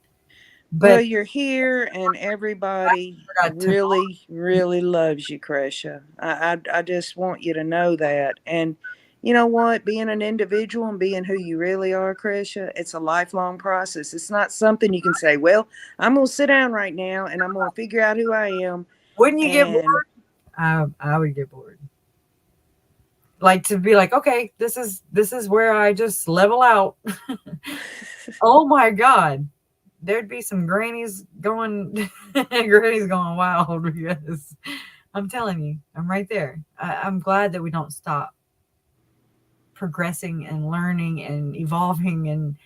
[SPEAKER 2] Well,
[SPEAKER 1] But
[SPEAKER 2] you're here, and
[SPEAKER 1] I
[SPEAKER 2] everybody
[SPEAKER 1] forgot to.
[SPEAKER 2] really, really loves you, Kresha. I just want you to know that. And you know what? Being an individual and being who you really are, Kresha, it's a lifelong process. It's not something you can say, well, I'm going to sit down right now and I'm going to figure out who I am.
[SPEAKER 1] Wouldn't you get
[SPEAKER 2] And
[SPEAKER 1] bored? I would get bored. Like to be like, okay, this is where I just level out. Oh my God. There'd be some grannies going grannies going wild because I'm telling you, I'm right there. I'm glad that we don't stop progressing and learning and evolving, and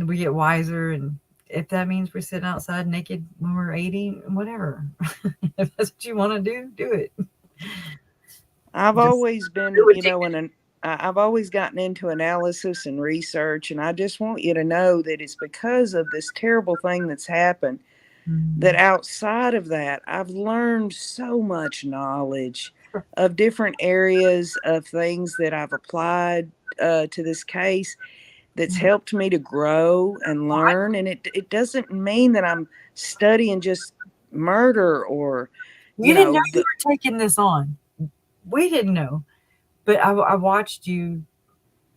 [SPEAKER 1] we get wiser. And if that means we're sitting outside naked when we're 80, whatever. If that's what you want to do, do it.
[SPEAKER 2] I've
[SPEAKER 1] Just
[SPEAKER 2] always
[SPEAKER 1] do
[SPEAKER 2] been,
[SPEAKER 1] what you
[SPEAKER 2] I've always gotten into analysis and research, and I just want you to know that it's because of this terrible thing that's happened that
[SPEAKER 1] can.
[SPEAKER 2] outside of that, I've learned so much knowledge
[SPEAKER 1] Sure.
[SPEAKER 2] of different areas of things that I've applied to this case that's
[SPEAKER 1] Yeah.
[SPEAKER 2] helped me to grow and
[SPEAKER 1] Well,
[SPEAKER 2] learn. And it doesn't mean that I'm studying just murder or,
[SPEAKER 1] you didn't know you
[SPEAKER 2] the,
[SPEAKER 1] were taking this on. We didn't know, but I watched you.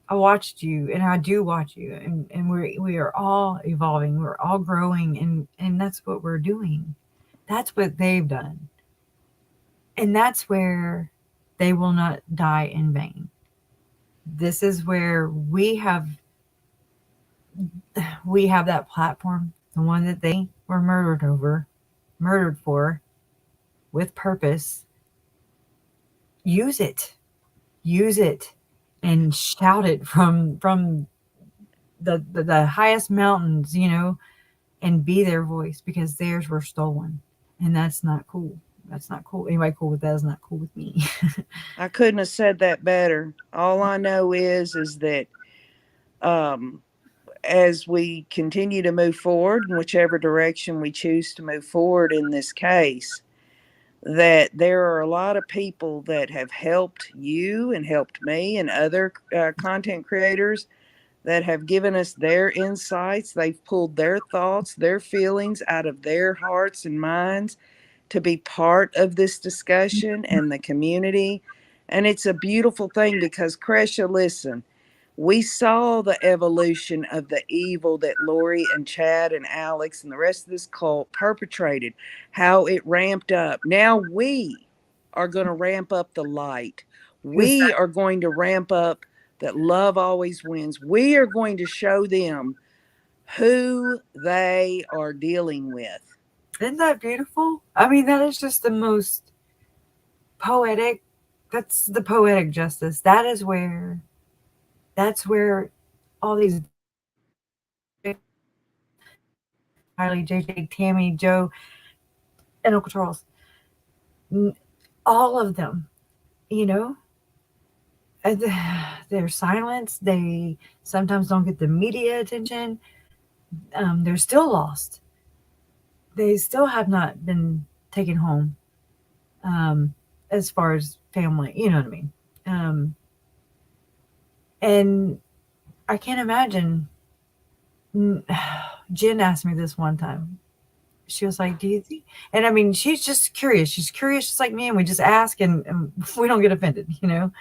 [SPEAKER 1] I watched you, and I do watch you, and we are all evolving. We're all growing, and that's what we're doing. That's what they've done, and that's where they will not die in vain. This is where we have that platform, the one that they were murdered for, with purpose. Use it, and shout it from the highest mountains, and be their voice because theirs were stolen, and that's not cool. That's not cool. Anybody cool with that is not cool with me.
[SPEAKER 2] I couldn't have said that better. All I know is that um, as we continue to move forward in whichever direction we choose to move forward in this case, that there are a lot of people that have helped you and helped me and other content creators that have given us their insights. They've pulled their thoughts, their feelings out of their hearts and minds to be part of this discussion and the community. And it's a beautiful thing because, Cresha, listen, we saw the evolution of the evil that Lori and Chad and Alex and the rest of this cult perpetrated, how it ramped up. Now we are going to ramp up the light. We are going to ramp up that love always wins. We are going to show them who they are dealing with.
[SPEAKER 1] Isn't that beautiful? I mean, that is just the most poetic. That's the poetic justice. That's where all these Tylee, JJ, Tammy, Joe, and Uncle Charles, all of them, you know, they're silenced. They sometimes don't get the media attention. They're still lost. They still have not been taken home, as far as family, you know what I mean? And I can't imagine. Jen asked me this one time. She was like, do you think? And I mean, she's just curious. She's curious just like me. And we just ask and we don't get offended, you know?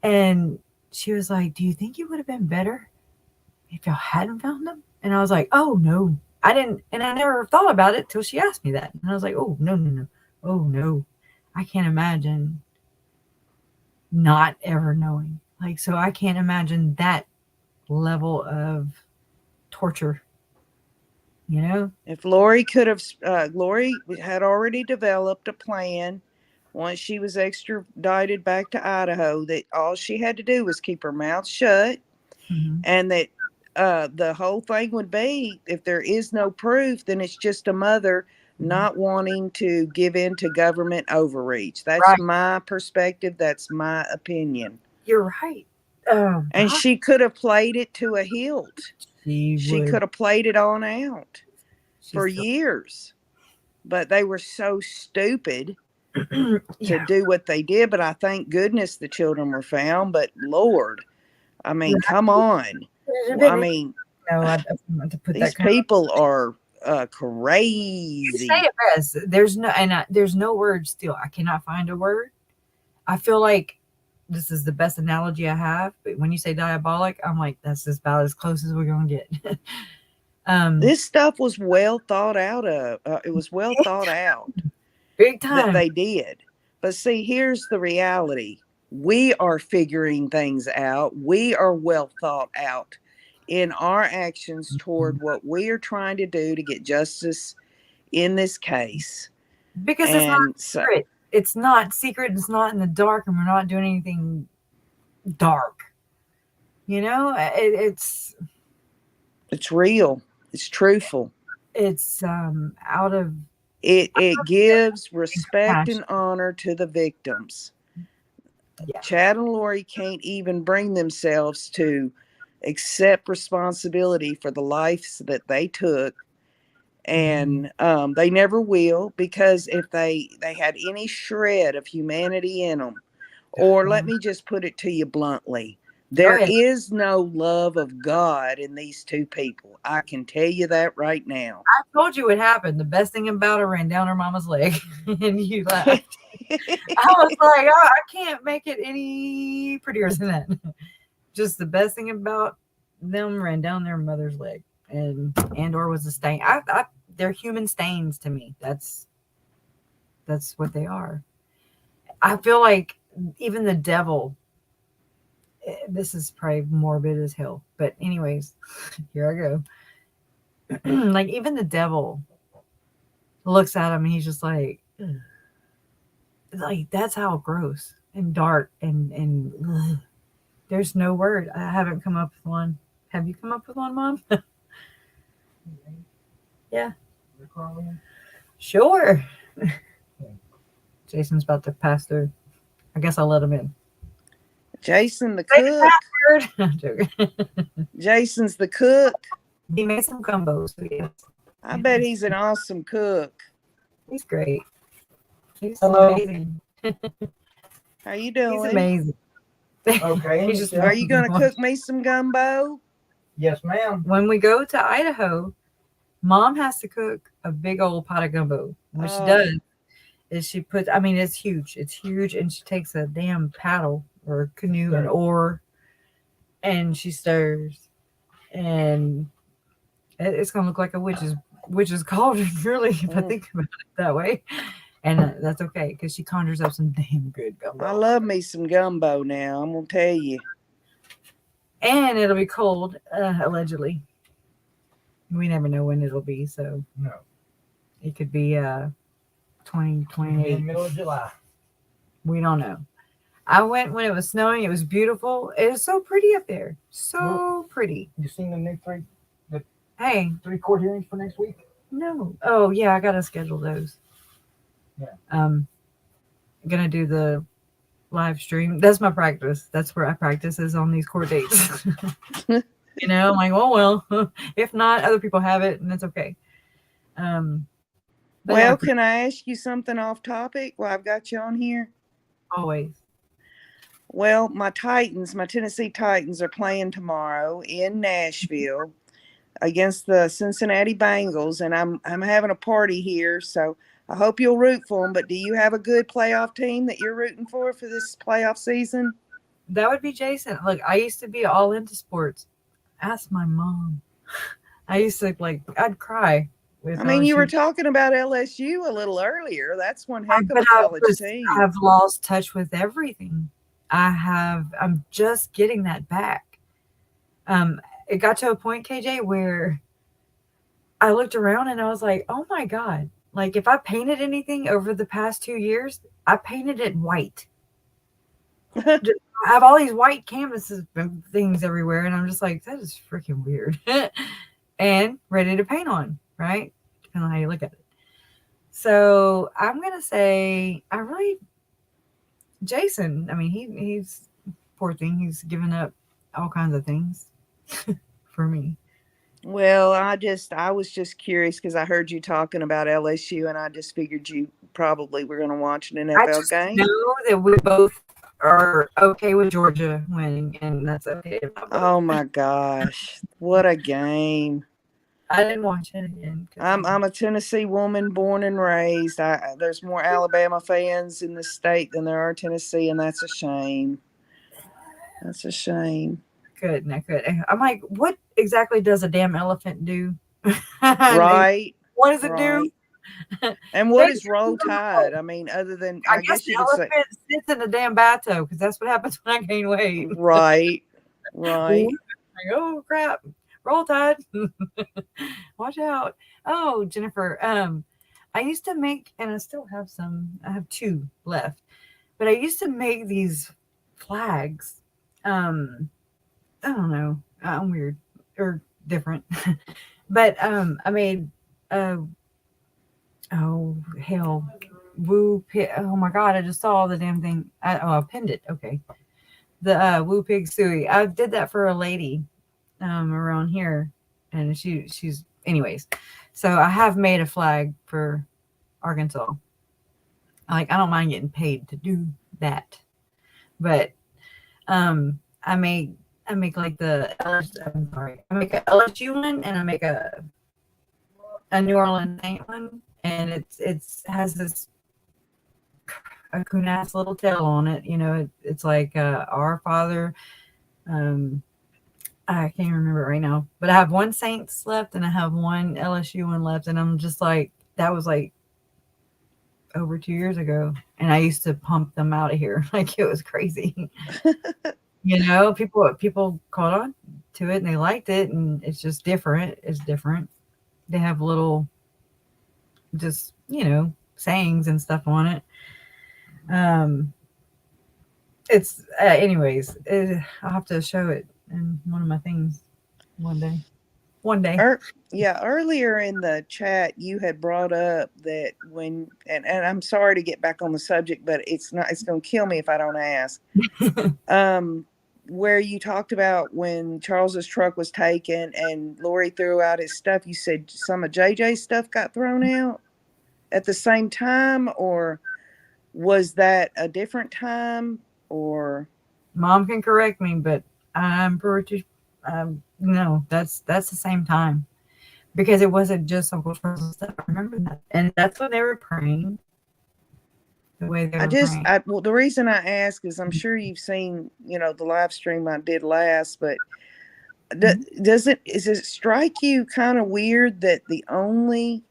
[SPEAKER 1] And she was like, do you think it would have been better if y'all hadn't found them? And I was like, oh, no. I didn't. And I never thought about it till she asked me that. And I was like, oh, no. Oh, no. I can't imagine not ever knowing. Like, so I can't imagine that level of torture. You know,
[SPEAKER 2] if Lori could have, Lori had already developed a plan once she was extradited back to Idaho that all she had to do was keep her mouth shut, and that the whole thing would be, if there is no proof, then it's just a mother not wanting to give in to government overreach. That's right. My perspective. That's my opinion.
[SPEAKER 1] You're right.
[SPEAKER 2] And she could have played it to a hilt. She could have played it on out for years, but they were so stupid to do what they did. But I thank goodness the children were found. But Lord, I mean, come on. I mean,
[SPEAKER 1] no, I have to put
[SPEAKER 2] these people are crazy.
[SPEAKER 1] You say it best. There's no word still. I cannot find a word. I feel like this is the best analogy I have, but when you say diabolic, I'm like, that's about as close as we're gonna get.
[SPEAKER 2] This stuff was well thought out of. It was well thought out.
[SPEAKER 1] Big time.
[SPEAKER 2] That they did. But see, here's the reality. We are figuring things out. We are well thought out in our actions toward what we are trying to do to get justice in this case.
[SPEAKER 1] Because it's not secret. It's not secret. It's not in the dark, and we're not doing anything dark. You know, it's
[SPEAKER 2] real. It's truthful.
[SPEAKER 1] It's out of
[SPEAKER 2] it gives respect and honor to the victims. Yeah. Chad and Lori can't even bring themselves to accept responsibility for the lives that they took. And they never will, because if they had any shred of humanity in them, or let me just put it to you bluntly, there is no love of God in these two people. I can tell you that right now.
[SPEAKER 1] I told you what happened. The best thing about her ran down her mama's leg, and you laughed. I was like, oh, I can't make it any prettier than that. Just the best thing about them ran down their mother's leg, or was a stain. They're human stains to me. That's what they are. I feel like even the devil, this is probably morbid as hell, but anyways, here I go. Like, even the devil looks at him and he's just like that's how gross and dark and there's no word. I haven't come up with one. Have you come up with one, Mom? Yeah. Sure. Jason's about to pass through. I guess I'll let him in.
[SPEAKER 2] Jason the cook. Jason's the cook.
[SPEAKER 1] He made some combos. So yes.
[SPEAKER 2] I bet he's an awesome cook.
[SPEAKER 1] He's great. He's
[SPEAKER 3] Hello.
[SPEAKER 1] amazing.
[SPEAKER 2] How you
[SPEAKER 1] He's
[SPEAKER 2] doing?
[SPEAKER 1] amazing.
[SPEAKER 3] Okay.
[SPEAKER 1] He just
[SPEAKER 2] Are you going to cook me some gumbo?
[SPEAKER 3] Yes, ma'am.
[SPEAKER 1] When we go to Idaho, Mom has to cook a big old pot of gumbo. What she
[SPEAKER 2] Oh.
[SPEAKER 1] does is she puts, I mean, it's huge, and she takes a damn paddle or canoe, an oar, and she stirs, and it's gonna look like a witch's cauldron, really, if I think about it that way. And that's okay, because she conjures up some damn good gumbo.
[SPEAKER 2] I love me some gumbo now, I'm going to tell you.
[SPEAKER 1] And it'll be cold, allegedly. We never know when it'll be, so
[SPEAKER 3] No.
[SPEAKER 1] it could be 2028.
[SPEAKER 3] In the middle of July.
[SPEAKER 1] We don't know. I went when it was snowing. It was beautiful. It was so pretty up there. So pretty.
[SPEAKER 3] You seen the new
[SPEAKER 1] Hey.
[SPEAKER 3] 3 court hearings for next week?
[SPEAKER 1] No. Oh, yeah, I got to schedule those.
[SPEAKER 3] Yeah.
[SPEAKER 1] I'm going to do the live stream. That's my practice. That's where I practice, is on these court dates. You know, I'm like, oh, well, if not, other people have it, and it's okay.
[SPEAKER 2] Well, can I ask you something off topic while I've got you on here?
[SPEAKER 1] Always.
[SPEAKER 2] Well, my Tennessee Titans are playing tomorrow in Nashville against the Cincinnati Bengals, and I'm having a party here, so I hope you'll root for them. But do you have a good playoff team that you're rooting for this playoff season?
[SPEAKER 1] That would be Jason. Look, I used to be all into sports. Ask my mom. I used to, I'd cry.
[SPEAKER 2] I mean, you were talking about LSU a little earlier. That's one heck of a college team.
[SPEAKER 1] I've lost touch with everything. I'm just getting that back. It got to a point, KJ, where I looked around and I was like, oh my God. Like, if I painted anything over the past 2 years, I painted it white. I have all these white canvases and things everywhere, and I'm just like, that is freaking weird. And ready to paint on, right? Depending on how you look at it. So I'm gonna say Jason. I mean, he's poor thing. He's given up all kinds of things for me.
[SPEAKER 2] Well, I was just curious because I heard you talking about LSU, and I just figured you probably were going to watch an NFL game.
[SPEAKER 1] I know that we both are okay with Georgia winning, and that's okay.
[SPEAKER 2] Oh my gosh, what a game!
[SPEAKER 1] I didn't watch it again.
[SPEAKER 2] I'm a Tennessee woman, born and raised. There's more Alabama fans in the state than there are Tennessee, and that's a shame. That's a shame.
[SPEAKER 1] Good. I'm like, what exactly does a damn elephant do?
[SPEAKER 2] Right.
[SPEAKER 1] What does it do?
[SPEAKER 2] And what is Roll Tide? I mean, other than I guess you could say
[SPEAKER 1] sits in a damn bathtub, because that's what happens when I gain weight.
[SPEAKER 2] Right.
[SPEAKER 1] Like, oh crap. Roll Tide. Watch out. Oh, Jennifer. I used to make, and I still have some. I have 2 left, but I used to make these flags. I don't know. I'm weird or different, but I made oh hell, woo pig. Oh my God, I just saw the damn thing. I pinned it. Okay, the woo pig suey. I did that for a lady around here, and she's anyways. So I have made a flag for Arkansas. I don't mind getting paid to do that, but I make like the I make a LSU one, and I make a New Orleans Saint one, and it has this a coon-ass little tail on it. You know, it's like Our Father. I can't remember it right now, but I have 1 Saints left, and I have 1 LSU one left, and I'm just like, that was like over 2 years ago, and I used to pump them out of here like it was crazy. You know, people caught on to it and they liked it, and it's just different. It's different. They have little, just, you know, sayings and stuff on it. It's anyways. I'll have to show it in one of my things one day.
[SPEAKER 2] Earlier in the chat, you had brought up that and I'm sorry to get back on the subject, but it's going to kill me if I don't ask. Where you talked about when Charles's truck was taken and Lori threw out his stuff, you said some of JJ's stuff got thrown out at the same time, or Was that a different time or?
[SPEAKER 1] Mom can correct me, but I'm pretty. No, that's the same time because it wasn't just Uncle Charles and stuff. I remember that, and that's when they were praying. The way they were praying.
[SPEAKER 2] Well, the reason I ask is I'm sure you've seen, the live stream I did last, but does it strike you kind of weird that the only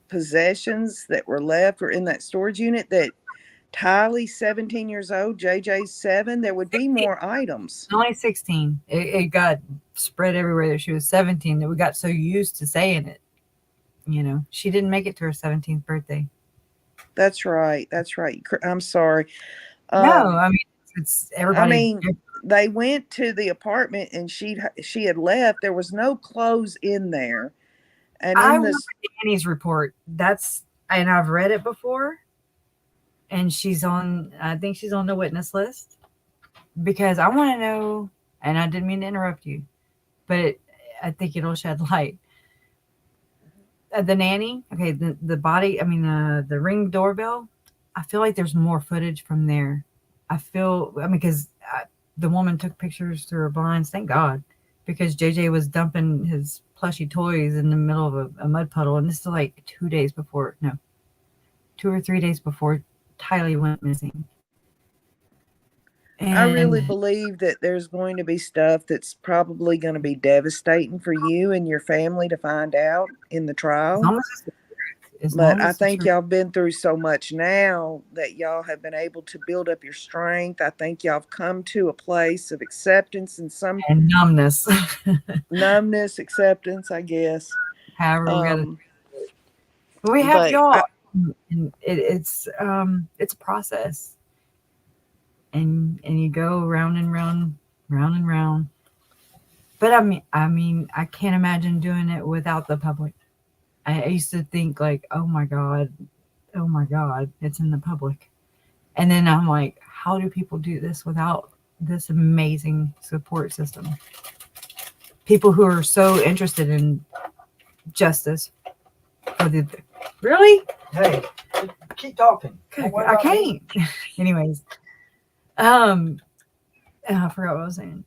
[SPEAKER 2] possessions that were left were in that storage unit? That Tylee's 17 years old, JJ's 7. There would be more items.
[SPEAKER 1] Only 16. It got spread everywhere that she was 17 that we got so used to saying it. She didn't make it to her 17th birthday.
[SPEAKER 2] That's right. That's right. I'm sorry.
[SPEAKER 1] No, I mean, it's everybody.
[SPEAKER 2] I mean, they went to the apartment and she had left. There was no clothes in there. And
[SPEAKER 1] I remember Annie's report. And I've read it before. And I think she's on the witness list because I want to know, and I didn't mean to interrupt you, but I think it'll shed light. The nanny, okay, the body, the Ring doorbell, I feel like there's more footage from there. Because the woman took pictures through her blinds, thank God, because JJ was dumping his plushy toys in the middle of a mud puddle, and this is like 2 or 3 days before Tylee went missing. And
[SPEAKER 2] I really believe that there's going to be stuff that's probably going to be devastating for you and your family to find out in the trial. But I think y'all been through so much now that y'all have been able to build up your strength. I think y'all have come to a place of acceptance and
[SPEAKER 1] numbness.
[SPEAKER 2] Numbness, acceptance, I guess.
[SPEAKER 1] However, we have y'all. And it's a process, and you go round and round and round. But I mean, I can't imagine doing it without the public. I used to think like, oh my God, it's in the public. And then I'm like, how do people do this without this amazing support system? People who are so interested in justice for the really.
[SPEAKER 3] Hey, keep talking.
[SPEAKER 1] I can't. Anyways, I forgot what I was saying.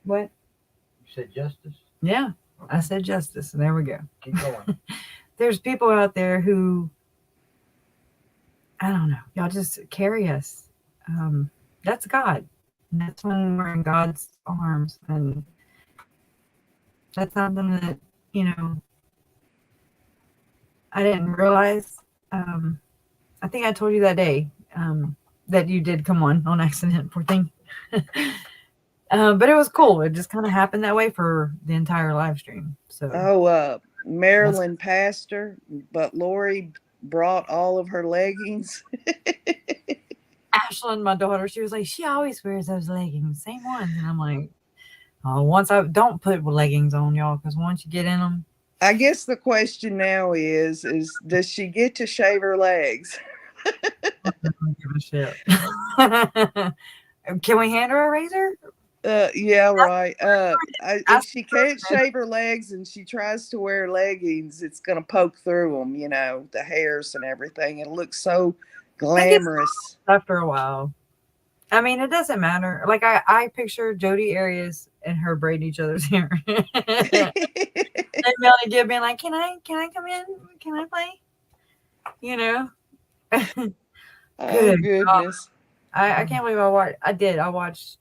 [SPEAKER 1] What?
[SPEAKER 3] You said justice?
[SPEAKER 1] Yeah, I said justice, and there we go.
[SPEAKER 3] Keep going.
[SPEAKER 1] There's people out there who, I don't know, y'all just carry us. That's God. And that's when we're in God's arms, and that's something that, I didn't realize. I think I told you that day that you did come on accident, poor thing. But it was cool. It just kind of happened that way for the entire live stream. So
[SPEAKER 2] Maryland pastor, but Lori brought all of her leggings.
[SPEAKER 1] Ashlyn, my daughter, she was like, she always wears those leggings, same ones. And I'm like, oh, don't put leggings on, y'all, because once you get in them.
[SPEAKER 2] I guess the question now is does she get to shave her legs?
[SPEAKER 1] I don't give a shit. Can we hand her a razor?
[SPEAKER 2] Yeah, right. If she can't shave her legs and she tries to wear leggings, it's going to poke through them, the hairs and everything. It looks so glamorous.
[SPEAKER 1] After a while. I mean, it doesn't matter. Like, I picture Jody Arias and her braiding each other's hair. And Melanie Gibb being like, can I come in? Can I play?
[SPEAKER 2] Oh, goodness.
[SPEAKER 1] I can't believe I watched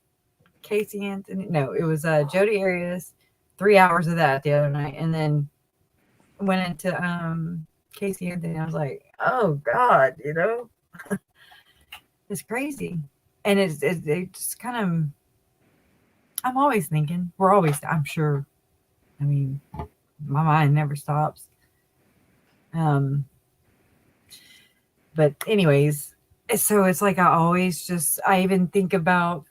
[SPEAKER 1] Casey Anthony. No, it was Jody Arias, 3 hours of that the other night. And then went into Casey Anthony. I was like, oh God, it's crazy. And it's just kind of, I'm always thinking, I'm sure, I mean, my mind never stops. But anyways, so it's like I even think about,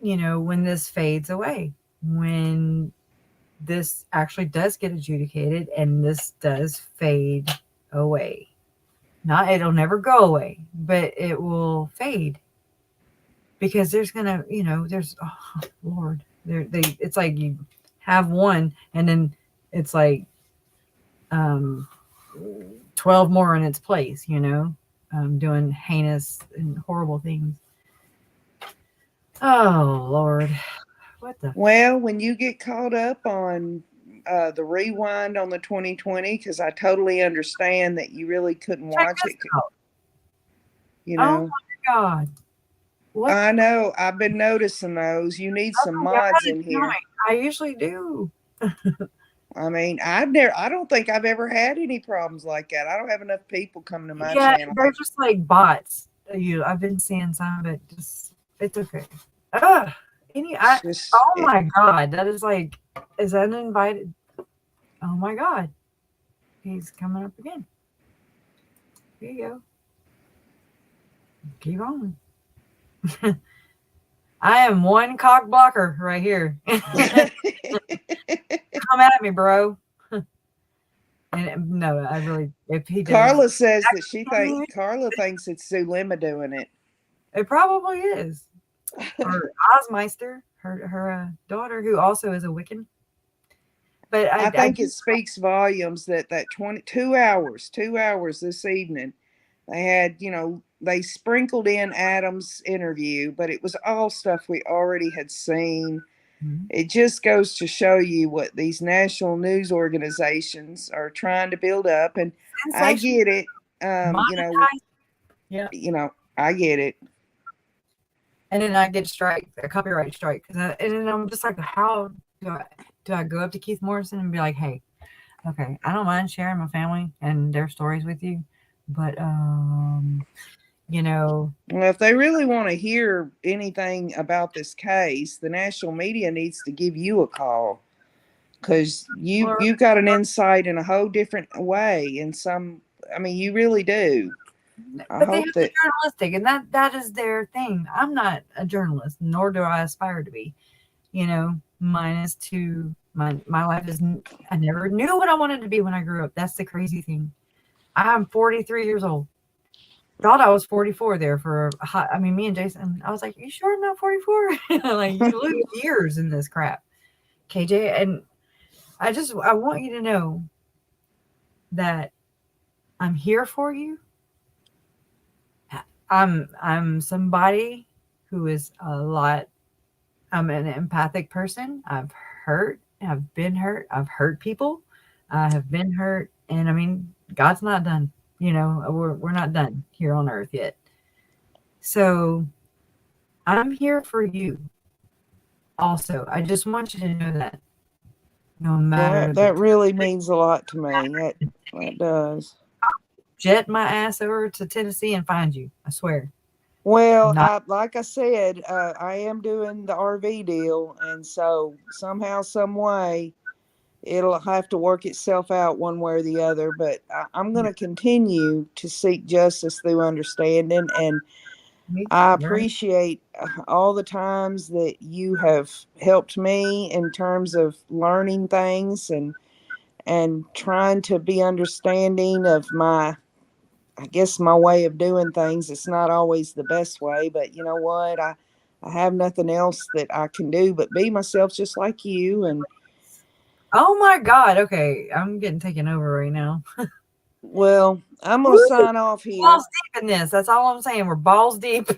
[SPEAKER 1] when this fades away, when this actually does get adjudicated and this does fade away. It'll never go away, but it will fade. Because there's gonna, oh Lord, it's like you have one and then it's like 20 12 more in its place, doing heinous and horrible things. Oh, Lord. What the?
[SPEAKER 2] Well, when you get caught up on the rewind on the 2020, because I totally understand that you really couldn't
[SPEAKER 1] Check
[SPEAKER 2] watch
[SPEAKER 1] this
[SPEAKER 2] it,
[SPEAKER 1] out.
[SPEAKER 2] you
[SPEAKER 1] Oh,
[SPEAKER 2] know.
[SPEAKER 1] my God. What?
[SPEAKER 2] I know. I've been noticing those. You need some
[SPEAKER 1] Oh,
[SPEAKER 2] mods
[SPEAKER 1] God,
[SPEAKER 2] in here.
[SPEAKER 1] I usually do.
[SPEAKER 2] I mean, I don't think I've ever had any problems like that. I don't have enough people come to my
[SPEAKER 1] Yeah,
[SPEAKER 2] channel.
[SPEAKER 1] they're just like bots. I've been seeing some, but just it's okay. Ugh. Oh my God, that is like is uninvited. Oh my God, he's coming up again. Here you go. Keep on. I am one cock blocker right here. Come at me, bro. And no, I really, if he does,
[SPEAKER 2] Carla says that Carla thinks it's Zulema doing it.
[SPEAKER 1] It probably is. Or Osmeister, her daughter, who also is a Wiccan. But
[SPEAKER 2] I think it speaks volumes that 2 hours this evening, they had, they sprinkled in Adam's interview, but it was all stuff we already had seen.
[SPEAKER 1] Mm-hmm.
[SPEAKER 2] It just goes to show you what these national news organizations are trying to build up. And I get it.
[SPEAKER 1] Yeah.
[SPEAKER 2] I get it.
[SPEAKER 1] And then I get a copyright strike. And then I'm just like, how do I go up to Keith Morrison and be like, hey, okay, I don't mind sharing my family and their stories with you, but
[SPEAKER 2] well, if they really want to hear anything about this case, the national media needs to give you a call, because you've got an insight in a whole different way. You really do.
[SPEAKER 1] But they have to be journalistic, and that is their thing. I'm not a journalist, nor do I aspire to be. Minus to my life is. I never knew what I wanted to be when I grew up. That's the crazy thing. I'm 43 years old. Thought I was 44 there for a hot. I mean, me and Jason. I was like, "You sure I'm not 44?" Like, you lose years in this crap, KJ. And I want you to know that I'm here for you. I'm somebody who is a lot. I'm an empathic person. I've been hurt. I've hurt people. I have been hurt. And I mean, God's not done. We're not done here on earth yet. So I'm here for you. Also, I just want you to know that no matter
[SPEAKER 2] that really means a lot to me. That does.
[SPEAKER 1] Jet my ass over to Tennessee and find you. I swear.
[SPEAKER 2] Well, like I said, I am doing the RV deal, and so somehow, some way, it'll have to work itself out one way or the other. But I'm going to continue to seek justice through understanding, and I appreciate all the times that you have helped me in terms of learning things and trying to be understanding of my way of doing things. It's not always the best way, but you know what? I have nothing else that I can do but be myself, just like you. And
[SPEAKER 1] oh my God. Okay. I'm getting taken over right now.
[SPEAKER 2] Well, I'm going to sign off here.
[SPEAKER 1] Balls deep in this. That's all I'm saying. We're balls deep.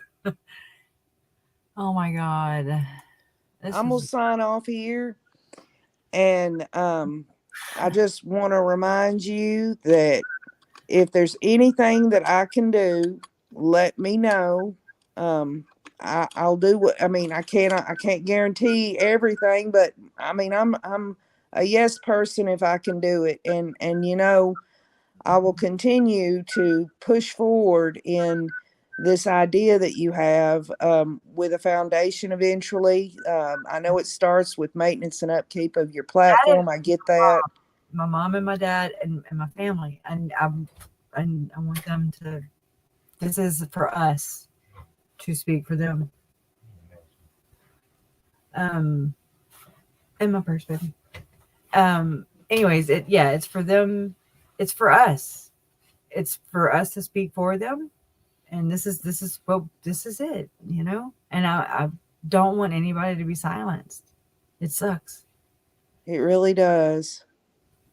[SPEAKER 1] Oh my God.
[SPEAKER 2] I'm going to sign off here. And I just want to remind you that if there's anything that I can do, let me know. I'll do what I can't guarantee everything, but I'm a yes person if I can do it. And I will continue to push forward in this idea that you have with a foundation eventually. I know it starts with maintenance and upkeep of your platform. I get that.
[SPEAKER 1] My mom and my dad and my family. And I want them to, this is for us to speak for them. In my purse, baby. Anyways, it's for them. It's for us. It's for us to speak for them. And this is it, and I don't want anybody to be silenced. It sucks.
[SPEAKER 2] It really does.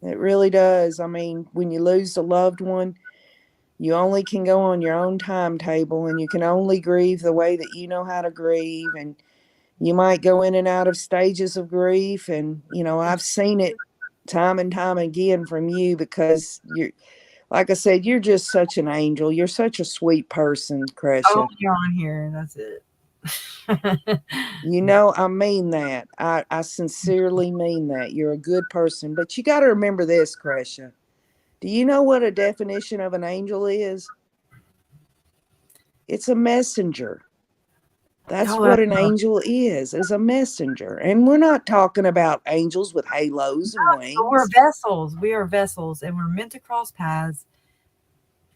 [SPEAKER 2] It really does. I mean, when you lose a loved one, you only can go on your own timetable, and you can only grieve the way that you know how to grieve. And you might go in and out of stages of grief. And, I've seen it time and time again from you, because like I said, you're just such an angel. You're such a sweet person,
[SPEAKER 1] Oh,
[SPEAKER 2] Crescia.
[SPEAKER 1] you're on here. That's it.
[SPEAKER 2] I mean that. I sincerely mean that. You're a good person. But you got to remember this, Crescia. Do you know what a definition of an angel is? It's a messenger. That's
[SPEAKER 1] Oh,
[SPEAKER 2] what an angel is a messenger. And we're not talking about angels with halos and
[SPEAKER 1] we're
[SPEAKER 2] wings.
[SPEAKER 1] vessels. We are vessels, and we're meant to cross paths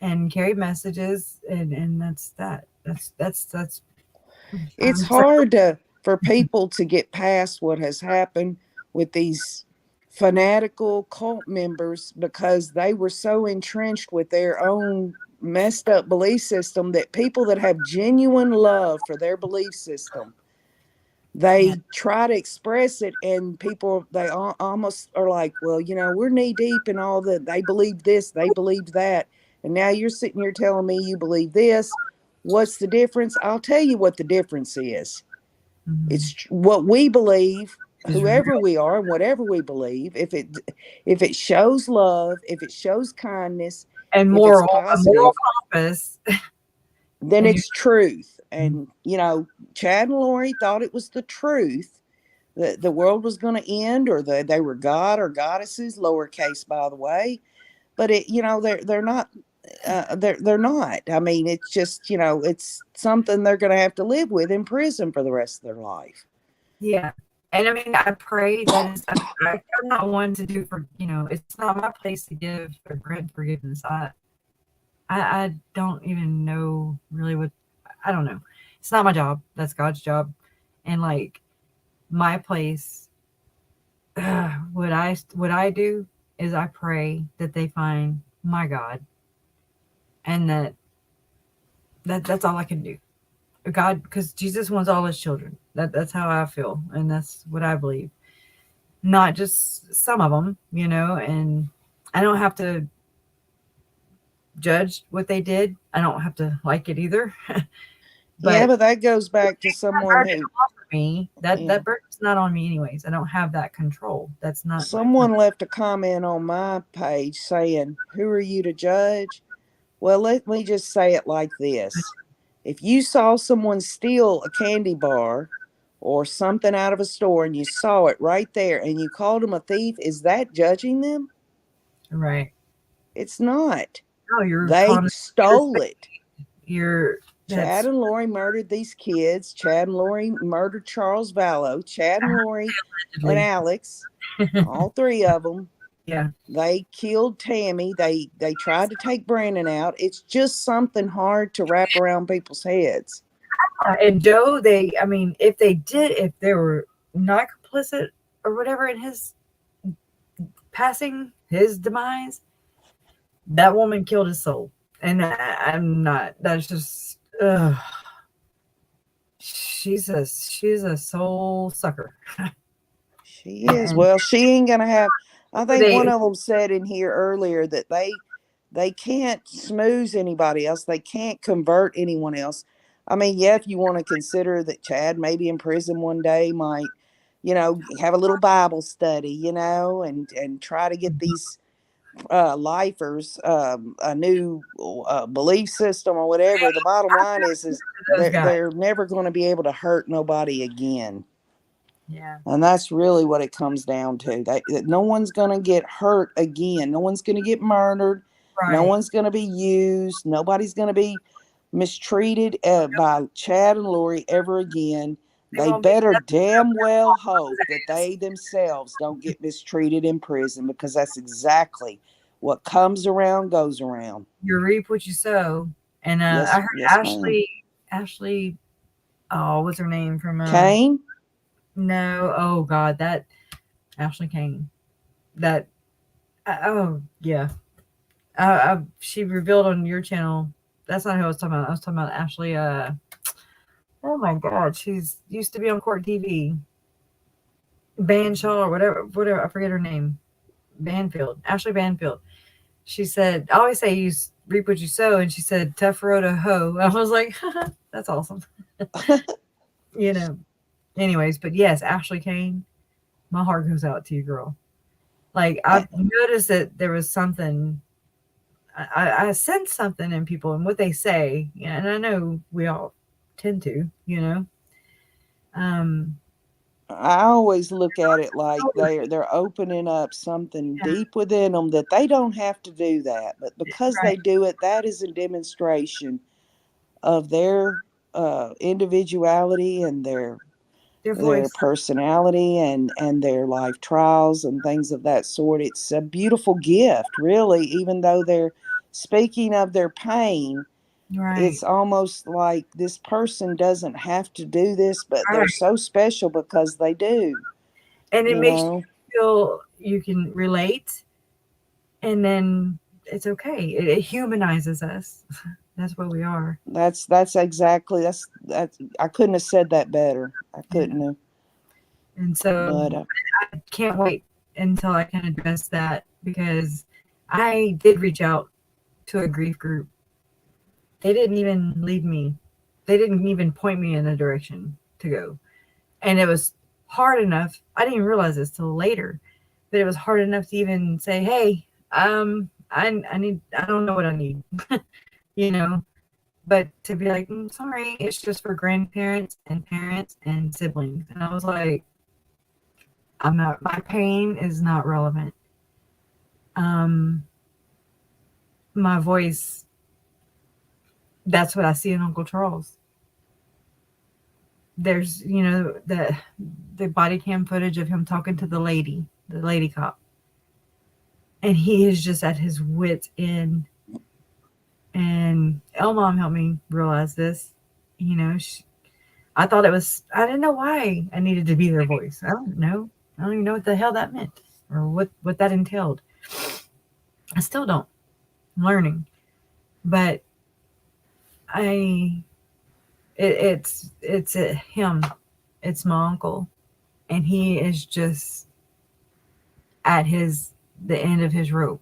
[SPEAKER 1] and carry messages, and that's that. That's.
[SPEAKER 2] It's hard for people to get past what has happened with these fanatical cult members, because they were so entrenched with their own messed up belief system that people that have genuine love for their belief system, they try to express it, and people, they almost are like, well, we're knee deep in all the, they believe this, they believe that, and now you're sitting here telling me you believe this. What's the difference? I'll tell you what the difference is. It's what we believe, whoever we are and whatever we believe. If it shows love, if it shows kindness,
[SPEAKER 1] and
[SPEAKER 2] if it's
[SPEAKER 1] a moral
[SPEAKER 2] positive,
[SPEAKER 1] compass,
[SPEAKER 2] then
[SPEAKER 1] and
[SPEAKER 2] it's truth. And Chad and Lori thought it was the truth, that the world was going to end, or they were god or goddesses, lowercase, by the way. But they're not. They're not. I mean, it's just, it's something they're going to have to live with in prison for the rest of their life.
[SPEAKER 1] yeah. And I mean, I pray that I'm not one to do for, it's not my place to give or grant forgiveness. I don't even know really I don't know. It's not my job. That's God's job. And like my place, what I do is I pray that they find my God, and that's all I can do. God, because Jesus wants all his children. That's how I feel, and that's what I believe. Not just some of them, and I don't have to judge what they did. I don't have to like it either.
[SPEAKER 2] But that goes back to someone who
[SPEAKER 1] me. That burden's not on me anyways. I don't have that control. That's not
[SPEAKER 2] someone left a comment on my page saying, "Who are you to judge?" Well, let me just say it like this. If you saw someone steal a candy bar or something out of a store, and you saw it right there, and you called them a thief, is that judging them?
[SPEAKER 1] right.
[SPEAKER 2] It's not.
[SPEAKER 1] No,
[SPEAKER 2] they stole it.
[SPEAKER 1] Chad
[SPEAKER 2] and Lori murdered these kids. Chad and Lori murdered Charles Vallow. Chad and Lori and Alex, all three of them.
[SPEAKER 1] Yeah.
[SPEAKER 2] They killed Tammy. They tried to take Brandon out. It's just something hard to wrap around people's heads.
[SPEAKER 1] And Joe, if they were not complicit or whatever in his passing, his demise, that woman killed his soul. And I'm not. That's just. She's a soul sucker.
[SPEAKER 2] She is. Well, she ain't gonna have. I think one of them said in here earlier that they can't smooze anybody else. They can't convert anyone else. I mean, yeah, if you want to consider that Chad maybe in prison one day might, have a little Bible study, and try to get these lifers a new belief system or whatever. The bottom line is they're never going to be able to hurt nobody again.
[SPEAKER 1] Yeah.
[SPEAKER 2] And that's really what it comes down to. That no one's going to get hurt again. No one's going to get murdered. Right. No one's going to be used. Nobody's going to be mistreated by Chad and Lori ever again. They better damn well hope that they themselves don't get mistreated in prison, because that's exactly what comes around goes around.
[SPEAKER 1] You reap what you sow. And I heard Ashley, oh, what's her name from
[SPEAKER 2] Kane?
[SPEAKER 1] No, oh God, that Ashley Kane. That oh yeah. She revealed on your channel. That's not who I was talking about. I was talking about Ashley. Oh my God, she's used to be on Court TV. Banshaw or whatever. I forget her name. Ashley Banfield. She said, I always say you reap what you sow. And she said, tough road to hoe. I was like, that's awesome. You know, anyways, but yes, Ashley Kane, my heart goes out to you, girl. Like, I've noticed that there was something, I sense something in people and what they say. Yeah, and I know we all tend to, you know.
[SPEAKER 2] I always look at it like they're opening up something
[SPEAKER 1] Yeah,
[SPEAKER 2] deep within them that they don't have to do that, but because
[SPEAKER 1] right.
[SPEAKER 2] they do it, that is a demonstration of their individuality and
[SPEAKER 1] Their
[SPEAKER 2] their
[SPEAKER 1] voice.
[SPEAKER 2] personality and their life trials and things of that sort. It's a beautiful gift, really, even though they're speaking of their pain.
[SPEAKER 1] Right.
[SPEAKER 2] It's almost like this person doesn't have to do this, but they're
[SPEAKER 1] Right.
[SPEAKER 2] so special because they do,
[SPEAKER 1] And it
[SPEAKER 2] you
[SPEAKER 1] makes
[SPEAKER 2] know.
[SPEAKER 1] you feel you can relate, and then it's okay. It humanizes us. That's what we are.
[SPEAKER 2] That's exactly that's I couldn't have said that better. I
[SPEAKER 1] Yeah.
[SPEAKER 2] couldn't have.
[SPEAKER 1] And so
[SPEAKER 2] But
[SPEAKER 1] I can't wait until I can address that, because I did reach out to a grief group. They didn't even lead me. They didn't even point me in a direction to go. And it was hard enough. I didn't even realize this till later, but it was hard enough to even say, "Hey, I don't know what I need," you know. But to be like, sorry, it's just for grandparents and parents and siblings. And I was like, I'm not. My pain is not relevant. Um, my voice. That's what I see in Uncle Charles. There's, the body cam footage of him talking to the lady cop, and he is just at his wits end. And Elmom helped me realize this. I thought it was. I didn't know why I needed to be their voice. I don't know. I don't even know what the hell that meant or what that entailed. I still don't. I'm learning, but I. It's him. It's my uncle, and he is just at the end of his rope.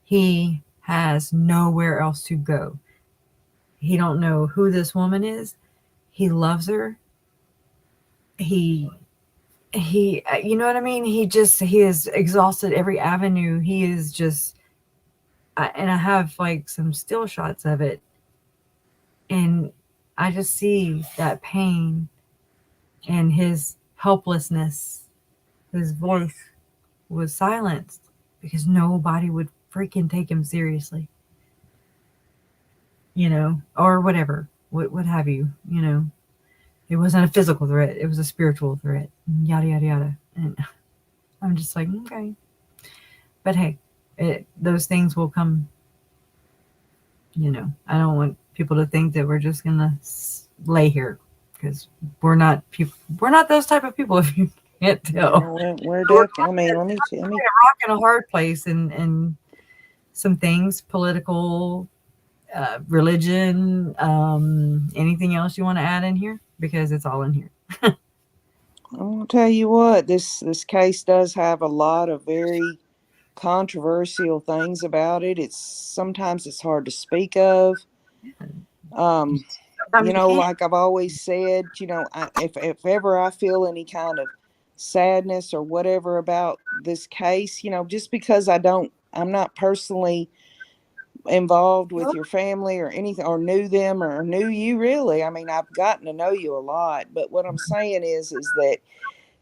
[SPEAKER 1] He has nowhere else to go. He don't know who this woman is. He loves her. He you know what I mean? He has exhausted every avenue. He is just and I have like some still shots of it, and I just see that pain and his helplessness. His voice was silenced because nobody would freaking take him seriously, or whatever, what have you, It wasn't a physical threat, it was a spiritual threat, yada, yada, yada. And I'm just like, okay. But hey, those things will come, I don't want people to think that we're just going to lay here, because we're not those type of people, if you can't tell.
[SPEAKER 2] we're definitely. I mean, let me
[SPEAKER 1] A rock and a hard place, and some things, political, religion, anything else you want to add in here, because it's all in here.
[SPEAKER 2] I'll tell you what, this case does have a lot of very controversial things about it. Sometimes it's hard to speak of.
[SPEAKER 1] Sometimes you can't.
[SPEAKER 2] Like I've always said, if ever I feel any kind of sadness or whatever about this case, just because I'm not personally involved with your family or anything, or knew them or knew you really. I mean, I've gotten to know you a lot, but what I'm saying is that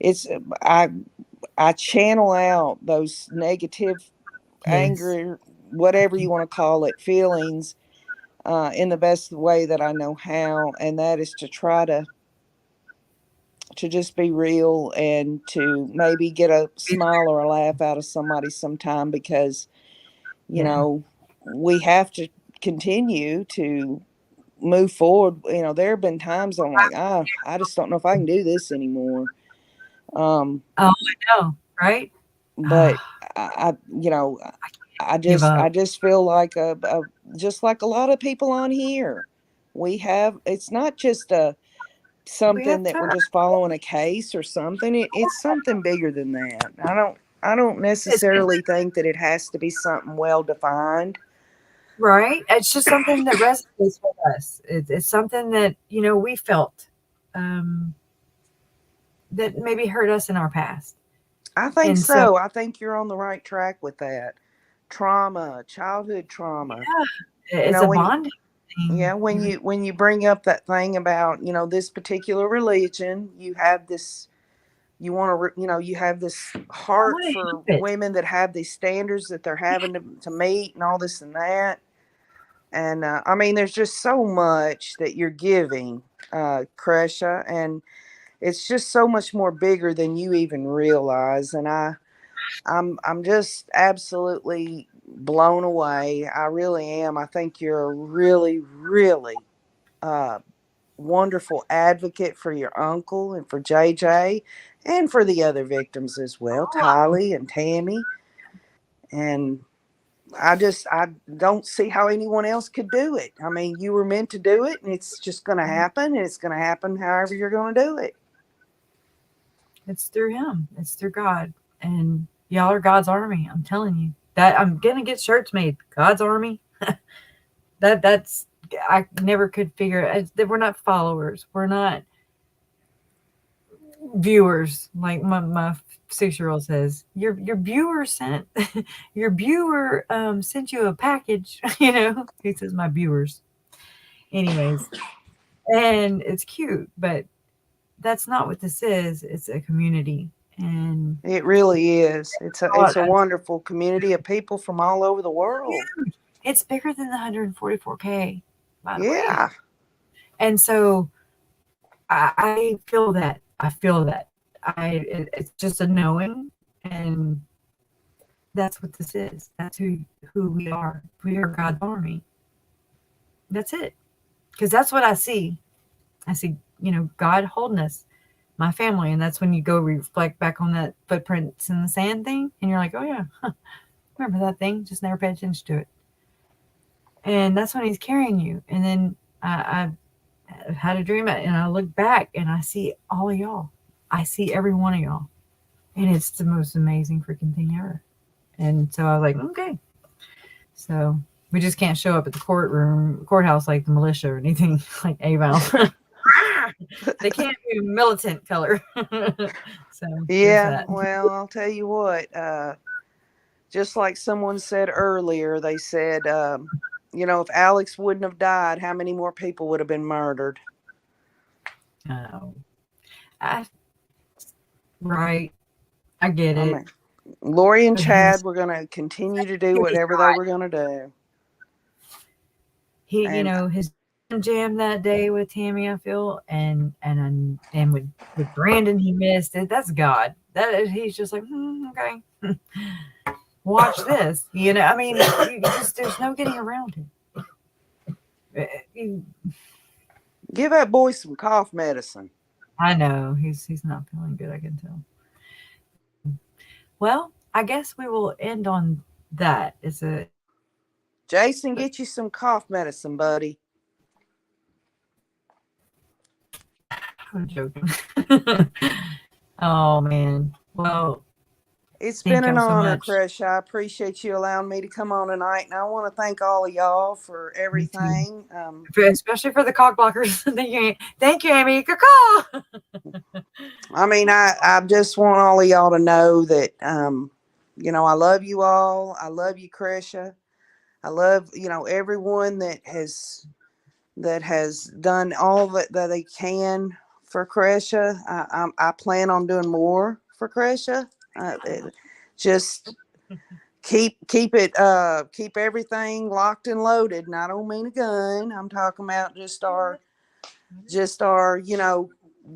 [SPEAKER 2] it's I channel out those negative,
[SPEAKER 1] Yes.
[SPEAKER 2] anger, whatever you want to call it, feelings in the best way that I know how, and that is to try to just be real and to maybe get a smile or a laugh out of somebody sometime, because
[SPEAKER 1] Yeah.
[SPEAKER 2] we have to continue to move forward. There have been times I'm like, I just don't know if I can do this anymore.
[SPEAKER 1] Oh, I know, right?
[SPEAKER 2] But I
[SPEAKER 1] Give up.
[SPEAKER 2] just feel like just like a lot of people on here, it's not just
[SPEAKER 1] We
[SPEAKER 2] something
[SPEAKER 1] have
[SPEAKER 2] that
[SPEAKER 1] time.
[SPEAKER 2] we're just following a case or something. It's something bigger than that. I don't I don't necessarily think that it has to be something well defined.
[SPEAKER 1] Right? It's just something that resonates with us. It's something that, we felt that maybe hurt us in our past.
[SPEAKER 2] I think
[SPEAKER 1] And
[SPEAKER 2] so. I think you're on the right track with that. Trauma, childhood trauma.
[SPEAKER 1] yeah, it's a bonding thing.
[SPEAKER 2] Yeah, when you bring up that thing about, this particular religion, you have this, you want to, you have this heart for women that have these standards that they're having to meet and all this and that. And I mean, there's just so much that you're giving, Kresha, and it's just so much more bigger than you even realize. And I'm just absolutely blown away. I really am. I think you're a really, really wonderful advocate for your uncle and for JJ and for the other victims as well, Tylee and Tammy. And I don't see how anyone else could do it. I mean, you were meant to do it, and it's just going to happen, and it's going to happen however you're going to do it.
[SPEAKER 1] It's through him. It's through God. And y'all are God's army. I'm telling you. That I'm going to get shirts made. God's army. That's I never could figure that we're not followers. We're not viewers. Like my 6-year-old says, your viewer sent your viewer sent you a package. He says my viewers. Anyways, and it's cute, but that's not what this is. It's a community, and
[SPEAKER 2] it really is. It's a wonderful community of people from all over the world.
[SPEAKER 1] It's bigger than the 144K, by the way.
[SPEAKER 2] Yeah.
[SPEAKER 1] And so I feel that. It's just a knowing, and that's what this is. That's who we are. We are God's army. That's it. Because that's what I see. I see, God holding us, my family, and that's when you go reflect back on that footprints in the sand thing, and you're like, oh yeah, remember that thing? Just never paid attention to it. And that's when he's carrying you. And then I had a dream, and I look back, and I see all of y'all. I see every one of y'all. And it's the most amazing freaking thing ever. And so I was like, okay. So we just can't show up at the courthouse like the militia or anything like AVAL. They can't be militant color. So
[SPEAKER 2] yeah, well, I'll tell you what, just like someone said earlier, they said, if Alex wouldn't have died, how many more people would have been murdered?
[SPEAKER 1] Oh, right. I get it.
[SPEAKER 2] Lori and Chad were going to continue to do whatever they were going to do.
[SPEAKER 1] He, his jam that day with Tammy, I feel, and with Brandon, he missed it. That's God. He's just like, okay, watch this. I mean, there's no getting around it.
[SPEAKER 2] Give that boy some cough medicine.
[SPEAKER 1] I know he's not feeling good. I can tell. Well, I guess we will end on that.
[SPEAKER 2] Jason, get you some cough medicine, buddy.
[SPEAKER 1] I'm joking. Oh man. Well,
[SPEAKER 2] it's been an honor, Kresha. I appreciate you allowing me to come on tonight, and I want to thank all of y'all for everything.
[SPEAKER 1] Especially for the cock blockers. Thank you, Amy.
[SPEAKER 2] I mean, I just want all of y'all to know that, I love you all. I love you, Kresha. I love, everyone that has done all that they can for Kresha. I plan on doing more for Kresha. Just keep everything locked and loaded. And I don't mean a gun. I'm talking about just our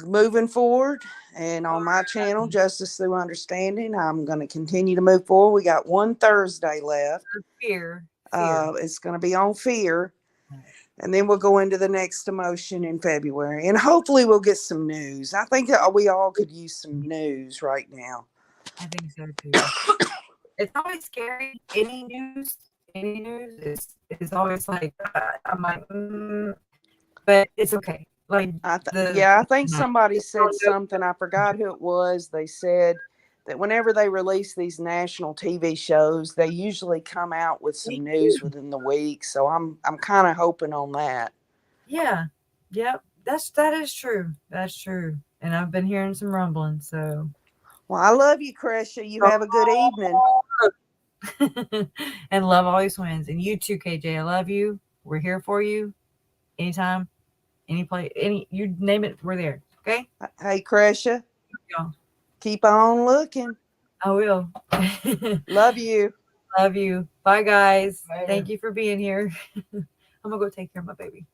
[SPEAKER 2] moving forward. And on my channel, Justice Through Understanding, I'm going to continue to move forward. We got one Thursday left.
[SPEAKER 1] Fear.
[SPEAKER 2] It's going to be on fear. And then we'll go into the next emotion in February. And hopefully we'll get some news. I think we all could use some news right now.
[SPEAKER 1] I think so too. It's always scary. Any news is always like, I'm like, but it's okay. Like,
[SPEAKER 2] I think somebody said something. I forgot who it was. They said that whenever they release these national TV shows, they usually come out with some news within the week. So I'm kind of hoping on that.
[SPEAKER 1] Yeah. Yep. That is true. That's true. And I've been hearing some rumbling. So.
[SPEAKER 2] Well, I love you, Crescia. You have a good evening.
[SPEAKER 1] And love always wins. And you too, KJ. I love you. We're here for you. Anytime, any place, you name it, we're there. Okay.
[SPEAKER 2] Hey, Crescia.
[SPEAKER 1] Y'all.
[SPEAKER 2] Keep on looking.
[SPEAKER 1] I will.
[SPEAKER 2] Love you.
[SPEAKER 1] Love you. Bye, guys.
[SPEAKER 3] Later.
[SPEAKER 1] Thank you for being here. I'm gonna go take care of my baby.